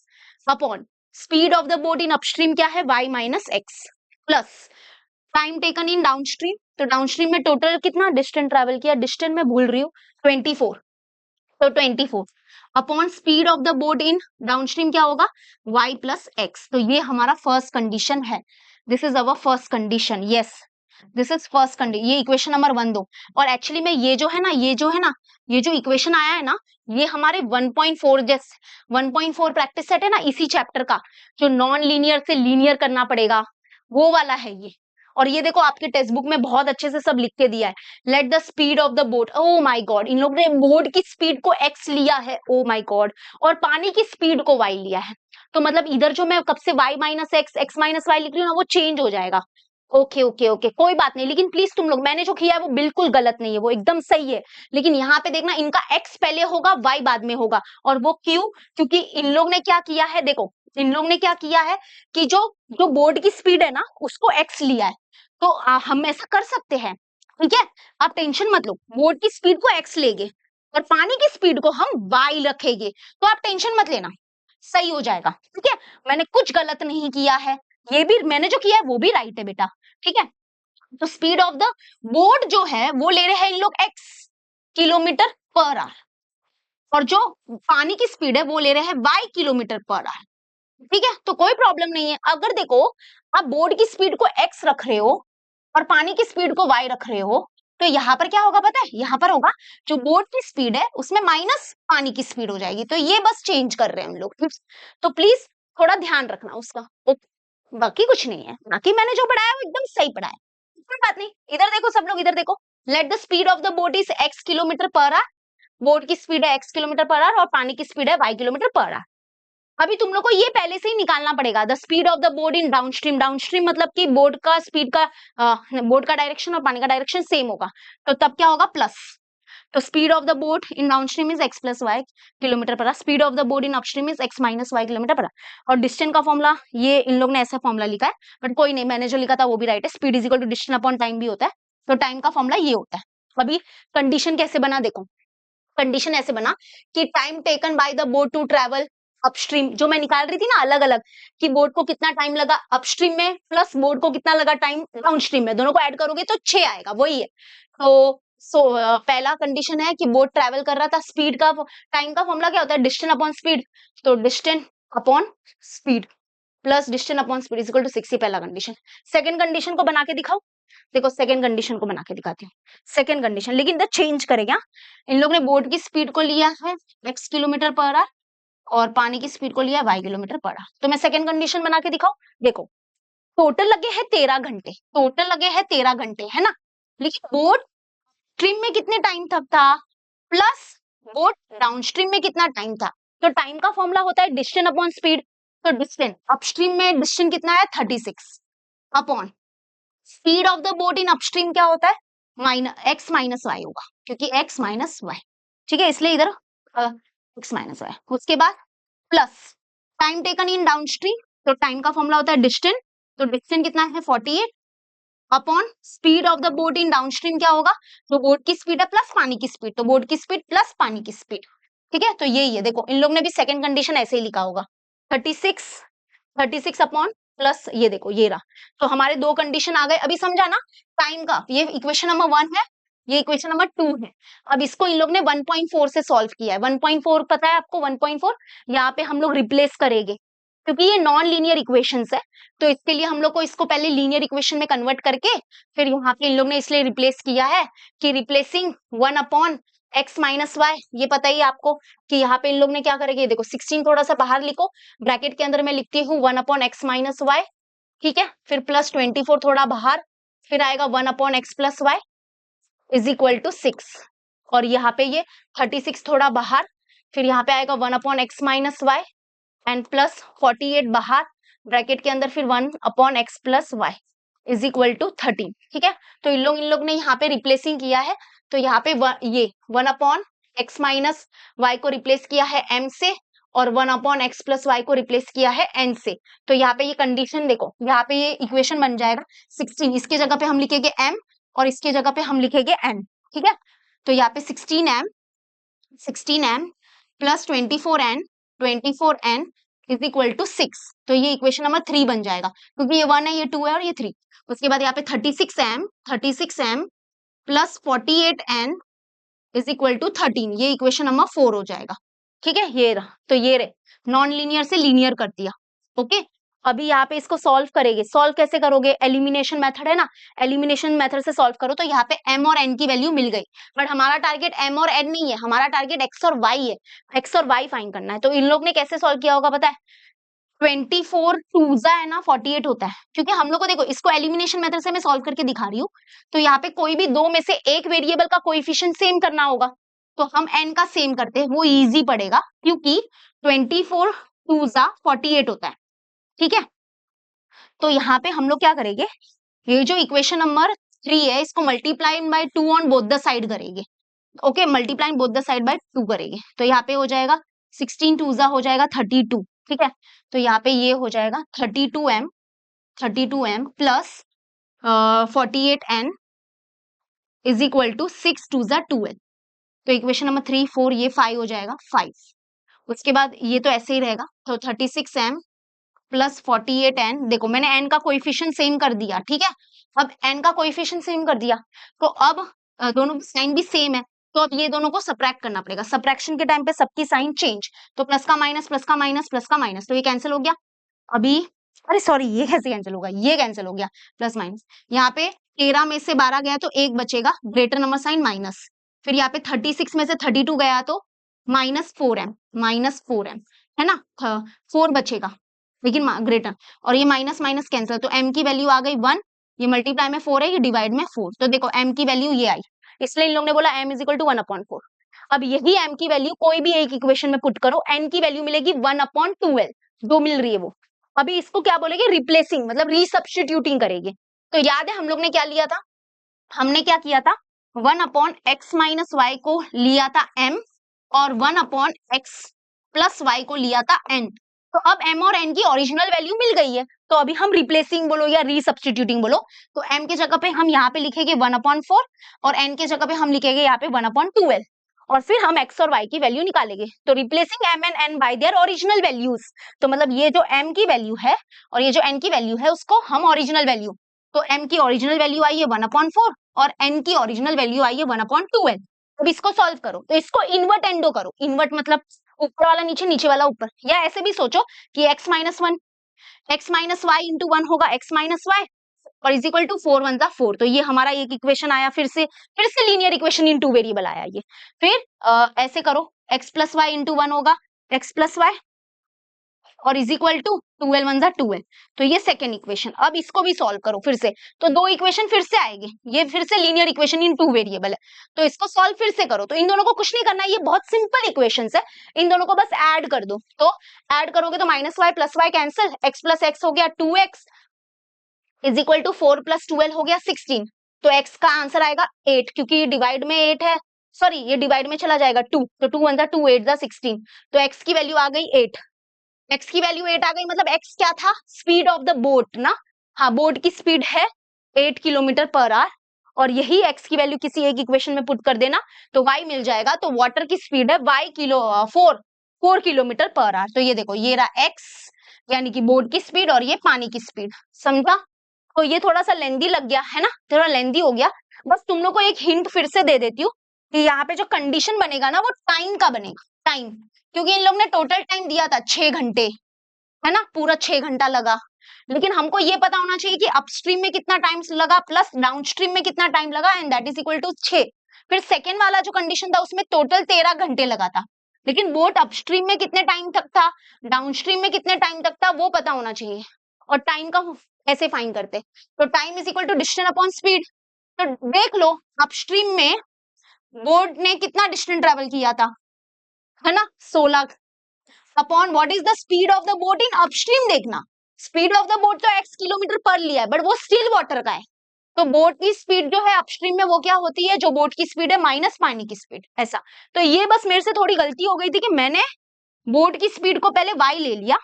upon speed of the boat in upstream क्या है, y minus x, plus time taken in downstream. तो downstream में टोटल कितना डिस्टेंस ट्रेवल किया, डिस्टेंस में भूल रही हूँ, 24, तो 24 upon speed of the boat in downstream क्या होगा, y प्लस एक्स। तो ये हमारा फर्स्ट कंडीशन है, this is our first condition, yes this is first condition. ये इक्वेशन नंबर 1 दो। और एक्चुअली में ये जो है ना, ये जो इक्वेशन आया है ना, ये हमारे 1.4 जैसे 1.4 प्रैक्टिस सेट है ना, इसी चैप्टर का, जो नॉन लीनियर से लीनियर करना पड़ेगा, वो वाला है ये। और ये देखो आपके टेक्स्ट बुक में बहुत अच्छे से सब लिख के दिया है, let the speed of the boat. Oh my god, इन लोग ने बोट की स्पीड को x लिया है, ओ माय गॉड, और पानी की स्पीड को y लिया है। तो मतलब इधर जो मैं कब से y minus x, x minus y लिख रही हूँ ना, वो चेंज हो जाएगा। ओके ओके ओके, कोई बात नहीं, लेकिन प्लीज तुम लोग, मैंने जो किया है वो बिल्कुल गलत नहीं है, वो एकदम सही है। लेकिन यहाँ पे देखना, इनका x पहले होगा, y बाद में होगा। और वो क्यों, क्योंकि इन लोग ने क्या किया है, देखो इन लोग ने क्या किया है कि जो जो बोर्ड की स्पीड है ना उसको x लिया है। तो हम ऐसा कर सकते हैं, ठीक है, आप टेंशन मत लो, बोर्ड की स्पीड को x लेंगे और पानी की स्पीड को हम y रखेंगे, तो आप टेंशन मत लेना, सही हो जाएगा, ठीक है। मैंने कुछ गलत नहीं किया है, ये भी मैंने जो किया है वो भी राइट है बेटा, ठीक है। तो स्पीड ऑफ द बोट जो है वो ले रहे हैं इन लोग x किलोमीटर पर आवर, और जो पानी की स्पीड है वो ले रहे हैं y किलोमीटर पर आवर, ठीक है। तो कोई प्रॉब्लम नहीं है, अगर देखो आप बोर्ड की स्पीड को x रख रहे हो और पानी की स्पीड को y रख रहे हो, तो यहाँ पर क्या होगा पता है, यहाँ पर होगा जो बोट की स्पीड है उसमें माइनस पानी की स्पीड हो जाएगी, तो ये बस चेंज कर रहे हैं हम लोग। तो प्लीज थोड़ा ध्यान रखना उसका, ओके, बाकी कुछ नहीं है, बाकी मैंने जो पढ़ाया वो एकदम सही पढ़ाया, कोई बात नहीं। इधर देखो सब लोग, इधर देखो, let the speed of the boat is x kilometre per our, boat की स्पीड है x किलोमीटर पर आवर और पानी की स्पीड है y किलोमीटर पर आवर। अभी तुम लोग को ये पहले से ही निकालना पड़ेगा, the speed of the boat in downstream, downstream मतलब कि बोट का स्पीड का बोट का डायरेक्शन और पानी का डायरेक्शन सेम होगा, तो तब क्या होगा प्लस, तो speed of the boat in downstream is x plus y kilometre per hour, speed of the boat in upstream is x minus y kilometre per hour. और डिस्टेंस का फॉर्मूला ये इन लोग ने ऐसा फॉर्मूला लिखा है, बट कोई नहीं, मैंने जो लिखा था वो भी राइट है, speed is equal to distance upon time भी होता है, तो टाइम का फॉर्मूला ये होता है। अभी कंडीशन कैसे बना देखो, कंडीशन ऐसे बना कि time taken by the boat to travel upstream, जो मैं निकाल रही थी ना अलग अलग कि बोट को कितना टाइम लगा अपस्ट्रीम में प्लस बोट को कितना लगा टाइम डाउनस्ट्रीम में, दोनों को ऐड करोगे तो 6 आएगा, वही है। तो पहला कंडीशन है कि बोट ट्रेवल कर रहा था, स्पीड का टाइम का फॉर्मूला क्या होता है, डिस्टेंस अपॉन स्पीड, तो distance upon speed plus distance upon speed is equal to 6, पहला कंडीशन। सेकंड कंडीशन को बना के दिखाओ, देखो सेकंड कंडीशन को बना के दिखाती हूँ। सेकंड कंडीशन लेकिन इधर चेंज करेगा, इन लोग ने बोट की स्पीड को लिया है x किलोमीटर पर आवर और पानी की स्पीड को लिया है y किलोमीटर पर आवर, तो मैं सेकंड कंडीशन बना के दिखाऊं। देखो टोटल लगे हैं 13 घंटे, टोटल लगे हैं 13 घंटे है ना, लेकिन बोट स्ट्रीम में कितने टाइम तक था प्लस बोट डाउनस्ट्रीम में कितना टाइम था, तो टाइम का फॉर्मूला होता है डिस्टेंस अपॉन स्पीड, तो डिस्टेंस अपस्ट्रीम में डिस्टेंस कितना है 36 upon speed of the boat in upstream क्या होता है x माइनस वाई होगा, क्योंकि x माइनस वाई, ठीक है, इसलिए इधर x माइनस वाई। उसके बाद plus time taken in downstream, तो टाइम का फॉर्मूला होता है डिस्टेंस, तो डिस्टेंस कितना है 48 upon speed of the boat in downstream क्या होगा, तो बोट की स्पीड है प्लस पानी की स्पीड, तो बोट की स्पीड प्लस पानी की स्पीड, ठीक है। तो यही है, देखो इन लोग ने भी सेकंड कंडीशन ऐसे ही लिखा होगा 36 अपॉन प्लस ये देखो ये रहा, तो हमारे दो कंडीशन आ गए। अभी समझा ना टाइम का, ये इक्वेशन नंबर 1 है, ये इक्वेशन नंबर 2 है। अब इसको इन लोग ने 1.4 से सॉल्व किया है, 1.4 पता है आपको 1.4, यहाँ पे हम लोग रिप्लेस करेंगे क्योंकि ये नॉन लीनियर इक्वेशंस है, तो इसके लिए हम लोग को इसको पहले लीनियर इक्वेशन में कन्वर्ट करके फिर यहाँ पे इन लोग ने इसलिए रिप्लेस किया है कि replacing 1 upon x minus y, ये पता ही आपको कि यहाँ पे इन लोग ने क्या करेंगे, देखो 16 थोड़ा सा बाहर लिखो, ब्रैकेट के अंदर मैं लिखती हूँ 1 अपॉन x माइनस वाई, ठीक है, फिर प्लस 24 थोड़ा बाहर, फिर आएगा 1 upon x plus y is equal to 6, और यहाँ पे ये 36 थोड़ा बाहर, फिर यहाँ पे आएगा 1 upon x minus y and plus 48 बाहर, ब्रैकेट के अंदर फिर 1 upon x plus y is equal to 13, ठीक है। तो इन लोग ने यहाँ पे रिप्लेसिंग किया है, तो यहाँ पे ये 1 अपॉन x माइनस वाई को रिप्लेस किया है m से और 1 अपॉन x प्लस वाई को रिप्लेस किया है n से, तो यहाँ पे ये कंडीशन देखो, यहाँ पे ये इक्वेशन बन जाएगा 16, इसके जगह पे हम लिखेंगे m और इसके जगह पे हम लिखेंगे n, ठीक है। तो यहाँ पे 16m plus 24n is equal to 6, तो ये इक्वेशन नंबर 3 बन जाएगा, क्योंकि ये 1 है, ये 2 है और ये 3। उसके बाद यहाँ पे 36m plus 48n is equal to 13, ये इक्वेशन नंबर 4 हो जाएगा, ठीक है। ये रहा, तो ये रहे, नॉन लीनियर से लीनियर कर दिया, ओके। अभी यहाँ पे इसको सॉल्व करेंगे, सॉल्व कैसे करोगे, एलिमिनेशन मेथड है ना, एलिमिनेशन मेथड से सॉल्व करो, तो यहाँ पे m और n की वैल्यू मिल गई, बट हमारा टारगेट m और n नहीं है, हमारा टारगेट x और y है, x और y फाइंड करना है। तो इन लोग ने कैसे सॉल्व किया होगा पता है, 24 टूजा है ना 48 होता है, क्योंकि हम लोग को देखो इसको एलिमिनेशन मेथड से मैं सॉल्व करके दिखा रही हूँ, तो यहाँ पे कोई भी दो में से एक वेरिएबल का कोएफिशिएंट सेम करना होगा, तो हम n का सेम करते हैं, वो इजी पड़ेगा, क्योंकि 24 टूजा 48 होता है, ठीक है। तो यहाँ पे हम लोग क्या करेंगे, ये जो इक्वेशन नंबर 3 है इसको multiply by 2 on both the side करेंगे, okay, multiply both the side by 2 करेंगे, तो यहाँ पे हो जाएगा 16 टूजा हो जाएगा 32, ठीक है। तो यहाँ पे ये हो जाएगा 32m plus 48n is equal to 6 टूजा 12, तो इक्वेशन नंबर 3 4 ये 5 हो जाएगा 5। उसके बाद ये तो ऐसे ही रहेगा, तो 36m प्लस 48n, देखो मैंने n का कोएफिशिएंट सेम कर दिया, ठीक है। अब n का कोएफिशिएंट सेम कर दिया, तो अब दोनों की साइन भी सेम है, तो अब ये दोनों को सब्ट्रैक्ट करना पड़ेगा, सब्ट्रैक्शन के टाइम पे सबकी साइन चेंज, तो प्लस का माइनस प्लस का माइनस प्लस का माइनस, तो ये कैंसिल हो गया। अभी अरे सॉरी, ये कैसे कैंसिल होगा, ये कैंसिल हो गया, प्लस माइनस, यहाँ पे 13 में से 12 गया तो 1 बचेगा, ग्रेटर नंबर साइन माइनस, फिर यहाँ पे 36 में से 32 गया तो -4m, -4m है ना, 4 बचेगा लेकिन ग्रेटर, और ये माइनस माइनस कैंसिल, तो m की वैल्यू आ गई 1, ये मल्टीप्लाई में 4 है, ये डिवाइड में 4, तो देखो m की वैल्यू ये आई, इसलिए इन लोगों ने बोला m इज इक्वल टू 1/4। अब यही m की वैल्यू कोई भी एक इक्वेशन में पुट करो, n की वैल्यू मिलेगी 1/12, जो मिल रही है वो। अभी इसको क्या बोलेंगे, रिप्लेसिंग, मतलब रीसब्स्टिट्यूटिंग करेंगे। तो याद है हम लोग ने क्या लिया था, हमने क्या किया था, 1/x माइनस वाई को लिया था m, और 1/x प्लस वाई को लिया था n। तो अब m और n की ओरिजिनल वैल्यू मिल गई है, तो अभी हम रिप्लेसिंग बोलो या रीसब्स्टिट्यूटिंग बोलो, तो m के जगह पे हम यहाँ पे लिखेंगे 1/4 और n के जगह पे हम लिखेंगे यहाँ पे 1/12, और फिर हम x और y की वैल्यू निकालेंगे। तो replacing m and n bye their original values, तो मतलब ये जो m की वैल्यू है और ये जो n की वैल्यू है उसको हम ओरिजिनल वैल्यू, तो m की ओरिजिनल वैल्यू आई है 1/4 और n की ओरिजिनल वैल्यू आई है 1/12। अब इसको सॉल्व करो, तो इसको इन्वर्ट एंडो करो, इन्वर्ट मतलब ऊपर वाला नीचे, नीचे वाला ऊपर, या ऐसे भी सोचो कि x minus 1, x minus y into 1 होगा x माइनस वाई, और इज इक्वल टू 4 1 4, तो ये हमारा एक इक्वेशन आया, फिर से linear equation in two variable आया ये। फिर ऐसे करो, x प्लस वाई इंटू 1 होगा x प्लस वाई, और इज इक्वल टू 12 1 12, तो ये सेकेंड इक्वेशन। अब इसको भी सॉल्व करो फिर से, तो दो इक्वेशन फिर से आएंगे, ये फिर से linear equation in two variable है, तो इसको सॉल्व फिर से करो। तो इन दोनों को कुछ नहीं करना है, ये बहुत सिंपल इक्वेशंस है, इन दोनों को बस ऐड कर दो, तो ऐड करोगे तो minus y plus y cancel, x plus x हो गया 2x is equal to 4 plus 12 हो गया 16, तो x का आंसर आएगा 8, क्योंकि ये डिवाइड में 8 है, सॉरी ये डिवाइड में चला जाएगा 2, तो 2 1 2 8 16, तो x की वैल्यू आ गई 8, x की वैल्यू 8 आ गई, मतलब x क्या था, स्पीड ऑफ द बोट ना, हाँ बोट की स्पीड है 8 किलोमीटर पर आवर, और यही x की वैल्यू किसी एक इक्वेशन में पुट कर देना तो y मिल जाएगा, तो वाटर की स्पीड है 4 किलोमीटर पर आवर, तो ये देखो ये रहा x यानी कि बोट की स्पीड और ये पानी की स्पीड, समझा। तो ये थोड़ा सा लेंदी लग गया है ना, थोड़ा लेंदी हो गया, बस तुम लोग को एक हिंट फिर से दे देती हूँ कि यहाँ पे जो कंडीशन बनेगा ना वो टाइम का बनेगा, टाइम, क्योंकि इन लोग ने टोटल टाइम दिया था 6 घंटे, है ना, पूरा 6 घंटा लगा, लेकिन हमको ये पता होना चाहिए कि अपस्ट्रीम में कितना टाइम लगा प्लस डाउनस्ट्रीम में कितना टाइम लगा, and that is equal to 6। फिर सेकेंड वाला जो कंडीशन था उसमें टोटल 13 घंटे लगा था, लेकिन बोट अपस्ट्रीम में कितने टाइम तक था, डाउनस्ट्रीम में कितने टाइम तक था वो पता होना चाहिए, और टाइम का ऐसे फाइन करते, तो time is equal to distance upon speed, तो देख लो अपस्ट्रीम में बोट ने कितना डिस्टेंस ट्रेवल किया था, है ना 16, upon what is the speed of the boat in upstream, देखना स्पीड ऑफ द बोट तो x किलोमीटर पर लिया है बट वो स्टिल वाटर का है, तो बोट की स्पीड जो है अपस्ट्रीम में वो क्या होती है, जो बोट की स्पीड है माइनस पानी की स्पीड, ऐसा। तो ये बस मेरे से थोड़ी गलती हो गई थी कि मैंने बोट की स्पीड को पहले y ले लिया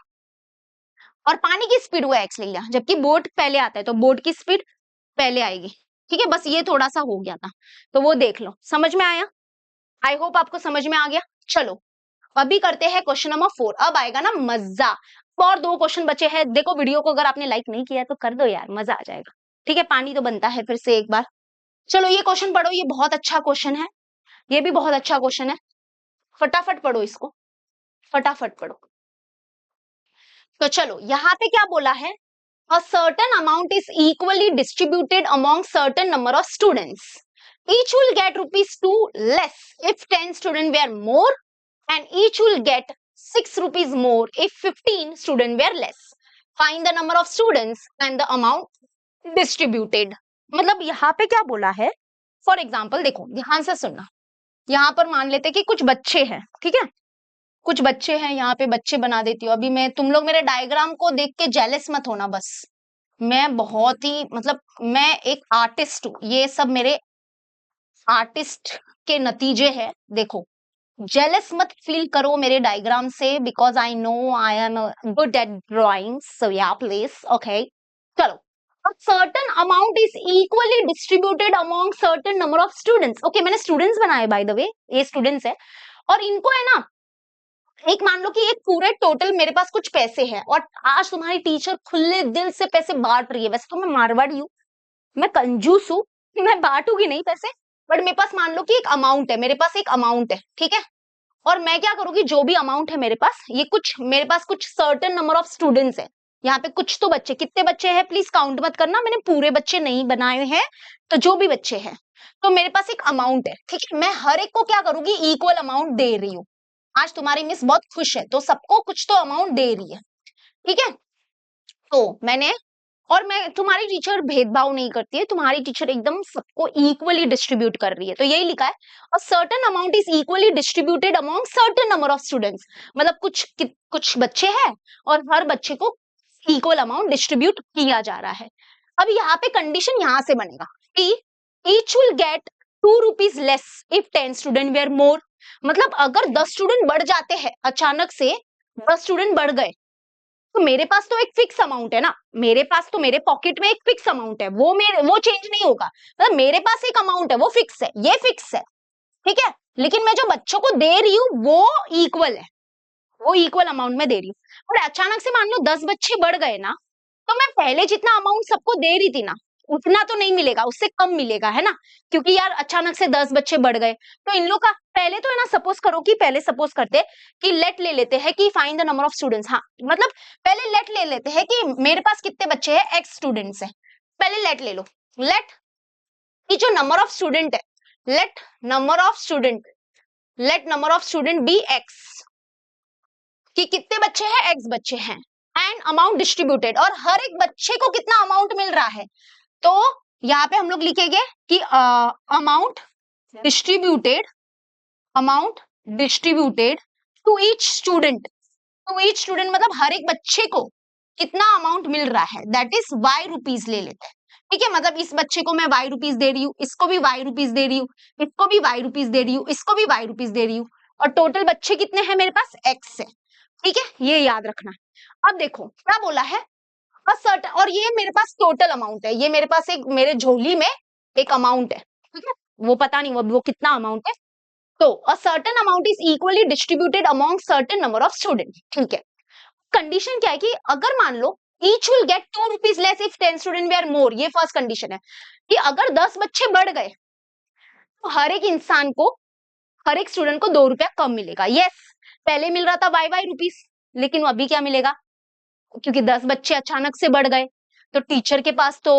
और पानी की स्पीड को x ले लिया, जबकि बोट पहले आता है तो बोट की स्पीड पहले आएगी, ठीक है, बस ये थोड़ा सा हो गया था, तो वो देख लो, समझ में आया, आई होप आपको समझ में आ गया। चलो अभी करते हैं क्वेश्चन नंबर 4, अब आएगा ना मजा, और 2 क्वेश्चन बचे हैं, देखो वीडियो को अगर आपने लाइक नहीं किया है तो कर दो यार, मजा आ जाएगा, ठीक है, पानी तो बनता है फिर से एक बार। चलो ये क्वेश्चन पढ़ो, ये बहुत अच्छा क्वेश्चन है, ये भी बहुत अच्छा क्वेश्चन है, फटाफट पढ़ो इसको, फटाफट पढ़ो। तो चलो यहाँ पे क्या बोला है, a certain amount is equally distributed among certain number of students, each will get rupees 2 less if 10 students were more, and each will get 6 rupees more if 15 students were less, find the number of students and the amount distributed। मतलब यहाँ पे क्या बोला है, for example देखो ध्यान से सुनना, यहाँ पर मान लेते कि कुछ बच्चे हैं, ठीक है, कुछ बच्चे हैं, यहाँ पे बच्चे बना देती हूँ, अभी मैं, तुम लोग मेरे डायग्राम को देख के जेलस मत होना, बस मैं बहुत ही मतलब मैं एक आर्टिस्ट हूँ, ये सब मेरे आर्टिस्ट के नतीजे हैं, देखो जेलस मत फील करो मेरे डायग्राम से, because I know I am good at drawing, so या प्लीज ओके। चलो a certain amount is equally distributed among certain number of students, okay मैंने स्टूडेंट्स बनाए बाय द वे, ये स्टूडेंट्स है, और इनको है ना, एक मान लो कि एक पूरे टोटल मेरे पास कुछ पैसे हैं और आज तुम्हारी टीचर खुले दिल से पैसे बांट रही है, वैसे तो मैं मारवाड़ी हूँ, मैं कंजूस हूँ, मैं बांटूंगी नहीं पैसे, बट मेरे पास मान लो कि एक अमाउंट है, मेरे पास एक अमाउंट है, ठीक है, और मैं क्या करूंगी, जो भी अमाउंट है मेरे पास, ये कुछ मेरे पास कुछ सर्टेन नंबर ऑफ स्टूडेंट्स है, यहाँ पे कुछ तो बच्चे, कितने बच्चे हैं प्लीज काउंट मत करना, मैंने पूरे बच्चे नहीं बनाए हैं, तो जो भी बच्चे हैं, तो मेरे पास एक अमाउंट है, ठीक है, मैं हर एक को क्या करूंगी, इक्वल अमाउंट दे रही हूँ। आज तुम्हारी मिस बहुत खुश है, तो सबको कुछ तो अमाउंट दे रही है, ठीक है। तो मैंने, और मैं, तुम्हारी टीचर भेदभाव नहीं करती है, तुम्हारी टीचर एकदम सबको इक्वली डिस्ट्रीब्यूट कर रही है, तो यही लिखा है, अ certain amount is equally distributed among certain number of students, मतलब कुछ बच्चे हैं और हर बच्चे को इक्वल अमाउंट डिस्ट्रीब्यूट किया जा रहा है। अब यहाँ पे कंडीशन यहाँ से बनेगा कि each will get 2 rupees less if 10 student were more, मतलब अगर 10 स्टूडेंट बढ़ जाते हैं, अचानक से 10 स्टूडेंट बढ़ गए, तो मेरे पास तो एक फिक्स अमाउंट है ना, मेरे पास तो, मेरे पॉकेट में एक फिक्स अमाउंट है, वो चेंज नहीं होगा, मतलब मेरे पास एक अमाउंट है वो फिक्स है, ये फिक्स है, ठीक है, लेकिन मैं जो बच्चों को दे रही हूँ वो इक्वल है, वो इक्वल अमाउंट में दे रही हूँ। और अचानक से मान लो 10 बच्चे बढ़ गए ना, तो मैं पहले जितना अमाउंट सबको दे रही थी ना, उतना तो नहीं मिलेगा, उससे कम मिलेगा, है ना, क्योंकि यार अचानक से 10 बच्चे बढ़ गए, तो इन लोग का पहले तो है ना, सपोज करो कि पहले सपोज करते कि लेट ले लेते हैं कि find the number of students, हाँ मतलब पहले लेट ले लेते हैं कि मेरे पास कितने बच्चे हैं, एक्स स्टूडेंट्स है, पहले लेट ले लो, लेट कि जो नंबर ऑफ स्टूडेंट है, let number of student, let number of student be x, कि कितने बच्चे हैं, एक्स बच्चे हैं, एंड अमाउंट डिस्ट्रीब्यूटेड, और हर एक बच्चे को कितना अमाउंट मिल रहा है, तो यहाँ पे हम लोग लिखेंगे कि amount distributed, amount distributed to each student, to each student मतलब हर एक बच्चे को कितना अमाउंट मिल रहा है, दैट इज वाई रुपीज ले लेते हैं, ठीक है, मतलब इस बच्चे को मैं वाई रुपीज दे रही हूँ, इसको भी वाई रुपीज दे रही हूँ, इसको भी वाई रुपीज दे रही हूँ, इसको भी वाई रुपीज दे रही हूँ, और टोटल बच्चे कितने हैं मेरे पास, एक्स है, ठीक है, ये याद रखना। अब देखो क्या बोला है, सर्टेन, और ये मेरे पास टोटल अमाउंट है, ये मेरे पास एक, मेरे झोली में एक अमाउंट है, ठीक है, वो पता नहीं वो कितना अमाउंट है, तो a certain amount is equally distributed among certain number of student, ठीक है। कंडीशन क्या है कि अगर मान लो each will get 2 rupees less if 10 student were more, ये फर्स्ट कंडीशन है कि अगर 10 बच्चे बढ़ गए तो हर एक इंसान को, हर एक स्टूडेंट को 2 रुपया कम मिलेगा, यस, पहले मिल रहा था वाई वाई रुपीज, लेकिन अभी क्या मिलेगा, क्योंकि 10 बच्चे अचानक से बढ़ गए, तो टीचर के पास तो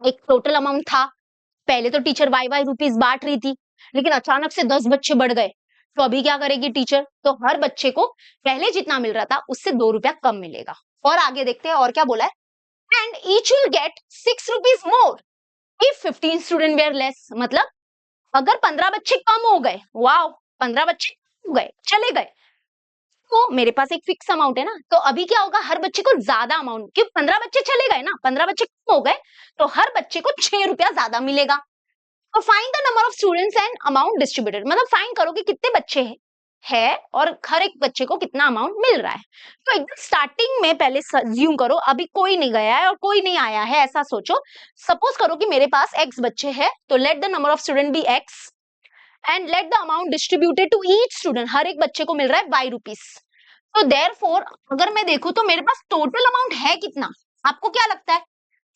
एक टोटल अमाउंट था, पहले तो टीचर वाई वाई रुपीज बांट रही थी, लेकिन अचानक से 10 बच्चे बढ़ गए, तो अभी क्या करेगी टीचर, तो हर बच्चे को पहले जितना मिल रहा था उससे 2 रुपया कम मिलेगा। और आगे देखते हैं और क्या बोला है, and each will get 6 rupees more if 15 student were less, मतलब अगर 15 बच्चे कम हो गए, वाओ 15 बच्चे कम हो गए, चले गए, तो मेरे पास एक फिक्स अमाउंट है ना, तो अभी क्या होगा, हर बच्चे को ज्यादा अमाउंट, क्योंकि 15 बच्चे चले गए ना, 15 बच्चे कम हो गए, तो हर बच्चे को 6 रुपया ज्यादा मिलेगा। तो find the number of students and amount distributed, मतलब फाइंड करो कि कितने बच्चे है और हर एक बच्चे को कितना अमाउंट मिल रहा है। तो एकदम स्टार्टिंग में पहले अज्यूम करो अभी कोई नहीं गया है और कोई नहीं आया है, ऐसा सोचो, सपोज करो कि मेरे पास एक्स बच्चे हैं, तो let the number of student be x and let the amount distributed to each student, हर एक बच्चे को मिल रहा है वाई रुपीज, तो देयरफॉर अगर मैं देखूं तो मेरे पास टोटल अमाउंट है कितना, आपको क्या लगता है,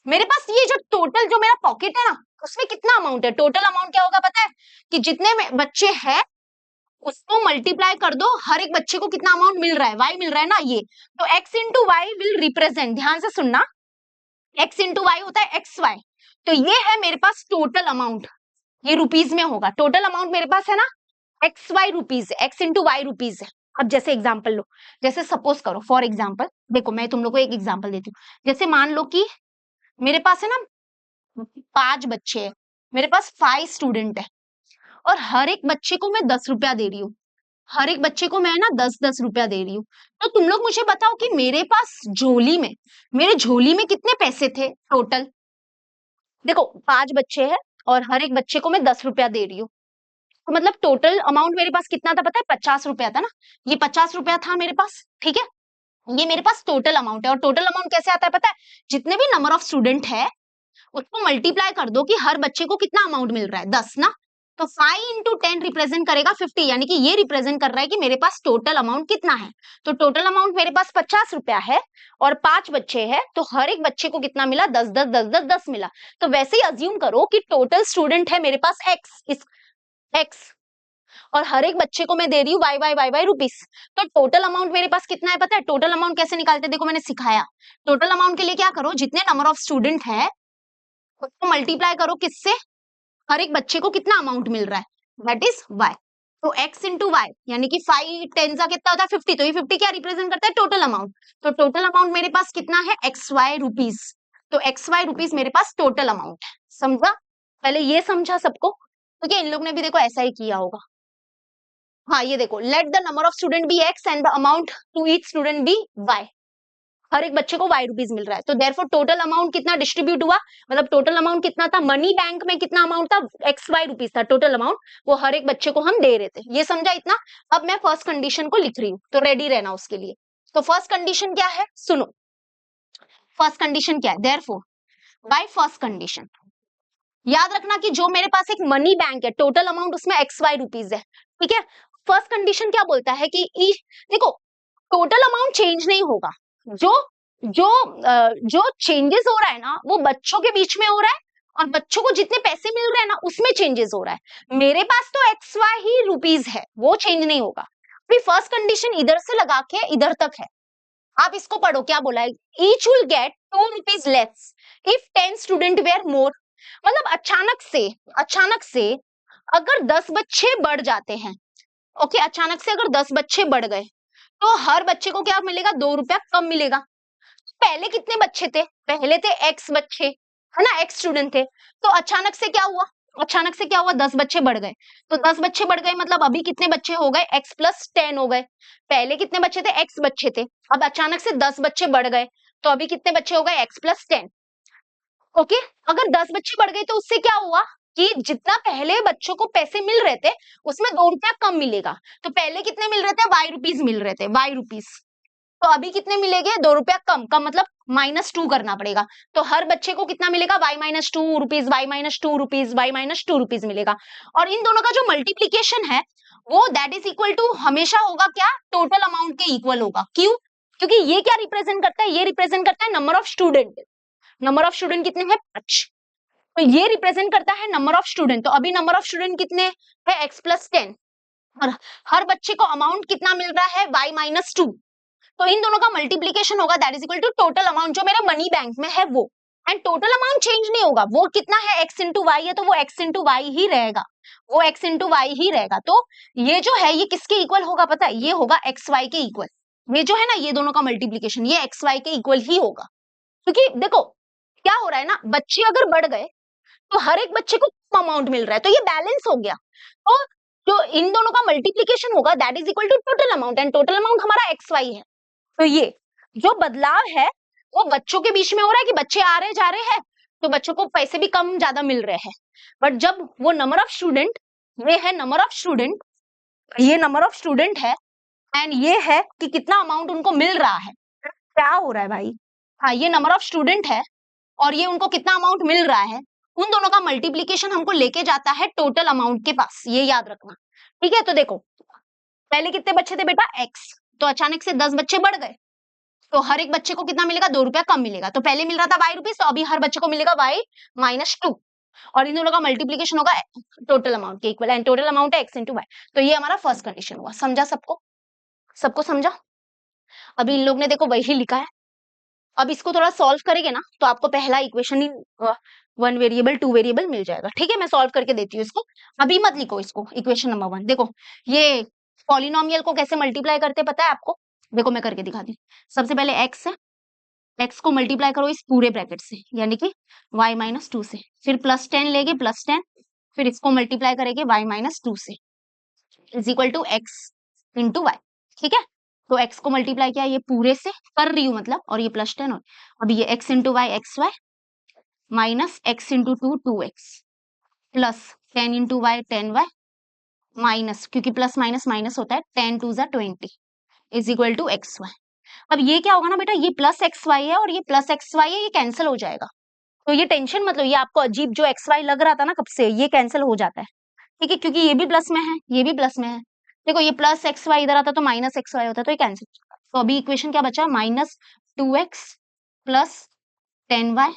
मेरे पास ये जो टोटल जो मेरा पॉकेट है ना, उसमें कितना अमाउंट है, टोटल अमाउंट क्या होगा पता है, कि जितने में बच्चे हैं उसको मल्टीप्लाई कर दो, हर एक बच्चे को कितना अमाउंट मिल रहा है, वाई मिल रहा है ना, ये तो x into y will represent, ध्यान से सुनना, x इंटू वाई होता है एक्स वाई, तो ये है मेरे पास टोटल अमाउंट, ये रुपीज में होगा, टोटल अमाउंट मेरे पास है ना x y rupees, x into y rupees है। अब जैसे एग्जांपल लो, जैसे सपोज करो फॉर एग्जांपल, देखो मैं तुम लोग को एक एग्जांपल देती हूँ, जैसे मान लो कि मेरे पास है ना 5 बच्चे हैं, मेरे पास 5 स्टूडेंट है, और हर एक बच्चे को मैं 10 रुपया दे रही हूँ, हर एक बच्चे को मैं ना 10-10 रुपया दे रही हूँ, तो तुम लोग मुझे बताओ कि मेरे पास झोली में, मेरे झोली में कितने पैसे थे टोटल, देखो 5 बच्चे हैं और हर एक बच्चे को मैं 10 रुपया दे रही हूँ, तो मतलब टोटल अमाउंट मेरे पास कितना था पता है, 50 रुपया था ना, ये 50 रुपया था मेरे पास, ठीक है, ये मेरे पास टोटल अमाउंट है, और टोटल अमाउंट कैसे आता है पता है, जितने भी नंबर ऑफ स्टूडेंट है उसको मल्टीप्लाई कर दो कि हर बच्चे को कितना अमाउंट मिल रहा है, 10 ना, तो 5 इंटू 10 रिप्रेजेंट करेगा 50, यानी कि ये रिप्रेजेंट कर रहा है कि मेरे पास टोटल अमाउंट कितना है, तो टोटल अमाउंट मेरे पास 50 रुपया है और 5 बच्चे हैं, तो हर एक बच्चे को कितना मिला, 10 मिला, तो वैसे ही अज्यूम करो कि टोटल स्टूडेंट है मेरे पास एक्स, और हर एक बच्चे को मैं दे रही हूँ वाई रुपीस। तो टोटल अमाउंट मेरे पास कितना है पता है? टोटल अमाउंट कैसे निकालते हैं देखो, मैंने सिखाया। टोटल अमाउंट के लिए क्या करो, जितने नंबर ऑफ स्टूडेंट है उसको मल्टीप्लाई करो किससे, हर एक बच्चे को कितना अमाउंट मिल रहा है, दैट इज वाई। तो x इंटू वाई, यानी कि 5 10 का कितना होता है 50, तो ये 50 क्या रिप्रेजेंट करता है? Total amount. तो टोटल अमाउंट मेरे पास कितना है? X y rupees. तो एक्स वाई रुपीज मेरे पास टोटल अमाउंट है, समझा? पहले ये समझा सबको, क्योंकि इन लोग ने भी देखो ऐसा ही किया होगा। हाँ ये देखो, let the number of student be x and the amount to each student be y. हर एक बच्चे को वाई रुपीज मिल रहा है, तो देयरफॉर टोटल अमाउंट कितना डिस्ट्रीब्यूट हुआ, मतलब टोटल अमाउंट कितना था, मनी बैंक में कितना अमाउंट था, एक्स वाई रुपीज था टोटल अमाउंट, वो हर एक बच्चे को हम दे रहे थे। ये समझा इतना? अब मैं फर्स्ट कंडीशन को लिख रही हूँ, तो रेडी रहना उसके लिए। तो फर्स्ट कंडीशन क्या है, सुनो। फर्स्ट कंडीशन क्या है? देयरफॉर बाय फर्स्ट कंडीशन, याद रखना कि जो मेरे पास एक मनी बैंक है, टोटल अमाउंट उसमें एक्स वाई रुपीज है, ठीक है। फर्स्ट कंडीशन क्या बोलता है कि देखो टोटल अमाउंट चेंज नहीं होगा, जो जो जो चेंजेस हो रहा है ना वो बच्चों के बीच में हो रहा है, और बच्चों को जितने पैसे मिल रहे हैं ना उसमें चेंजेस हो रहा है। मेरे पास तो एक्स वाई ही रुपीज है, वो चेंज नहीं होगा। अभी फर्स्ट कंडीशन इधर से लगा के इधर तक है, आप इसको पढ़ो क्या बोला है, each will get 2 rupees less if 10 student were more. मतलब अचानक से अगर 10 बच्चे बढ़ जाते हैं, ओके, अचानक से अगर 10 बच्चे बढ़ गए तो हर बच्चे को क्या मिलेगा, 2 रुपया कम मिलेगा। पहले कितने बच्चे थे? पहले थे एक्स बच्चे, है ना, एक्स स्टूडेंट थे। तो अचानक से क्या हुआ, 10 बच्चे बढ़ गए। तो 10 बच्चे बढ़ गए मतलब अभी कितने बच्चे हो गए, एक्स प्लस 10 हो गए। पहले कितने बच्चे थे, एक्स बच्चे थे, अब अचानक से 10 बच्चे बढ़ गए, तो अभी कितने बच्चे हो गए, एक्स प्लस 10। ओके, अगर 10 बच्चे बढ़ गए तो उससे क्या हुआ कि जितना पहले बच्चों को पैसे मिल रहे थे उसमें 2 रुपया कम मिलेगा। तो पहले कितने मिल रहे थे, वाई रुपीज मिल रहे थे, वाई रुपीज। तो अभी कितने मिलेंगे, 2 रुपया कम, कम मतलब -2 करना पड़ेगा। तो हर बच्चे को कितना मिलेगा, y-2 rupees, y-2 rupees, y-2 rupees मिलेगा। और इन दोनों का जो मल्टीप्लीकेशन है वो दैट इज इक्वल टू हमेशा होगा क्या, टोटल अमाउंट के इक्वल होगा। क्यों? क्योंकि ये क्या रिप्रेजेंट करता है, ये रिप्रेजेंट करता है number of student. Number of student कितने हैं, 5। तो ये रिप्रेजेंट करता है नंबर ऑफ स्टूडेंट। तो अभी नंबर ऑफ स्टूडेंट कितने है, x प्लस 10, और हर बच्चे को अमाउंट कितना मिल रहा है, y-2। तो इन दोनों का मल्टीप्लीकेशन होगा that is equal to total amount जो मेरे मनी बैंक में है वो। एंड टोटल अमाउंट चेंज नहीं होगा, वो कितना है, x इंटू वाई है, तो वो x इंटू वाई ही रहेगा, वो x इंटू वाई ही रहेगा। तो ये जो है ये किसके इक्वल होगा पता है, ये होगा एक्स वाई के इक्वल। ये जो है ना, ये दोनों का मल्टीप्लीकेशन ये एक्स वाई के इक्वल ही होगा। क्योंकि देखो क्या हो रहा है ना, बच्चे अगर बढ़ गए तो हर एक बच्चे को अमाउंट मिल रहा है, तो ये बैलेंस हो गया। तो जो इन दोनों का मल्टीप्लीकेशन होगा that is equal to total amount, and total amount हमारा एक्स वाई है। तो ये जो बदलाव है वो बच्चों के बीच में हो रहा है कि बच्चे आ रहे जा रहे हैं तो बच्चों को पैसे भी कम ज्यादा मिल रहे हैं। बट जब वो नंबर ऑफ स्टूडेंट, ये है नंबर ऑफ स्टूडेंट, ये नंबर ऑफ स्टूडेंट है, एंड ये है कि कितना अमाउंट उनको मिल रहा है। क्या हो रहा है भाई, हाँ ये नंबर ऑफ स्टूडेंट है और ये उनको कितना अमाउंट मिल रहा है, उन दोनों का मल्टीप्लीकेशन हमको लेके जाता है टोटल अमाउंट के पास, ये याद रखना। ठीक है, तो देखो पहले कितने बच्चे थे बेटा, एक्स, तो अचानक से 10 बच्चे बढ़ गए तो हर एक बच्चे को कितना मिलेगा, 2 रुपया कम मिलेगा। तो पहले मिल रहा था वाई रुपीज, तो अभी हर बच्चे को मिलेगा y-2, और इन दोनों का मल्टीप्लीकेशन होगा टोटल अमाउंट के इक्वल, एंड टोटल अमाउंट है x इंटू वाई। तो ये हमारा फर्स्ट कंडीशन हुआ, समझा सबको, सबको समझा? अभी इन लोग ने देखो वही लिखा है। अब इसको थोड़ा सॉल्व करेंगे ना तो आपको पहला इक्वेशन ही 1 वेरिएबल 2 वेरिएबल मिल जाएगा। ठीक है, मैं सॉल्व करके देती हूँ इसको, अभी मत लिखो इसको। इक्वेशन नंबर 1 देखो, ये पॉलिनोमियल को कैसे मल्टीप्लाई करते पता है आपको, देखो मैं करके दिखाती हूँ। सबसे पहले x है, x को मल्टीप्लाई करो इस पूरे ब्रैकेट से, यानी कि y-2 से, फिर +10 लेंगे, +10, फिर इसको मल्टीप्लाई करेंगे y-2 से, is equal to x into y. ठीक है, तो x को मल्टीप्लाई किया ये पूरे से कर रही हूँ मतलब, और ये +10, और अभी ये x into y x y, minus x into 2 2x, plus 10 into y 10y, minus क्योंकि प्लस माइनस माइनस होता है, 10 2 20, is equal to x y. अब ये क्या होगा ना बेटा, ये प्लस एक्स वाई है और ये प्लस एक्स वाई है, ये कैंसिल हो जाएगा। तो ये टेंशन मतलब, ये आपको अजीब जो एक्स वाई लग रहा था ना कब से, ये कैंसिल हो जाता है। ठीक है, क्योंकि ये भी प्लस में है, ये भी प्लस में है। देखो ये प्लस एक्स वाई इधर आता तो माइनस एक्स वाई होता, तो ये कैंसिल। तो अभी इक्वेशन क्या बचा, -2x प्लस 10y,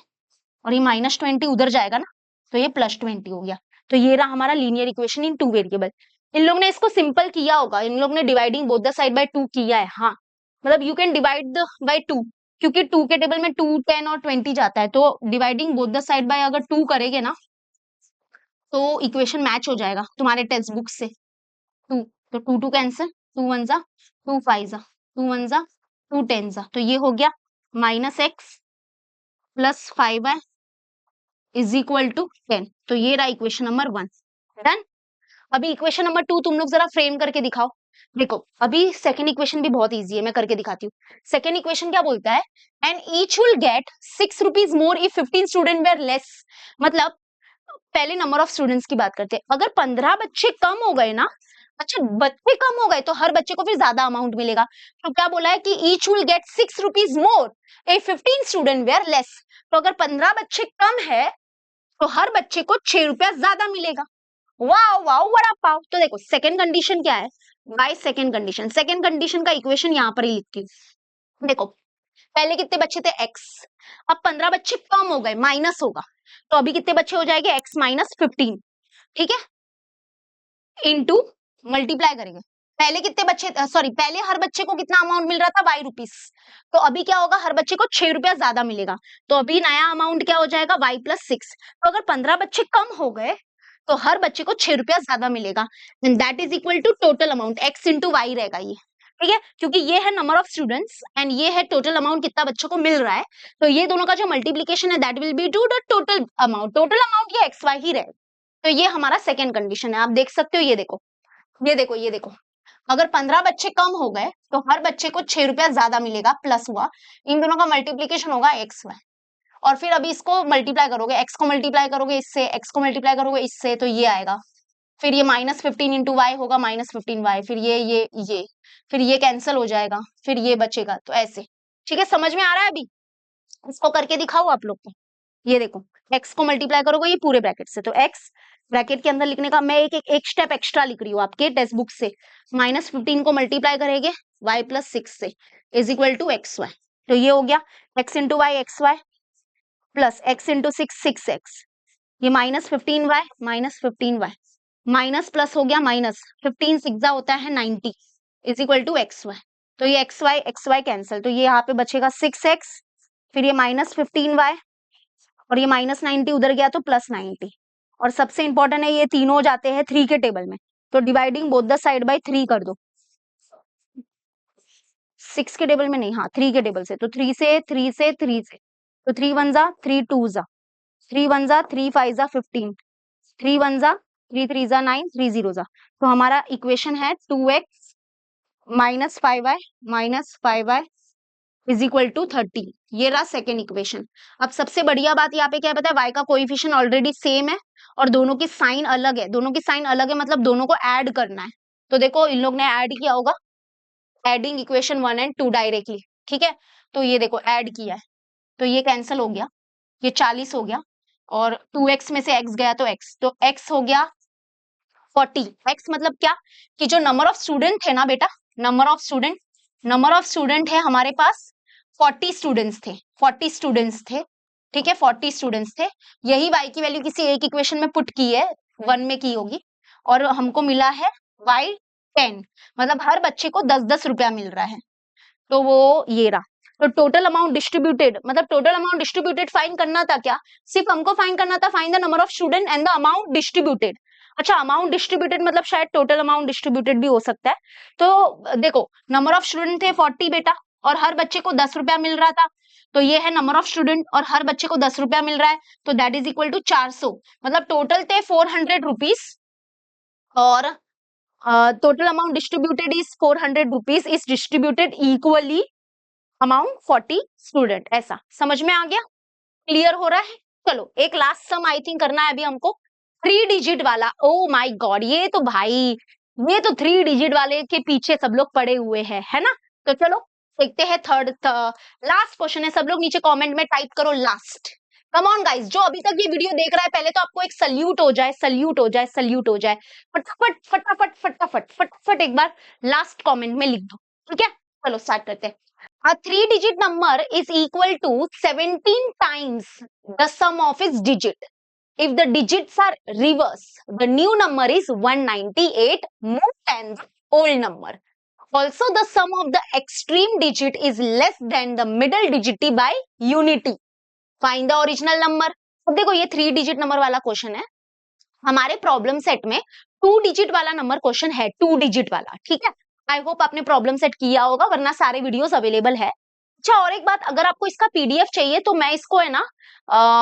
और ये -20 उधर जाएगा ना, तो ये +20 हो गया। तो ये रहा हमारा लीनियर इक्वेशन इन 2 वेरिएबल। इन लोग ने इसको सिंपल किया होगा, इन लोग ने dividing both the side by 2 किया है। हाँ, मतलब यू कैन डिवाइड बाय 2, क्योंकि 2 के टेबल में 2, 10 और 20 जाता है, तो dividing both the side bye अगर 2 करेंगे ना तो इक्वेशन मैच हो जाएगा तुम्हारे टेक्स्ट बुक से। 2, तो 2 2 कैंसिल, 2 1 जा, 2 5 जा, 2 1 जा, 2 10 जा, तो ये हो गया minus x plus 5y is equal to 10। तो ये रहा इक्वेशन नंबर 1। डन। अभी इक्वेशन नंबर 2 तुम लोग जरा फ्रेम करके दिखाओ। देखो अभी सेकंड इक्वेशन भी बहुत इजी है, मैं करके दिखाती हूँ। सेकंड इक्वेशन क्या बोलता है, and each will get 6 rupees more if 15 student were less. मतलब पहले नंबर ऑफ स्टूडेंट्स की बात करते हैं, अगर 15 बच्चे कम हो गए ना, अच्छा बच्चे कम हो गए तो हर बच्चे को फिर ज्यादा अमाउंट मिलेगा। तो क्या बोला है कि each will get 6 rupees more if 15 student were less. तो अगर 15 बच्चे कम है तो हर बच्चे को 6 रुपया ज्यादा मिलेगा। Wow wow vada pav. तो देखो सेकंड कंडीशन क्या है, by second condition, second condition का इक्वेशन यहां पर ही लिखती हूँ। देखो पहले कितने बच्चे थे x, अब 15 बच्चे कम हो गए, माइनस होगा, तो अभी कितने बच्चे हो जाएंगे x माइनस 15, ठीक है, इनटू मल्टीप्लाई करेंगे। पहले कितने बच्चे, सॉरी पहले हर बच्चे को कितना अमाउंट मिल रहा था y रुपीस, तो अभी क्या होगा, हर बच्चे को 6 रुपया ज्यादा मिलेगा, तो अभी नया अमाउंट क्या हो जाएगा y प्लस 6। तो अगर 15 बच्चे कम हो गए तो हर बच्चे को 6 रुपया ज्यादा मिलेगा, and that is equal to total amount x into y रहेगा ये, ठीक है, क्योंकि ये है नंबर ऑफ स्टूडेंट्स एंड ये है टोटल अमाउंट कितना बच्चों को मिल रहा है, तो ये दोनों का जो मल्टीप्लीकेशन है that will be to the total amount, total amount ये एक्स वाई ही रहेगा। तो ये हमारा सेकेंड कंडीशन है, आप देख सकते हो, ये देखो ये देखो ये देखो, अगर 15 बच्चे कम हो गए तो हर बच्चे को 6 रुपया ज्यादा मिलेगा, प्लस हुआ, इन दोनों का मल्टीप्लीकेशन होगा एक्स वाई, और फिर अभी इसको मल्टीप्लाई करोगे, एक्स को मल्टीप्लाई करोगे इससे, एक्स को मल्टीप्लाई करोगे इससे, तो ये आएगा, फिर ये माइनस 15 इंटू वाई होगा माइनस 15y, फिर ये फिर ये कैंसिल हो जाएगा, फिर ये बचेगा, तो ऐसे, ठीक है, समझ में आ रहा है अभी, इसको करके दिखाओ आप लोग को। ये देखो x को मल्टीप्लाई करोगे ये पूरे ब्रैकेट से, तो x ब्रैकेट के अंदर लिखने का मैं एक स्टेप एक्स्ट्रा लिख रही हूँ आपके टेक्स्ट बुक से, माइनस 15 को मल्टीप्लाई करेंगे y प्लस 6 से is equal to x y, तो ये हो गया x into y x y plus x into 6 ये minus 15y minus 15y minus plus हो गया माइनस, 15 सिक्सा होता है 90 is equal to x y, तो ये एक्स वाई कैंसिल, तो ये यहाँ पे बचेगा 6x, फिर ये माइनस 15y और ये माइनस 90 उधर गया तो प्लस 90, और सबसे इंपॉर्टेंट है ये तीनों जाते हैं 3 के टेबल में, तो dividing both the side bye 3 कर दो, 6 के टेबल में नहीं, हाँ 3 के टेबल से, तो 3 से 3 से 3 से, तो 3 1 जा 3 2 जा, 3 1 जा 3 5 जा 15, 3 1 जा 3 3 जा 9, 3 0 जा, तो हमारा इक्वेशन है 2x minus 5y is equal to 30, ये रहा सेकेंड इक्वेशन। अब सबसे बढ़िया बात यहाँ पे क्या है पता है, y का कोएफिशिएंट ऑलरेडी सेम है और दोनों की साइन अलग है, दोनों की साइन अलग है मतलब दोनों को ऐड करना है, तो देखो इन लोग ने ऐड किया होगा, एडिंग इक्वेशन 1 एंड 2 डायरेक्टली, ठीक है, तो ये देखो ऐड किया है, तो ये कैंसिल हो गया, ये 40 हो गया, और 2x में से x गया तो x, तो x हो गया 40, x मतलब क्या, कि जो नंबर ऑफ स्टूडेंट थे ना बेटा, नंबर ऑफ स्टूडेंट है हमारे पास 40 स्टूडेंट्स थे, 40 स्टूडेंट्स थे, ठीक है, 40 स्टूडेंट्स थे, यही y की वैल्यू किसी एक इक्वेशन में पुट की है, 1 में की होगी, और हमको मिला है y 10, मतलब हर बच्चे को 10-10 रुपया मिल रहा है, तो वो ये रहा, तो टोटल अमाउंट डिस्ट्रीब्यूटेड, मतलब टोटल अमाउंट डिस्ट्रीब्यूटेड फाइंड करना था क्या, सिर्फ हमको फाइंड करना था find the number of student and the amount distributed. अच्छा अमाउंट डिस्ट्रीब्यूटेड मतलब शायद टोटल अमाउंट डिस्ट्रीब्यूटेड भी हो सकता है, तो देखो नंबर ऑफ स्टूडेंट थे 40 बेटा, और हर बच्चे को 10 रुपया मिल रहा था, तो ये है नंबर ऑफ स्टूडेंट और हर बच्चे को 10 रुपया मिल रहा है, तो दैट इज इक्वल टू 400, मतलब टोटल थे 400 रुपीज, और total amount distributed is 400 rupees, is distributed equally amount 40 student, ऐसा समझ में आ गया, क्लियर हो रहा है। चलो एक लास्ट सम आई थिंक करना है अभी हमको, 3 डिजिट वाला, ओ माय गॉड, ये तो भाई, ये तो 3 डिजिट वाले के पीछे सब लोग पड़े हुए हैं, है ना, तो चलो देखते हैं थर्ड लास्ट क्वेश्चन है, सब लोग नीचे कमेंट में टाइप करो लास्ट, कम ऑन गाइस, जो अभी तक ये वीडियो देख रहा है पहले तो आपको एक सल्यूट हो जाए, सल्यूट हो जाए, सल्यूट हो जाए, फटाफट फटाफट फटाफट फटाफट एक बार लास्ट कमेंट में लिख दो, ठीक है, चलो स्टार्ट करते हैं। A 3-digit number is equal to 17 times the sum of its digit. If the digits are reverse, the new number is 198 more than the old number. Also, the sum of the extreme digit is less than the middle digit by unity. Find the original number. अब देखो ये 3 digit number वाला question है. हमारे problem set में 2 digit वाला number question है, 2 digit वाला. ठीक है, आई होप आपने प्रॉब्लम सेट किया होगा, वरना सारे वीडियोस अवेलेबल है. अच्छा, और एक बात, अगर आपको इसका पीडीएफ चाहिए तो मैं इसको है ना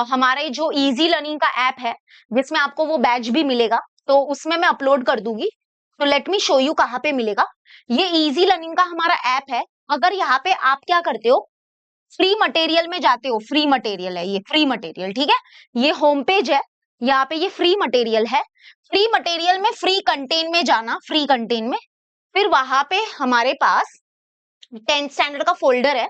हमारे जो इजी लर्निंग का ऐप है जिसमें आपको वो बैच भी मिलेगा, तो उसमें मैं अपलोड कर दूंगी. तो लेट मी शो यू कहाँ पे मिलेगा. ये इजी लर्निंग का हमारा ऐप है. अगर यहाँ पे आप क्या करते हो, फ्री मटेरियल में जाते हो, फ्री मटेरियल है ये, फ्री मटेरियल. ठीक है, ये होम पेज है, यहाँ पे ये फ्री मटेरियल है. फ्री मटेरियल में फ्री कंटेन में जाना, फ्री कंटेन में, फिर वहां पे हमारे पास 10th स्टैंडर्ड का फोल्डर है.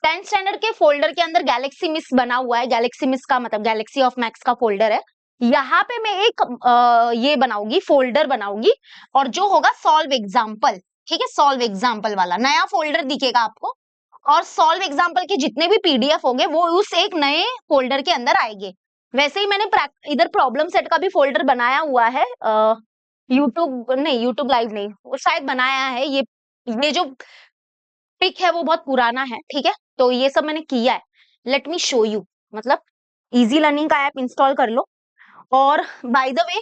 10th स्टैंडर्ड के फोल्डर के अंदर गैलेक्सी मिस बना हुआ है. गैलेक्सी मिस का मतलब गैलेक्सी ऑफ मैक्स का फोल्डर है. यहाँ पे मैं एक ये बनाऊंगी, फोल्डर बनाऊंगी, और जो होगा सॉल्व एग्जाम्पल. ठीक है, सॉल्व एग्जाम्पल वाला नया फोल्डर दिखेगा आपको, और सॉल्व एग्जाम्पल के जितने भी पीडीएफ होंगे वो उस एक नए फोल्डर के अंदर आएंगे. वैसे ही मैंने इधर प्रॉब्लम सेट का भी फोल्डर बनाया हुआ है. यूट्यूब नहीं, यूट्यूब लाइव नहीं, वो शायद बनाया है. ये जो पिक है वो बहुत पुराना है. ठीक है, तो ये सब मैंने किया है. Let me show you. मतलब इजी लर्निंग का ऐप इंस्टॉल कर लो. और बाय द वे,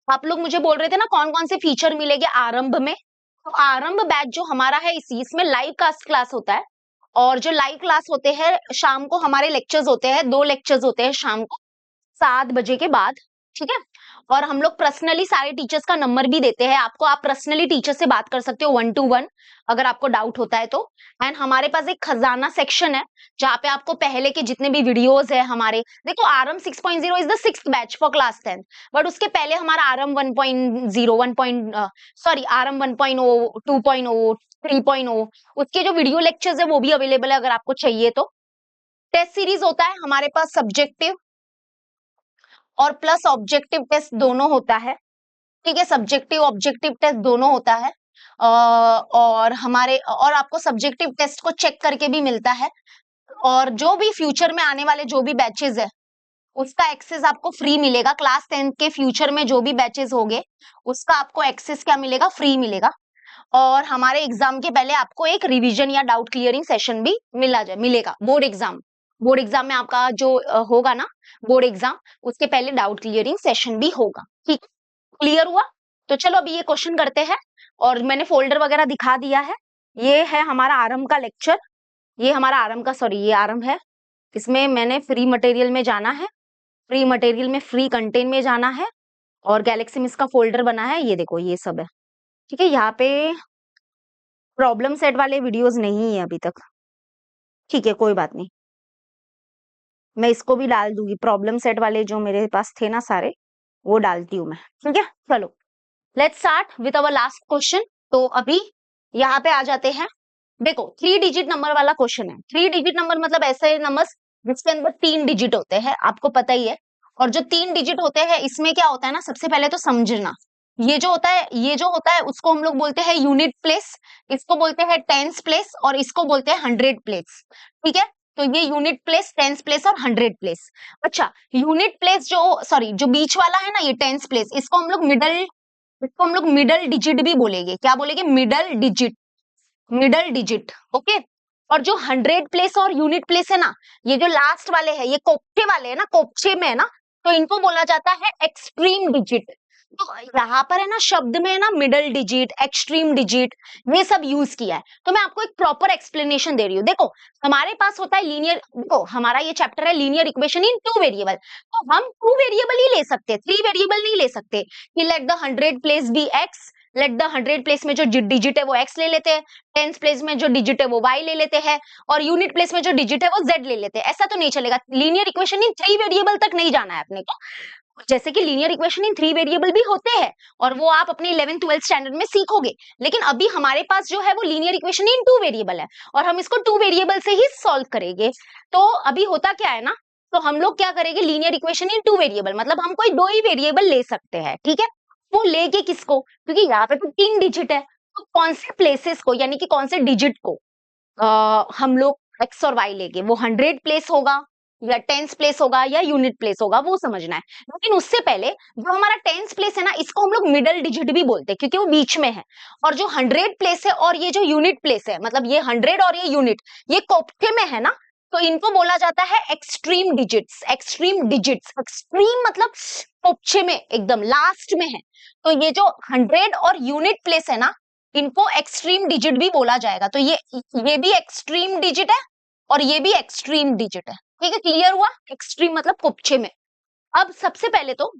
आप लोग मुझे बोल रहे थे ना कौन कौन से फीचर मिलेंगे आरंभ में. तो आरंभ बैच जो हमारा है इसमें लाइव कास्ट क्लास होता है. और जो लाइव क्लास होते हैं शाम को, हमारे लेक्चर्स होते हैं, 2 लेक्चर्स होते हैं शाम को 7 बजे के बाद. ठीक है, और हम लोग पर्सनली सारे टीचर्स का नंबर भी देते हैं आपको. आप पर्सनली टीचर से बात कर सकते हो 1 to 1 अगर आपको डाउट होता है तो. एंड हमारे पास एक खजाना सेक्शन है जहाँ पे आपको पहले के जितने भी वीडियोस है हमारे, देखो RM 6.0 is the 6th batch for class 10, but उसके पहले हमारा आरएम 1.0 आरएम 1.0 2.0 3.0 उसके जो वीडियो लेक्चर्स है वो भी अवेलेबल है अगर आपको चाहिए तो. टेस्ट सीरीज होता है हमारे पास, सब्जेक्टिव और प्लस ऑब्जेक्टिव टेस्ट दोनों होता है. ठीक है, सब्जेक्टिव ऑब्जेक्टिव टेस्ट दोनों होता है. और आपको सब्जेक्टिव टेस्ट को चेक करके भी मिलता है. और जो भी फ्यूचर में आने वाले जो भी बैचेस है उसका एक्सेस आपको फ्री मिलेगा. क्लास 10 के फ्यूचर में जो भी बैचेस होंगे उसका आपको एक्सेस क्या मिलेगा, फ्री मिलेगा. और हमारे एग्जाम के पहले आपको एक रिवीजन या डाउट क्लियरिंग सेशन भी मिलेगा. बोर्ड एग्जाम में आपका जो होगा ना बोर्ड एग्जाम, उसके पहले डाउट क्लियरिंग सेशन भी होगा. ठीक, क्लियर हुआ. तो चलो अभी ये क्वेश्चन करते हैं. और मैंने फोल्डर वगैरह दिखा दिया है. ये है हमारा आरंभ का लेक्चर, ये हमारा आरंभ का, सॉरी ये आरंभ है. इसमें मैंने फ्री मटेरियल में जाना है, फ्री मटेरियल में फ्री कंटेन में जाना है, और गैलेक्सी मिस का फोल्डर बना है. ये देखो ये सब है. ठीक है, यहाँ पे प्रॉब्लम सेट वाले वीडियोस नहीं है अभी तक. ठीक है, कोई बात नहीं, मैं इसको भी डाल दूंगी. प्रॉब्लम सेट वाले जो मेरे पास थे ना सारे, वो डालती हूँ मैं. ठीक है, चलो let's start with our last question. तो अभी यहाँ पे आ जाते हैं. देखो 3 डिजिट नंबर वाला क्वेश्चन है. 3 डिजिट नंबर मतलब ऐसे नंबर्स जिसके अंदर 3 डिजिट होते हैं, आपको पता ही है. और जो 3 डिजिट होते हैं इसमें क्या होता है ना, सबसे पहले तो समझना, ये जो होता है उसको हम लोग बोलते हैं यूनिट प्लेस, इसको बोलते हैं टेंस प्लेस, और इसको बोलते हैं 100 प्लेस. ठीक है, तो ये यूनिट प्लेस, टेंस प्लेस और 100 प्लेस. अच्छा, यूनिट प्लेस जो बीच वाला है ना, ये टेंस प्लेस, इसको हम लोग मिडल डिजिट भी बोलेंगे. क्या बोलेंगे, middle digit, middle digit. Okay, और जो 100 प्लेस और यूनिट प्लेस है ना, ये जो लास्ट वाले हैं, ये कोप्चे वाले है ना, कोप्चे में है ना, तो इनको बोला जाता है एक्सट्रीम डिजिट. तो यहाँ पर है ना शब्द में है ना मिडल डिजिट, एक्सट्रीम डिजिट, ये सब यूज किया है. तो मैं आपको एक प्रॉपर एक्सप्लेनेशन दे रही हूँ. देखो हमारे पास होता है लीनियर, देखो हमारा ये चैप्टर है लीनियर इक्वेशन इन 2 वेरिएबल. तो हम 2 वेरिएबल ही ले सकते हैं, 3 वेरिएबल नहीं ले सकते. कि let the 100 place be x, let the 100 place में जो डिजिट है वो x ले लेते हैं, टेंस प्लेस में जो डिजिट है वो y ले लेते हैं, और यूनिट प्लेस में जो डिजिट है वो z ले लेते हैं. ऐसा तो नहीं चलेगा. लीनियर इक्वेशन इन 3 वेरिएबल तक नहीं जाना है अपने को. जैसे कि लीनियर इक्वेशन इन 3 वेरिएबल भी होते हैं, और वो आप अपने 11th 12th स्टैंडर्ड में सीखोगे. लेकिन अभी हमारे पास जो है वो लीनियर इक्वेशन इन 2 वेरिएबल है, और हम इसको 2 वेरिएबल से ही सॉल्व करेंगे. तो अभी होता क्या है ना, तो हम लोग क्या करेंगे, लीनियर इक्वेशन इन 2 वेरिएबल मतलब हम कोई 2 ही वेरिएबल ले सकते हैं. ठीक है, वो लेके किसको, क्योंकि यहाँ पे तो 3 डिजिट है, तो कौन से प्लेसेस को यानी कि कौन से डिजिट को हम लोग x और y लेंगे, वो 100 प्लेस होगा, या टेंस प्लेस होगा या यूनिट प्लेस होगा वो समझना है। लेकिन उससे पहले जो हमारा टेंस प्लेस है ना, इसको हम लोग मिडल डिजिट भी बोलते हैं क्योंकि वो बीच में है। और जो 100 प्लेस है और ये जो यूनिट प्लेस है, मतलब ये 100 और ये यूनिट, ये कोफ्ते में है ना, तो इनको बोला जाता है extreme digits. Extreme digits, extreme मतलब पोपचे में एकदम लास्ट में है। तो ये जो 100 और यूनिट प्लेस है ना, इनको एक्सट्रीम डिजिट भी बोला जाएगा। तो ये भी एक्सट्रीम डिजिट है और ये भी एक्सट्रीम डिजिट है। ठीक है, क्लियर हुआ? एक्सट्रीम मतलब पोपचे में। अब सबसे पहले तो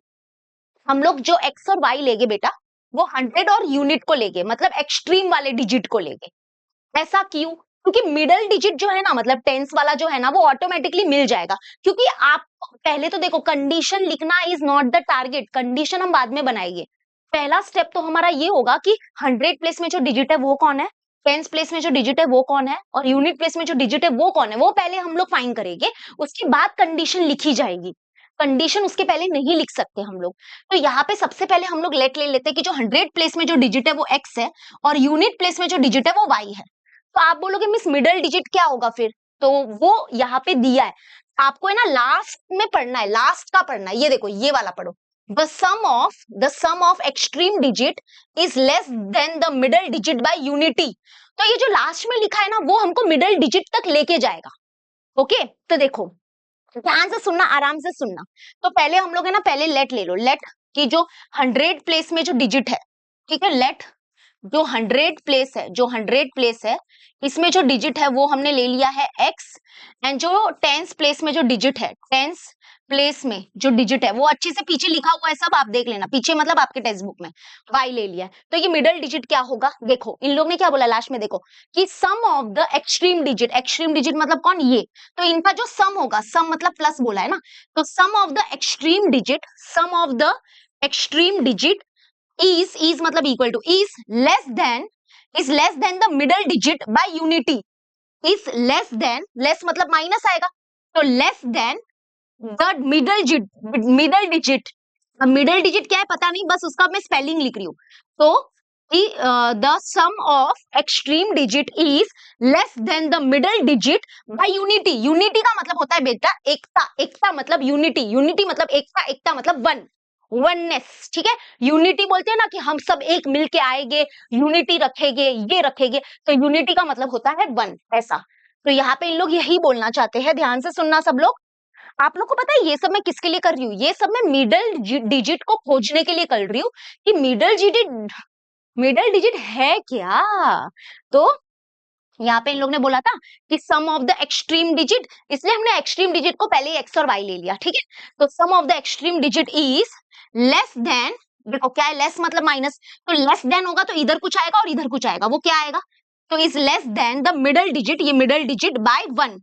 हम लोग जो एक्स और वाई लेंगे बेटा, वो 100 और यूनिट को लेंगे, मतलब एक्सट्रीम वाले डिजिट को लेंगे। ऐसा क्यों? क्योंकि मिडल डिजिट जो है ना, मतलब टेंस वाला जो है ना, वो ऑटोमेटिकली मिल जाएगा। क्योंकि आप पहले तो देखो, कंडीशन लिखना is not the target, condition हम बाद में बनाएंगे। पहला स्टेप तो हमारा ये होगा कि 100 प्लेस में जो डिजिट है वो कौन है, टेंस प्लेस में जो डिजिट है वो कौन है, और यूनिट प्लेस में जो डिजिट है वो कौन है, वो पहले हम लोग फाइंड करेंगे। उसके बाद कंडीशन लिखी जाएगी। कंडीशन उसके पहले नहीं लिख सकते हम लोग। तो यहाँ पे सबसे पहले हम लोग लेट ले लेते हैं कि जो 100 प्लेस में जो डिजिट है वो एक्स है और यूनिट प्लेस में जो डिजिट है वो वाई है। तो आप बोलोगे मिस मिडल डिजिट क्या होगा फिर? तो वो यहाँ पे दिया है, आपको है ना लास्ट में पढ़ना है, लास्ट का पढ़ना है। ये देखो, ये वाला पढ़ो। The sum of extreme digit is less than the middle digit by unity. तो ये जो लास्ट में लिखा है ना, वो हमको मिडल डिजिट तक लेके जाएगा। ओके, तो देखो ध्यान से सुनना, आराम से सुनना। तो पहले हम लोग है ना, पहले लेट ले लो। लेट की जो 100 प्लेस में जो डिजिट है, ठीक है, लेट जो 100 प्लेस है, जो 100 प्लेस है, इसमें जो डिजिट है वो हमने ले लिया है x। एंड जो टेंस प्लेस में जो डिजिट है, टेंस प्लेस में जो डिजिट है वो अच्छे से पीछे लिखा हुआ है, सब आप देख लेना पीछे, मतलब आपके टेक्स्ट बुक में y ले लिया है। तो ये मिडल डिजिट क्या होगा? देखो इन लोग ने क्या बोला लास्ट में, देखो कि sum of the extreme digit. Extreme digit मतलब कौन? ये। तो इनका जो सम होगा, सम मतलब प्लस बोला है ना, तो sum of the extreme digit, sum of the extreme digit is मतलब equal to is less than the middle digit by unity। is less than, less मतलब माइनस आएगा, तो less than the middle digit. Middle digit क्या है पता नहीं, बस उसका मैं स्पेलिंग लिख रही हूँ। तो the sum of extreme digit is less than the middle digit by unity. Unity का मतलब होता है बेटा एकता। एकता मतलब यूनिटी, यूनिटी मतलब एकता, एकता मतलब वन, वननेस। ठीक है, यूनिटी बोलते हैं ना कि हम सब एक मिलके आएंगे, यूनिटी रखेंगे, ये रखेंगे, तो यूनिटी का मतलब होता है वन, ऐसा। तो यहाँ पे इन लोग यही बोलना चाहते हैं, ध्यान से सुनना सब लोग। आप लोग को पता है ये सब मैं किसके लिए कर रही हूँ? ये सब मैं मिडल डिजिट को खोजने के लिए कर रही हूँ कि मिडल डिजिट है क्या। तो यहाँ पे इन लोग ने बोला था कि sum of the extreme digit, इसलिए हमने एक्सट्रीम डिजिट को पहले एक्स और वाई ले लिया। ठीक है, तो sum of the extreme digit is less than, देखो क्या है, लेस मतलब माइनस, तो लेस देन होगा तो इधर कुछ आएगा और इधर कुछ आएगा, वो क्या आएगा? तो is less than the middle digit, ये middle digit by one.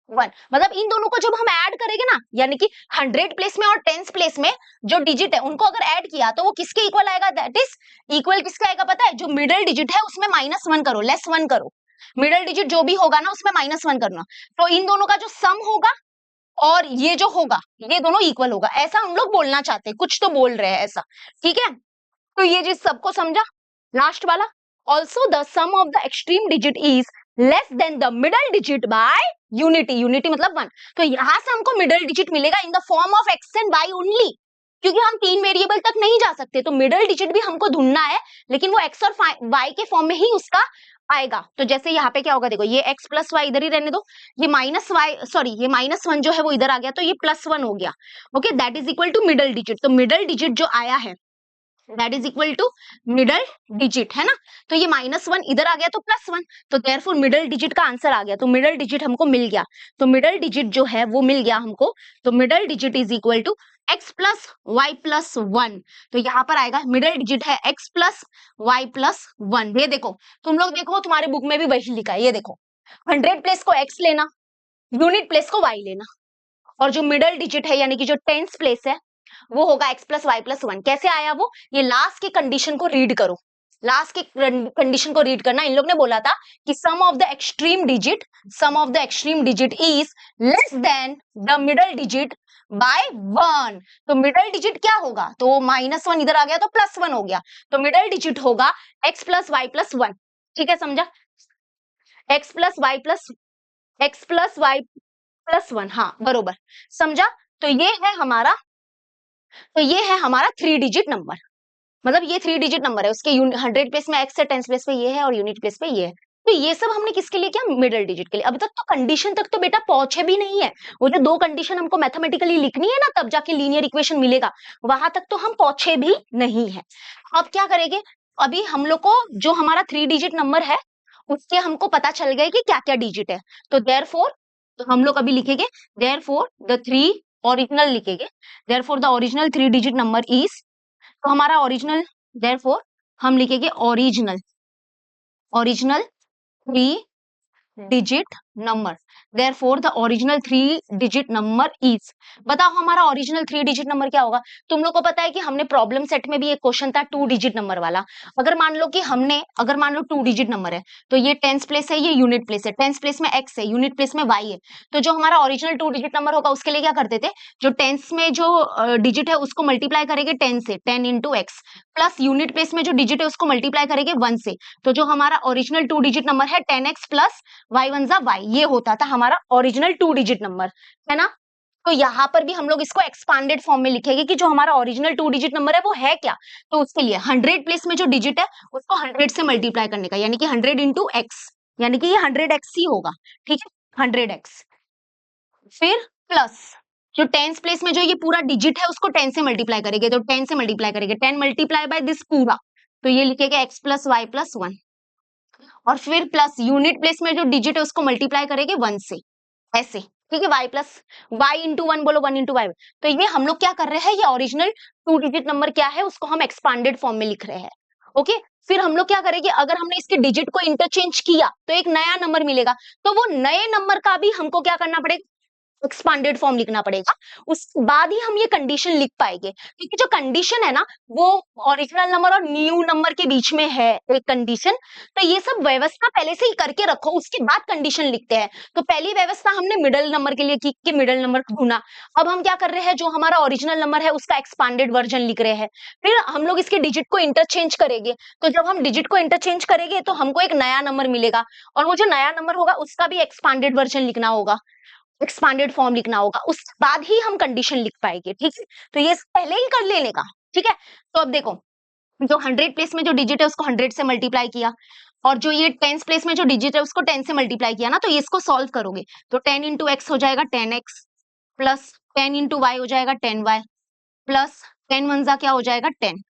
One मतलब इन दोनों को जब हम ऐड करेंगे ना, यानी कि 100 प्लेस में और टेंस प्लेस में जो डिजिट है उनको अगर ऐड किया तो वो किसके इक्वल आएगा? दैट इज इक्वल किसका आएगा पता है? जो मिडल डिजिट है उसमें -1 करो, -1 करो। मिडल डिजिट जो भी होगा ना उसमें -1 करना, तो इन दोनों का जो सम होगा और ये जो होगा, ये दोनों इक्वल होगा, ऐसा हम लोग बोलना चाहते हैं, कुछ तो बोल रहे हैं ऐसा। ठीक है, तो ये चीज सबको समझा? लास्ट वाला, also the sum of the extreme digit is less than the middle digit by unity. Unity मतलब वन। तो यहां से हमको मिडल डिजिट मिलेगा in the form of x and y only, क्योंकि हम 3 वेरिएबल तक नहीं जा सकते, तो मिडल डिजिट भी हमको ढूंढना है, लेकिन वो एक्स और वाई के फॉर्म में ही उसका आएगा। तो जैसे यहाँ पे क्या होगा, देखो ये x प्लस वाई इधर ही रहने दो, ये ये -1 जो है वो इधर आ गया, तो ये +1 हो गया। Okay, that is equal to middle digit. तो मिडल डिजिट जो आया है that is equal to middle digit, है ना। तो ये -1 इधर आ गया तो +1, तो देयरफॉर मिडल डिजिट का आंसर आ गया। तो मिडल डिजिट हमको मिल गया, तो मिडल डिजिट जो है वो मिल गया हमको। तो middle digit is equal to x plus y plus 1। तो यहाँ पर आएगा मिडल डिजिट है x प्लस वाई प्लस 1। ये देखो, तुम लोग देखो तुम्हारे बुक में भी वही लिखा है, ये देखो 100 प्लेस को x लेना, यूनिट प्लेस को y लेना, और जो मिडल डिजिट है यानी कि जो टेंस प्लेस है वो होगा x प्लस वाई प्लस 1। कैसे आया वो? ये लास्ट की कंडीशन को रीड करो, लास्ट की कंडीशन को रीड करना। इन लोग ने बोला था कि sum of the extreme digit is less than the middle digit by 1। तो मिडल डिजिट क्या होगा? तो -1 इधर आ गया तो +1 हो गया, तो मिडल डिजिट होगा x प्लस वाई प्लस 1। ठीक है, समझा? x प्लस वाई +1, हाँ बरोबर समझा। तो ये है हमारा 3 डिजिट नंबर, मतलब ये 3 डिजिट नंबर है, उसके 100 प्लेस में x है, 10 प्लेस में ये है और यूनिट प्लेस पे ये है। तो ये सब हमने किसके लिए किया? मिडिल डिजिट के लिए। अभी तक तो कंडीशन तक तो बेटा पहुंचे भी नहीं है। वो जो 2 कंडीशन हमको मैथमेटिकली लिखनी है ना, तब जाके लीनियर इक्वेशन मिलेगा, वहां तक तो हम पहुंचे भी नहीं है। अब क्या करेंगे? अभी हम लोग को जो हमारा 3 डिजिट नंबर है उसके हमको पता चल गया कि क्या क्या डिजिट है। तो देयरफॉर, तो हम लोग अभी लिखेंगे देयरफॉर द 3 ओरिजिनल, लिखेंगे therefore the original 3 digit number is, तो हमारा ओरिजिनल, देयरफॉर हम लिखेंगे original, original 3 digit number, therefore the original 3 digit number is. बताओ हमारा ओरिजिनल 3 डिजिट नंबर क्या होगा? तुम लोग को पता है कि हमने प्रॉब्लम सेट में भी एक क्वेश्चन था 2 डिजिट नंबर वाला। अगर मान लो कि हमने, अगर मान लो 2 डिजिट नंबर है, तो ये टेंस प्लेस है, ये यूनिट प्लेस है, टेंस प्लेस में x है, यूनिट प्लेस में y है। तो जो हमारा ओरिजिनल 2 डिजिट नंबर होगा उसके लिए क्या करते थे, जो टेंस में जो डिजिट है उसको मल्टीप्लाई करेंगे 10 से, 10 into x, plus unit place में जो डिजिट है उसको मल्टीप्लाई करेंगे 1 से। तो जो हमारा ओरिजिनल 2 डिजिट नंबर है 10x प्लस y वन जा y, ये होता था हमारा ओरिजिनल 2 डिजिट नंबर, है ना। तो यहाँ पर भी हम लोग इसको एक्सपांडेड फॉर्म में लिखेंगे कि जो हमारा ओरिजिनल 2 डिजिट नंबर है वो है क्या। तो उसके लिए 100 प्लेस में जो डिजिट है उसको 100 से मल्टीप्लाई करने का, यानी कि 100 इंटू एक्स, यानी कि ये 100x ही होगा, ठीक है 100x। फिर प्लस जो टेंस प्लेस में जो ये पूरा डिजिट है उसको 10 से मल्टीप्लाई करेंगे, तो 10 से मल्टीप्लाई करेंगे, 10 मल्टीप्लाई बाय दिस पूरा, तो ये लिखेगा x प्लस वाई प्लस 1। और फिर प्लस यूनिट प्लेस में जो डिजिट है उसको मल्टीप्लाई करेंगे 1 से, ऐसे, ठीक है, y प्लस वाई इंटू 1 बोलो, 1 इंटू वाई। तो ये हम लोग क्या कर रहे हैं, ये ओरिजिनल 2 डिजिट नंबर क्या है उसको हम एक्सपांडेड फॉर्म में लिख रहे हैं, ओके। फिर हम लोग क्या करेंगे, अगर हमने इसके डिजिट को इंटरचेंज किया तो एक नया नंबर मिलेगा, तो वो नए नंबर का भी हमको क्या करना पड़ेगा, एक्सपांडेड फॉर्म लिखना पड़ेगा। उसके बाद ही हम ये कंडीशन लिख पाएंगे, क्योंकि जो कंडीशन है ना वो ओरिजिनल नंबर और न्यू नंबर के बीच में है एक कंडीशन। तो ये सब व्यवस्था पहले से ही करके रखो, उसके बाद कंडीशन लिखते हैं। तो पहली व्यवस्था हमने मिडिल नंबर के लिए की कि मिडिल नंबर ढूंढना। अब हम क्या कर रहे हैं, जो हमारा ओरिजिनल नंबर है उसका एक्सपांडेड वर्जन लिख रहे हैं। फिर हम लोग इसके डिजिट को इंटरचेंज करेंगे, तो जब हम डिजिट को इंटरचेंज करेंगे तो हमको एक नया नंबर मिलेगा, और वो जो नया नंबर होगा उसका भी एक्सपांडेड वर्जन लिखना होगा, एक्सपांडेड फॉर्म लिखना होगा, उसके बाद ही हम कंडीशन लिख पाएंगे, ठीक है। तो ये पहले ही कर लेने का, ठीक है। तो अब देखो, जो 100 प्लेस में जो डिजिट है उसको 100 से मल्टीप्लाई किया, और जो ये 10 प्लेस में जो डिजिट है उसको 10 से मल्टीप्लाई किया ना, तो ये इसको सॉल्व करोगे तो 10 इंटू एक्स हो जाएगा 10x, प्लस 10 इंटू वाई हो जाएगा 10y, प्लस 10 वन जा क्या हो जाएगा 10,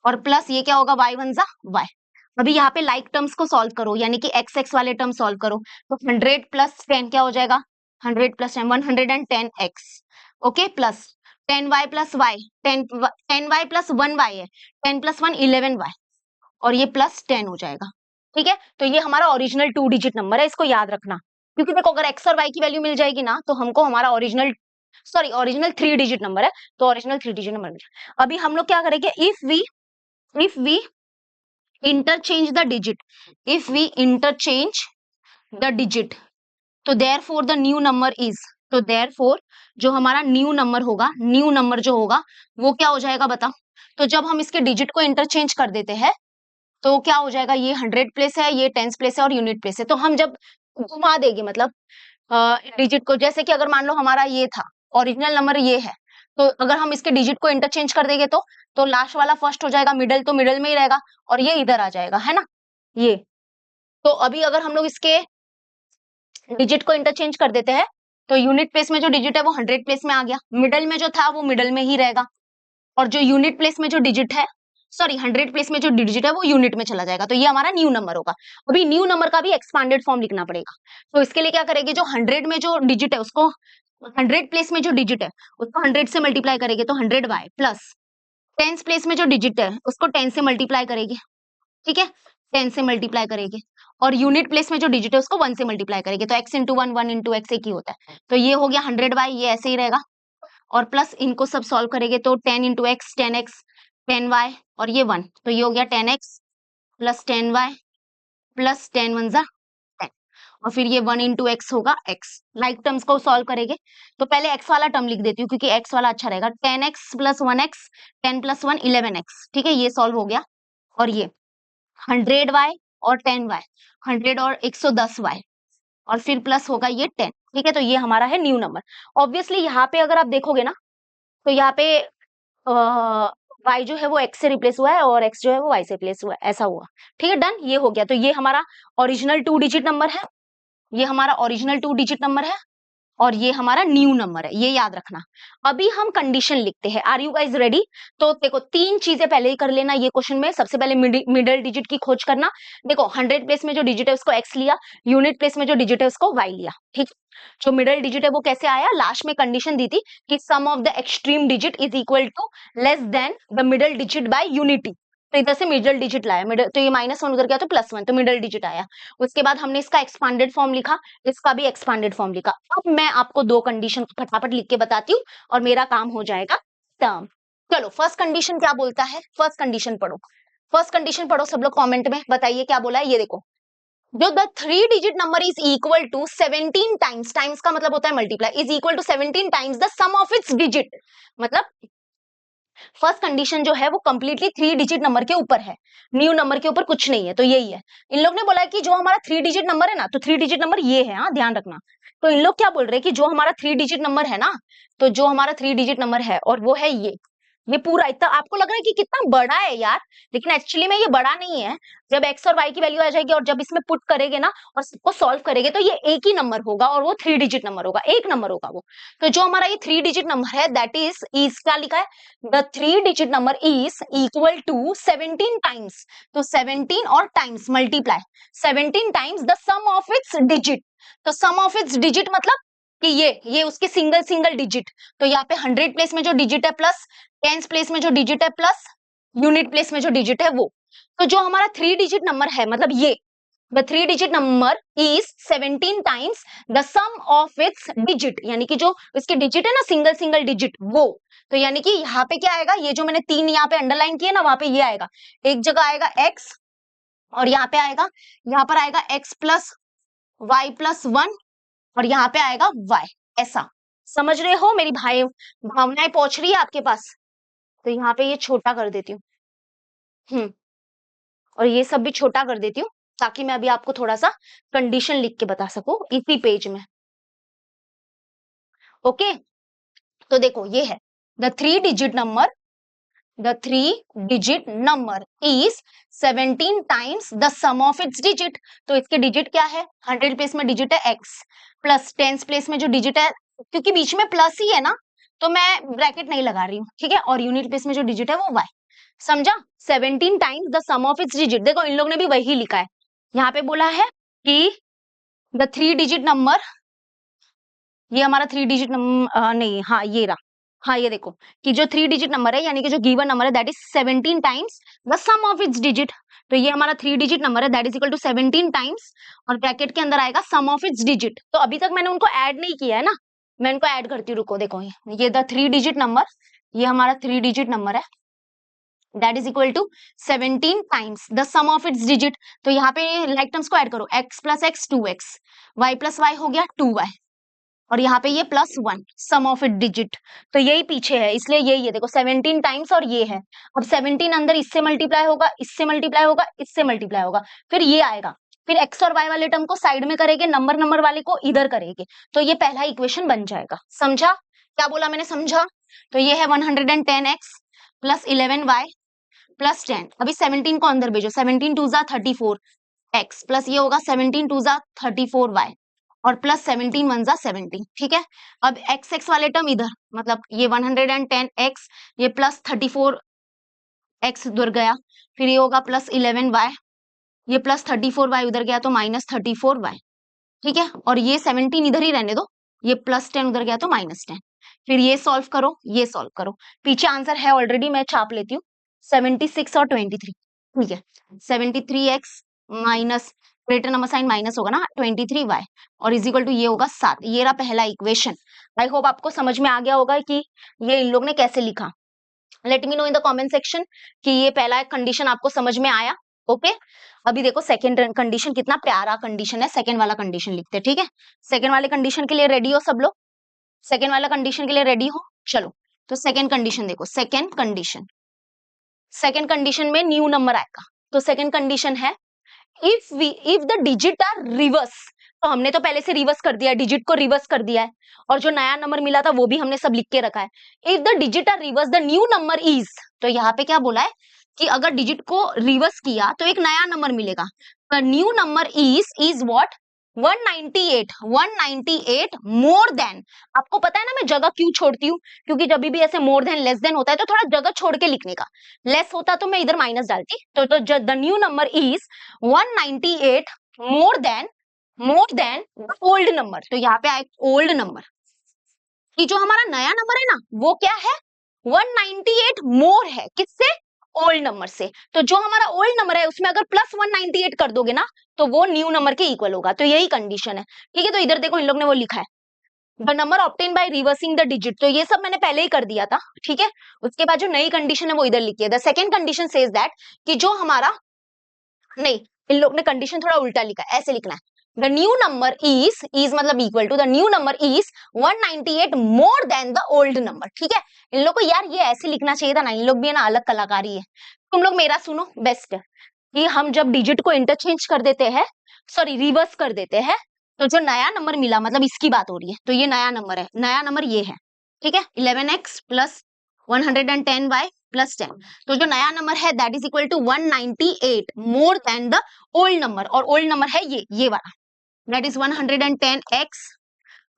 और प्लस ये क्या होगा y वन जा y। अभी यहाँ पे लाइक टर्म्स को सॉल्व करो, यानी कि एक्स एक्स वाले टर्म सॉल्व करो, तो 100 प्लस 10 क्या हो जाएगा, 100 plus 10 110x, okay, plus 10y plus y, 10y plus 1y है, 10 प्लस 1 11y, और ये प्लस 10 हो जाएगा, ठीक है। तो ये हमारा ओरिजिनल 2 डिजिट नंबर है, इसको याद रखना, क्योंकि देखो अगर x और y की वैल्यू मिल जाएगी ना तो हमको हमारा original, sorry original 3 digit number है, तो ओरिजिनल 3 डिजिट नंबर मिल जाएगा। अभी हम लोग क्या करेंगे, if we interchange the digit, if we interchange the digit, तो therefore the new number is, तो therefore जो हमारा न्यू नंबर होगा, न्यू नंबर जो होगा वो क्या हो जाएगा बताओ। तो जब हम इसके डिजिट को इंटरचेंज कर देते हैं तो क्या हो जाएगा, ये 100 प्लेस है, ये टेंस प्लेस है और यूनिट प्लेस है, तो हम जब घुमा देंगे मतलब डिजिट को, जैसे कि अगर मान लो हमारा ये था ओरिजिनल नंबर ये है, तो अगर हम इसके डिजिट को इंटरचेंज कर देंगे तो लास्ट वाला फर्स्ट हो जाएगा, मिडल तो मिडल में ही रहेगा, और ये इधर आ जाएगा, है ना ये। तो अभी अगर हम लोग इसके डिजिट को इंटरचेंज कर देते हैं तो यूनिट प्लेस में जो डिजिट है वो 100 प्लेस में आ गया, मिडल में जो था वो मिडल में ही रहेगा, और जो यूनिट प्लेस में जो डिजिट है, सॉरी 100 प्लेस में जो डिजिट है वो यूनिट में चला जाएगा, तो ये हमारा न्यू नंबर होगा। अभी न्यू नंबर का भी एक्सपांडेड फॉर्म लिखना पड़ेगा, तो इसके लिए क्या करेंगे, जो 100 में जो डिजिट है उसको, 100 प्लेस में जो डिजिट है उसको 100 से मल्टीप्लाई करेंगे, तो 100y, प्लस 10 प्लेस में जो डिजिट है उसको 10 से मल्टीप्लाई करेंगे, ठीक है, 10 से मल्टीप्लाई करेंगे, और यूनिट प्लेस में जो डिजिट है उसको 1 से मल्टीप्लाई करेंगे, तो x इंटू 1 1 इंटू एक्स एक ही होता है, तो ये हो गया 100y, ये ऐसे ही रहेगा, और प्लस इनको सब सॉल्व करेंगे तो 10 इंटू एक्स 10x, 10y और ये 1, तो ये हो गया 10x plus 10y plus 10 one जा 10, और फिर ये 1 इंटू एक्स होगा x। लाइक टर्म्स को सॉल्व करेंगे तो पहले x वाला टर्म लिख देती हूँ क्योंकि x वाला अच्छा रहेगा, 10x plus 1x, 10 plus 1 11x, ठीक है, ये सॉल्व हो गया, और ये 100y और 10y, 100 और 110y, और फिर प्लस होगा ये 10, ठीक है, तो ये हमारा है न्यू नंबर। ऑब्वियसली यहाँ पे अगर आप देखोगे ना, तो यहाँ पे y जो है वो x से रिप्लेस हुआ है और x जो है वो y से रिप्लेस हुआ है, ऐसा हुआ। ठीक है, डन, ये हो गया। तो ये हमारा ओरिजिनल 2 डिजिट नंबर है, ये हमारा ओरिजिनल 2 डिजिट नंबर है, और ये हमारा न्यू नंबर है, ये याद रखना। अभी हम कंडीशन लिखते हैं। Are you guys ready? तो देखो, 3 चीजें पहले ही कर लेना ये क्वेश्चन में। सबसे पहले मिडिल डिजिट की खोज करना। देखो, 100 प्लेस में जो डिजिट है उसको x लिया, यूनिट प्लेस में जो डिजिट है उसको y लिया। ठीक, जो मिडिल डिजिट है वो कैसे आया? लास्ट में कंडीशन दी थी कि sum of the extreme digit is equal to less than the middle digit by unity. तो इधर से मिडिल डिजिट लाया, मिडिल, तो ये -1 उधर गया तो +1, तो मिडिल डिजिट आया। उसके बाद हमने इसका एक्सपांडेड फॉर्म लिखा, इसका भी एक्सपांडेड फॉर्म लिखा। अब मैं आपको 2 कंडीशन फटाफट लिख के बताती हूँ और मेरा काम हो जाएगा टर्म। चलो, फर्स्ट कंडीशन क्या बोलता है? फर्स्ट कंडीशन पढ़ो, फर्स्ट कंडीशन पढ़ो सब लोग, कमेंट में बताइए क्या बोला है। ये देखो, जो the 3 digit number is equal to 17 times, times का मतलब होता है multiply, is equal to 17 times the sum of its digit. मतलब फर्स्ट कंडीशन जो है वो कंप्लीटली 3 डिजिट नंबर के ऊपर है, न्यू नंबर के ऊपर कुछ नहीं है, तो यही है। इन लोग ने बोला है कि जो हमारा 3 डिजिट नंबर है ना, तो 3 डिजिट नंबर ये है, हाँ ध्यान रखना। तो इन लोग क्या बोल रहे हैं कि जो हमारा 3 डिजिट नंबर है ना, तो जो हमारा 3 डिजिट नंबर है और वो है ये पूरा इतना आपको लग रहा है कि कितना बड़ा है यार, लेकिन एक्चुअली में ये बड़ा नहीं है। जब x और y की वैल्यू आ जाएगी और जब इसमें पुट करेंगे ना और सबको सॉल्व करेंगे, तो ये एक ही नंबर होगा और वो 3 डिजिट नंबर होगा, एक नंबर होगा वो। तो जो हमारा ये 3 डिजिट नंबर है, दैट इज क्या लिखा है? The 3 digit number is equal to 17 times, तो 17 और times multiply 17 times the sum of its digit. तो सम ऑफ इट्स डिजिट मतलब कि ये उसके सिंगल सिंगल डिजिट। तो यहाँ पे 100 प्लेस में जो डिजिट है प्लस, टेंस प्लेस में जो डिजिट है प्लस, यूनिट प्लेस में जो डिजिट है वो। तो जो हमारा 3 डिजिट नंबर है, मतलब ये the 3 digit number is 17 times the sum of its digit, यानी कि जो इसके डिजिट है ना, सिंगल सिंगल डिजिट वो। तो यानी कि यहाँ पे क्या आएगा? ये जो मैंने 3 यहाँ पे अंडरलाइन किए ना, वहां पे ये आएगा। एक जगह आएगा x और यहाँ पे आएगा, यहाँ पर आएगा x प्लस वाई प्लस 1 और यहाँ पे आएगा y। ऐसा समझ रहे हो? मेरी भावनाएं पहुंच रही है आपके पास? तो यहाँ पे ये छोटा कर देती हूँ, और ये सब भी छोटा कर देती हूँ, ताकि मैं अभी आपको थोड़ा सा कंडीशन लिख के बता सकूं इसी पेज में। ओके, तो देखो ये है the 3 digit number, the 3 digit number is 17 times the sum of its digit. तो इसके डिजिट क्या है? 100 प्लेस में डिजिट है x, प्लस टेंस प्लेस में जो डिजिट है, क्योंकि बीच में प्लस ही है ना, तो मैं ब्रैकेट नहीं लगा रही हूँ, ठीक है, और यूनिट प्लेस में जो डिजिट है वो y। समझा? 17 times the sum of its digit. देखो, इन लोग ने भी वही लिखा है, यहाँ पे बोला है कि द 3 डिजिट नंबर, ये हमारा 3 डिजिट नंबर नहीं, हाँ ये रहा, हाँ ये देखो कि जो 3 डिजिट नंबर है, यानी कि जो गिवन नंबर है that is 17 times the sum of its digit. तो ये हमारा 3 डिजिट नंबर है that is equal to 17 times, और ब्रैकेट के अंदर आएगा सम ऑफ इट्स डिजिट। तो अभी तक मैंने उनको ऐड नहीं किया है ना, मैं इनको ऐड करती हूँ, रुको। देखो, ये द 3 डिजिट नंबर, ये हमारा 3 डिजिट नंबर है that is equal to 17 times the sum of its digit. तो यहाँ पे लाइक टर्म्स को ऐड करो, x plus x 2x, y plus y हो गया 2y, और यहाँ पे ये +1 सम ऑफ इट डिजिट। तो यही पीछे है, इसलिए यही है। देखो 17 टाइम्स और ये है। अब 17 अंदर इससे मल्टीप्लाई होगा, इससे मल्टीप्लाई होगा, इससे मल्टीप्लाई होगा, फिर ये आएगा, फिर x और y वाले टर्म को साइड में करेंगे, नंबर नंबर वाले को इधर करेंगे, तो ये पहला इक्वेशन बन जाएगा। समझा? क्या बोला मैंने? समझा? तो ये है 110x प्लस 11y प्लस 10। अभी 17 को अंदर भेजो, 17 2 जा 34x प्लस ये होगा 17 2 जा 34y और प्लस 17 1 जा 17। ठीक है, अब x x वाले टर्म इधर, मतलब ये 110x, ये प्लस 34x उधर गया, फिर ये होगा प्लस 11y, ये प्लस 34y उधर गया तो माइनस 34y। ठीक है, और ये 17 इधर ही रहने दो, ये प्लस 10 उधर गया तो माइनस 10। फिर ये सॉल्व करो, ये सॉल्व करो, पीछे आंसर है ऑलरेडी, मैं छाप लेती हूँ, 76 और 23। ठीक है, 73x minus, greater number sign minus होगा ना, 23y और इज इक्वल टू ये होगा 7। ये रहा पहला इक्वेशन। आई होप आपको समझ में आ गया होगा कि ये इन लोग ने कैसे लिखा। Late me know in the comment section कि ये पहला कंडीशन आपको समझ में आया। ओके, अभी देखो सेकंड कंडीशन, कितना प्यारा कंडीशन है। सेकंड वाला कंडीशन लिखते हैं, ठीक है। सेकंड वाले कंडीशन के लिए रेडी हो सब लोग? सेकंड वाला कंडीशन के लिए रेडी हो? चलो, तो सेकंड कंडीशन देखो, सेकंड कंडीशन में न्यू नंबर आएगा। तो सेकंड कंडीशन है, if the digit are reverse, तो हमने तो पहले से रिवर्स कर दिया है, डिजिट को रिवर्स कर दिया है, और जो नया नंबर मिला था वो भी हमने सब लिख के रखा है। If the digit are reverse the new number is, तो यहाँ पे क्या बोला है कि अगर डिजिट को रिवर्स किया तो एक नया नंबर मिलेगा। The new number is what, 198, 198 more then. आपको पता है ना मैं जगह क्यों छोड़ती हूँ, क्योंकि जब भी ऐसे मोर देन लेस देन होता है तो थोड़ा जगह छोड़ के लिखने का। लेस होता तो मैं इधर माइनस डालती, तो the new number is 198 more then old number. तो यहाँ पे आए ओल्ड नंबर, कि जो हमारा नया नंबर है ना वो क्या है, 198 मोर है, किससे, ओल्ड नंबर से। तो जो हमारा ओल्ड नंबर है उसमें अगर प्लस 198 कर दोगे ना तो वो न्यू नंबर के इक्वल होगा। तो यही कंडीशन है, ठीक है। तो इधर देखो इन लोग ने वो लिखा है, the number obtain by reversing the digit, तो ये सब मैंने पहले ही कर दिया था, ठीक है। उसके बाद जो नई कंडीशन है वो इधर लिखी है। The second condition says that, कि जो हमारा, नहीं, इन लोग ने कंडीशन थोड़ा उल्टा लिखा है, ऐसे लिखना है, द न्यू नंबर इज मतलब equal to, the new number is 198 more than the old number, ठीक है। इन लोग को यार ये ऐसे लिखना चाहिए था ना, इन लोग भी है ना अलग कलाकारी है। तुम लोग मेरा सुनो बेस्ट, कि हम जब डिजिट को इंटरचेंज कर देते हैं, सॉरी रिवर्स कर देते हैं, तो जो नया नंबर मिला, मतलब इसकी बात हो रही है, तो ये नया नंबर है, नया नंबर ये है, ठीक है, 11x प्लस 110y प्लस 10। तो जो नया नंबर है that is equal to 198 more than the old number, और ओल्ड नंबर है ये वाला, that is 110x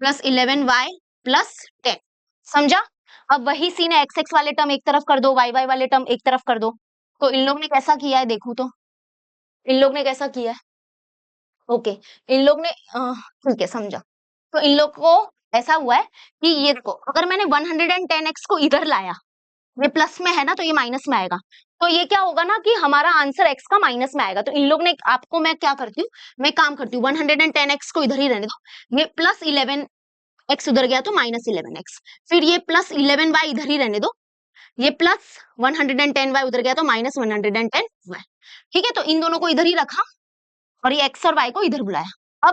plus 11y plus 10। समझा। अब वही सीन है, एक्स एक्स वाले टर्म एक तरफ कर दो, वाई वाई वाले टर्म एक तरफ कर दो। तो इन लोग ने कैसा किया है देखो, तो इन लोग ने कैसा किया है, ओके, इन लोग ने ठीक है समझा। तो इन लोग को ऐसा हुआ है कि ये देखो, अगर मैंने 110x को इधर लाया, ये प्लस में है ना तो ये माइनस में आएगा, तो ये क्या होगा ना कि हमारा आंसर x का माइनस में आएगा। तो इन लोग ने, आपको मैं क्या करती हूँ, मैं काम करती हूँ 110x को इधर ही रहने दो, ये प्लस 11x उधर गया तो माइनस 11x, फिर ये प्लस 11y इधर ही रहने दो, ये प्लस 110y उधर गया तो माइनस 110y, ठीक है। तो इन दोनों को इधर ही रखा और ये x और y को इधर बुलाया।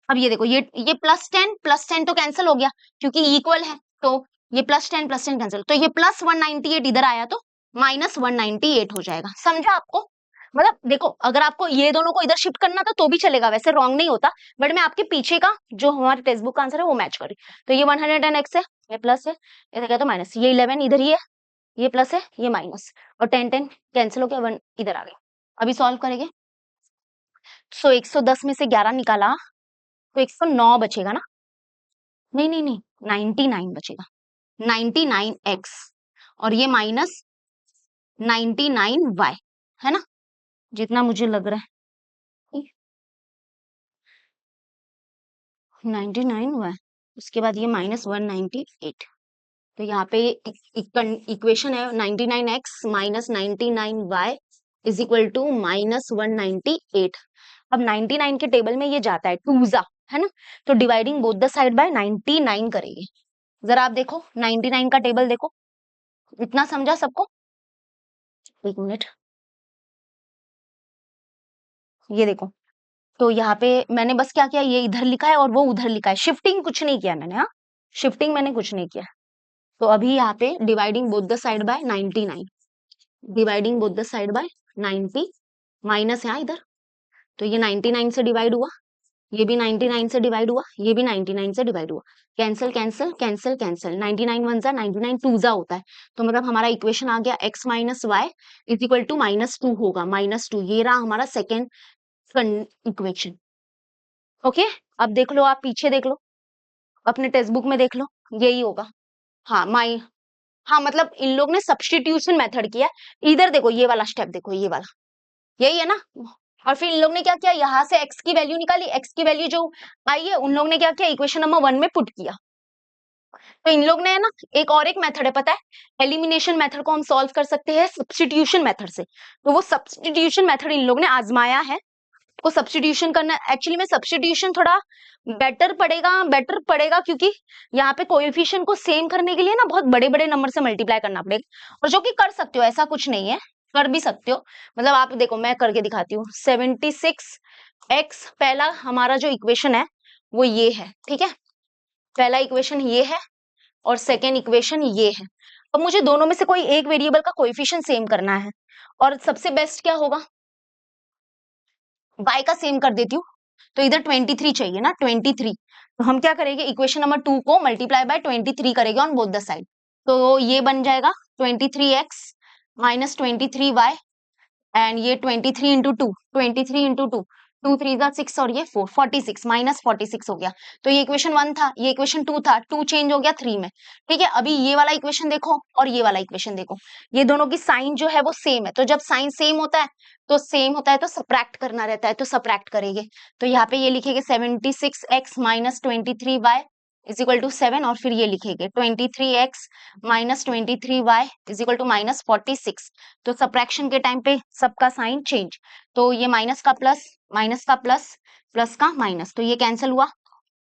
अब ये देखो, ये प्लस 10 तो कैंसिल हो गया क्योंकि इक्वल है, तो ये प्लस 10 कैंसिल, तो ये प्लस 198 इधर आया तो माइनस 198 हो जाएगा। समझा आपको, मतलब देखो अगर आपको ये दोनों को इधर शिफ्ट करना था तो भी चलेगा, वैसे रॉन्ग नहीं होता, बट मैं आपके पीछे का जो हमारे टेक्स्ट बुक का आंसर है वो मैच कर रही। तो ये 110x है, ये प्लस है, इधर क्या तो माइनस, ये 11 इधर ही है, ये प्लस है, ये माइनस, और 10 कैंसिल हो गया, 1 इधर आ गया। अभी सॉल्व करेंगे, सो 110 में से 11 निकाला तो 109 बचेगा ना, नहीं नहीं नहीं, 99 बचेगा, 99x, और ये माइनस 99y, है ना, जितना मुझे लग रहा है 99y, उसके बाद ये माइनस 198। तो यहाँ पे इक्वेशन है 99x minus 99y is equal to minus 198। अब 99 के टेबल में ये जाता है टूजा, है ना, तो dividing both the side bye 99 करेंगे। जरा आप देखो 99 का टेबल देखो, इतना समझा सबको, एक मिनट, ये देखो, तो यहाँ पे मैंने बस क्या किया, ये इधर लिखा है और वो उधर लिखा है, शिफ्टिंग कुछ नहीं किया मैंने, हाँ शिफ्टिंग मैंने कुछ नहीं किया। तो अभी यहाँ पे dividing both the side bye 99, dividing both the side bye 90, minus यहाँ इधर, तो ये 99 से डिवाइड हुआ, ये भी 99 से डिवाइड हुआ, ये भी 99 से डिवाइड हुआ, cancel cancel cancel cancel, 99 one जा 99 टू जा होता है, तो मतलब हमारा इक्वेशन आ गया x minus y is equal to -2 होगा, -2, ये रहा हमारा सेकेंड इक्वेशन। ओके, अब देख लो, आप पीछे देख लो, अपने टेक्स्ट बुक में देख लो, यही होगा। हाँ हाँ मतलब इन लोग ने सब्स्टिट्यूशन मेथड किया, इधर देखो ये वाला स्टेप देखो, ये वाला यही है ना। और फिर इन लोग ने क्या किया, यहाँ से x की वैल्यू निकाली, x की वैल्यू जो आई है उन लोग ने क्या किया, इक्वेशन नंबर 1 में पुट किया। तो इन लोग ने है ना, एक और एक मेथड है पता है, एलिमिनेशन मेथड को हम सॉल्व कर सकते हैं सब्स्टिट्यूशन मेथड से, तो वो सब्स्टिट्यूशन मेथड इन लोग ने आजमाया है। को सब्स्टिट्यूशन करना, एक्चुअली में सब्स्टिट्यूशन थोड़ा बेटर पड़ेगा क्योंकि यहाँ पे कोएफिशिएंट को सेम करने के लिए ना बहुत बड़े बड़े नंबर से मल्टीप्लाई करना पड़ेगा, और जो कि कर सकते हो, ऐसा कुछ नहीं है, कर भी सकते हो। मतलब आप देखो मैं करके दिखाती हूँ, 76x पहला हमारा जो इक्वेशन है वो ये है, ठीक है, पहला इक्वेशन ये है और सेकेंड इक्वेशन ये है। अब मुझे दोनों में से कोई एक वेरिएबल का कोएफिशिएंट सेम करना है, और सबसे बेस्ट क्या होगा, y का सेम कर देती हूँ, तो इधर 23 चाहिए ना, 23। तो हम क्या करेंगे, इक्वेशन नंबर 2 को मल्टीप्लाई बाय 23 करेंगे ऑन बोथ द साइड। तो ये बन जाएगा 23x माइनस 23y, एंड ये 23 इंटू टू, 23 इंटू टू, 2 3 6 और ये 4, 46 माइनस 46 हो गया। तो ये इक्वेशन 1 था, ये इक्वेशन 2 था, 2 चेंज हो गया 3 में। ठीक है, अभी ये वाला इक्वेशन देखो और ये वाला इक्वेशन देखो, ये दोनों की साइन जो है वो सेम है। तो जब साइन सेम होता है तो सेम होता है तो सबट्रैक्ट करना रहता है, तो सबट्रैक्ट करेंगे। तो यहाँ पे ये लिखेंगे 76x minus 23y is equal to 7, और फिर ये लिखेंगे 23x minus 23y is equal to minus 46। तो सब्ट्रैक्शन के टाइम पे सबका साइन चेंज, तो ये माइनस का प्लस, माइनस का प्लस, प्लस का माइनस, तो ये कैंसिल हुआ,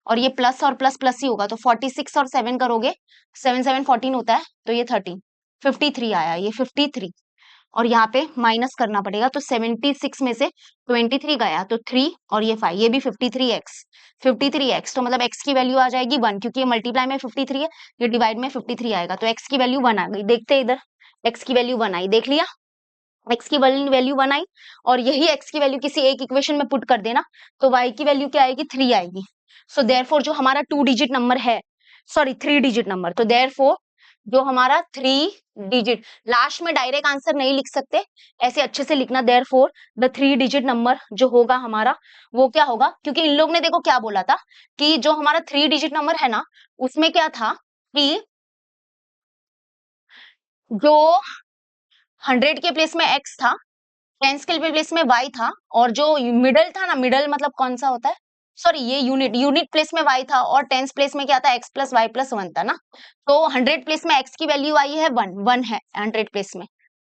और ये प्लस और प्लस प्लस ही होगा। तो 46 और 7 करोगे, 7 7 14 होता है, तो ये 13, 53 आया, ये 53। और यहाँ पे माइनस करना पड़ेगा, तो 76 में से 23 गया तो 3 और ये 5, ये भी 53x, 53x, तो मतलब x की वैल्यू आ जाएगी 1, क्योंकि ये मल्टीप्लाई में 53 है, ये डिवाइड में 53 आएगा, तो x की वैल्यू 1 आ गई। देखते हैं इधर, x की वैल्यू 1 आई, देख लिया, x की वैल्यू 1 आई, और यही x की वैल्यू किसी एक इक्वेशन में पुट कर देना, तो y की वैल्यू क्या आएगी, 3 आएगी। सो देयरफॉर जो हमारा 2 डिजिट नंबर है, सॉरी 3 डिजिट नंबर, तो देयरफॉर जो हमारा 3 डिजिट, लास्ट में डायरेक्ट आंसर नहीं लिख सकते, ऐसे अच्छे से लिखना, देयरफॉर द 3 डिजिट नंबर जो होगा हमारा वो क्या होगा, क्योंकि इन लोग ने देखो क्या बोला था कि जो हमारा 3 डिजिट नंबर है ना, उसमें क्या था कि जो 100 के प्लेस में x था, टेंस के प्लेस में y था, और जो मिडल था ना, मिडल मतलब कौन सा होता है, सॉरी ये यूनिट, यूनिट प्लेस में y था, और टेंस प्लेस में क्या था, x प्लस वाई प्लस 1 था ना। तो 100 प्लेस में x की वैल्यू आई है 1, 1 है 100 प्लेस में,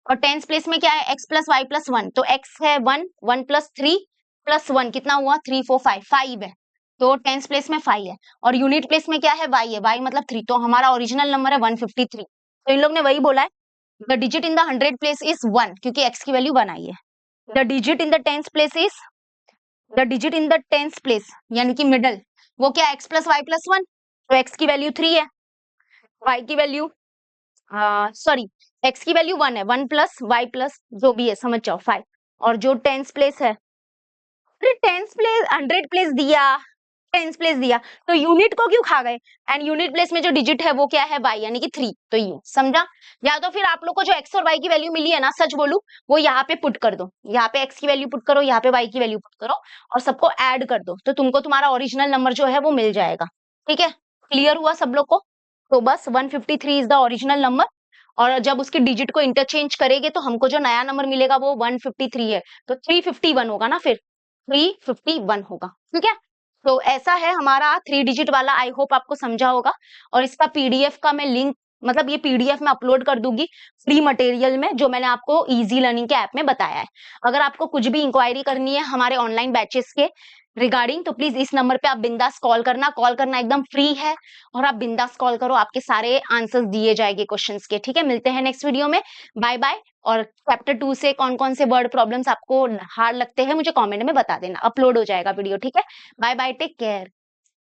और टेंस प्लेस में क्या है, x प्लस वाई प्लस 1, तो x है 1, 1 प्लस 3 प्लस 1 कितना हुआ, 3 4 5, 5 है, तो टेंस प्लेस में 5 है, और यूनिट प्लेस में क्या है, y है, y मतलब 3, तो हमारा ओरिजिनल नंबर है 153। तो इन लोग ने वही बोला है, the digit in the 100 place is 1, क्योंकि x की वैल्यू 1 आई है। The digit in the tens place is, the digit in the tens place यानी कि मिडल, वो क्या, x प्लस वाई प्लस 1, तो x की वैल्यू 3 है, y की वैल्यू सॉरी x की वैल्यू 1 है, 1 प्लस वाई प्लस जो भी है समझ जाओ 5, और जो टेंस प्लेस है, अरे टेंस प्लेस 100 प्लेस दिया, टेंस प्लेस दिया, तो यूनिट को क्यों खा गए, एंड यूनिट प्लेस में जो डिजिट है वो क्या है, y यानी कि 3, तो ये समझा। या तो फिर आप लोग को जो x और y की वैल्यू मिली है ना, सच बोलूं, वो यहाँ पे पुट कर दो, यहाँ पे x की वैल्यू पुट करो, यहाँ पे y की वैल्यू पुट करो, और सबको ऐड कर दो, तो तुमको तुम्हारा ओरिजिनल नंबर जो है वो मिल जाएगा। ठीक है, क्लियर हुआ सब लोग को। तो बस 153 इज द ओरिजिनल नंबर, और जब उसके डिजिट को इंटरचेंज करेंगे तो हमको जो नया नंबर मिलेगा वो 153 है, तो 351 होगा ना, फिर 351 होगा। ठीक है, तो ऐसा है हमारा 3 डिजिट वाला, आई होप आपको समझा होगा, और इसका पीडीएफ का मैं लिंक, मतलब ये पीडीएफ में अपलोड कर दूंगी फ्री मटेरियल में, जो मैंने आपको इजी लर्निंग के ऐप में बताया है। अगर आपको कुछ भी इंक्वायरी करनी है हमारे ऑनलाइन बैचेस के रिगार्डिंग, तो प्लीज इस नंबर पे आप बिंदास कॉल करना एकदम फ्री है, और आप बिंदास कॉल करो, आपके सारे आंसर्स दिए जाएंगे क्वेश्चंस के। ठीक है, मिलते हैं नेक्स्ट वीडियो में, बाय बाय। और चैप्टर 2 से कौन कौन से वर्ड प्रॉब्लम्स आपको हार्ड लगते हैं मुझे कमेंट में बता देना, अपलोड हो जाएगा वीडियो। ठीक है, बाय बाय, टेक केयर।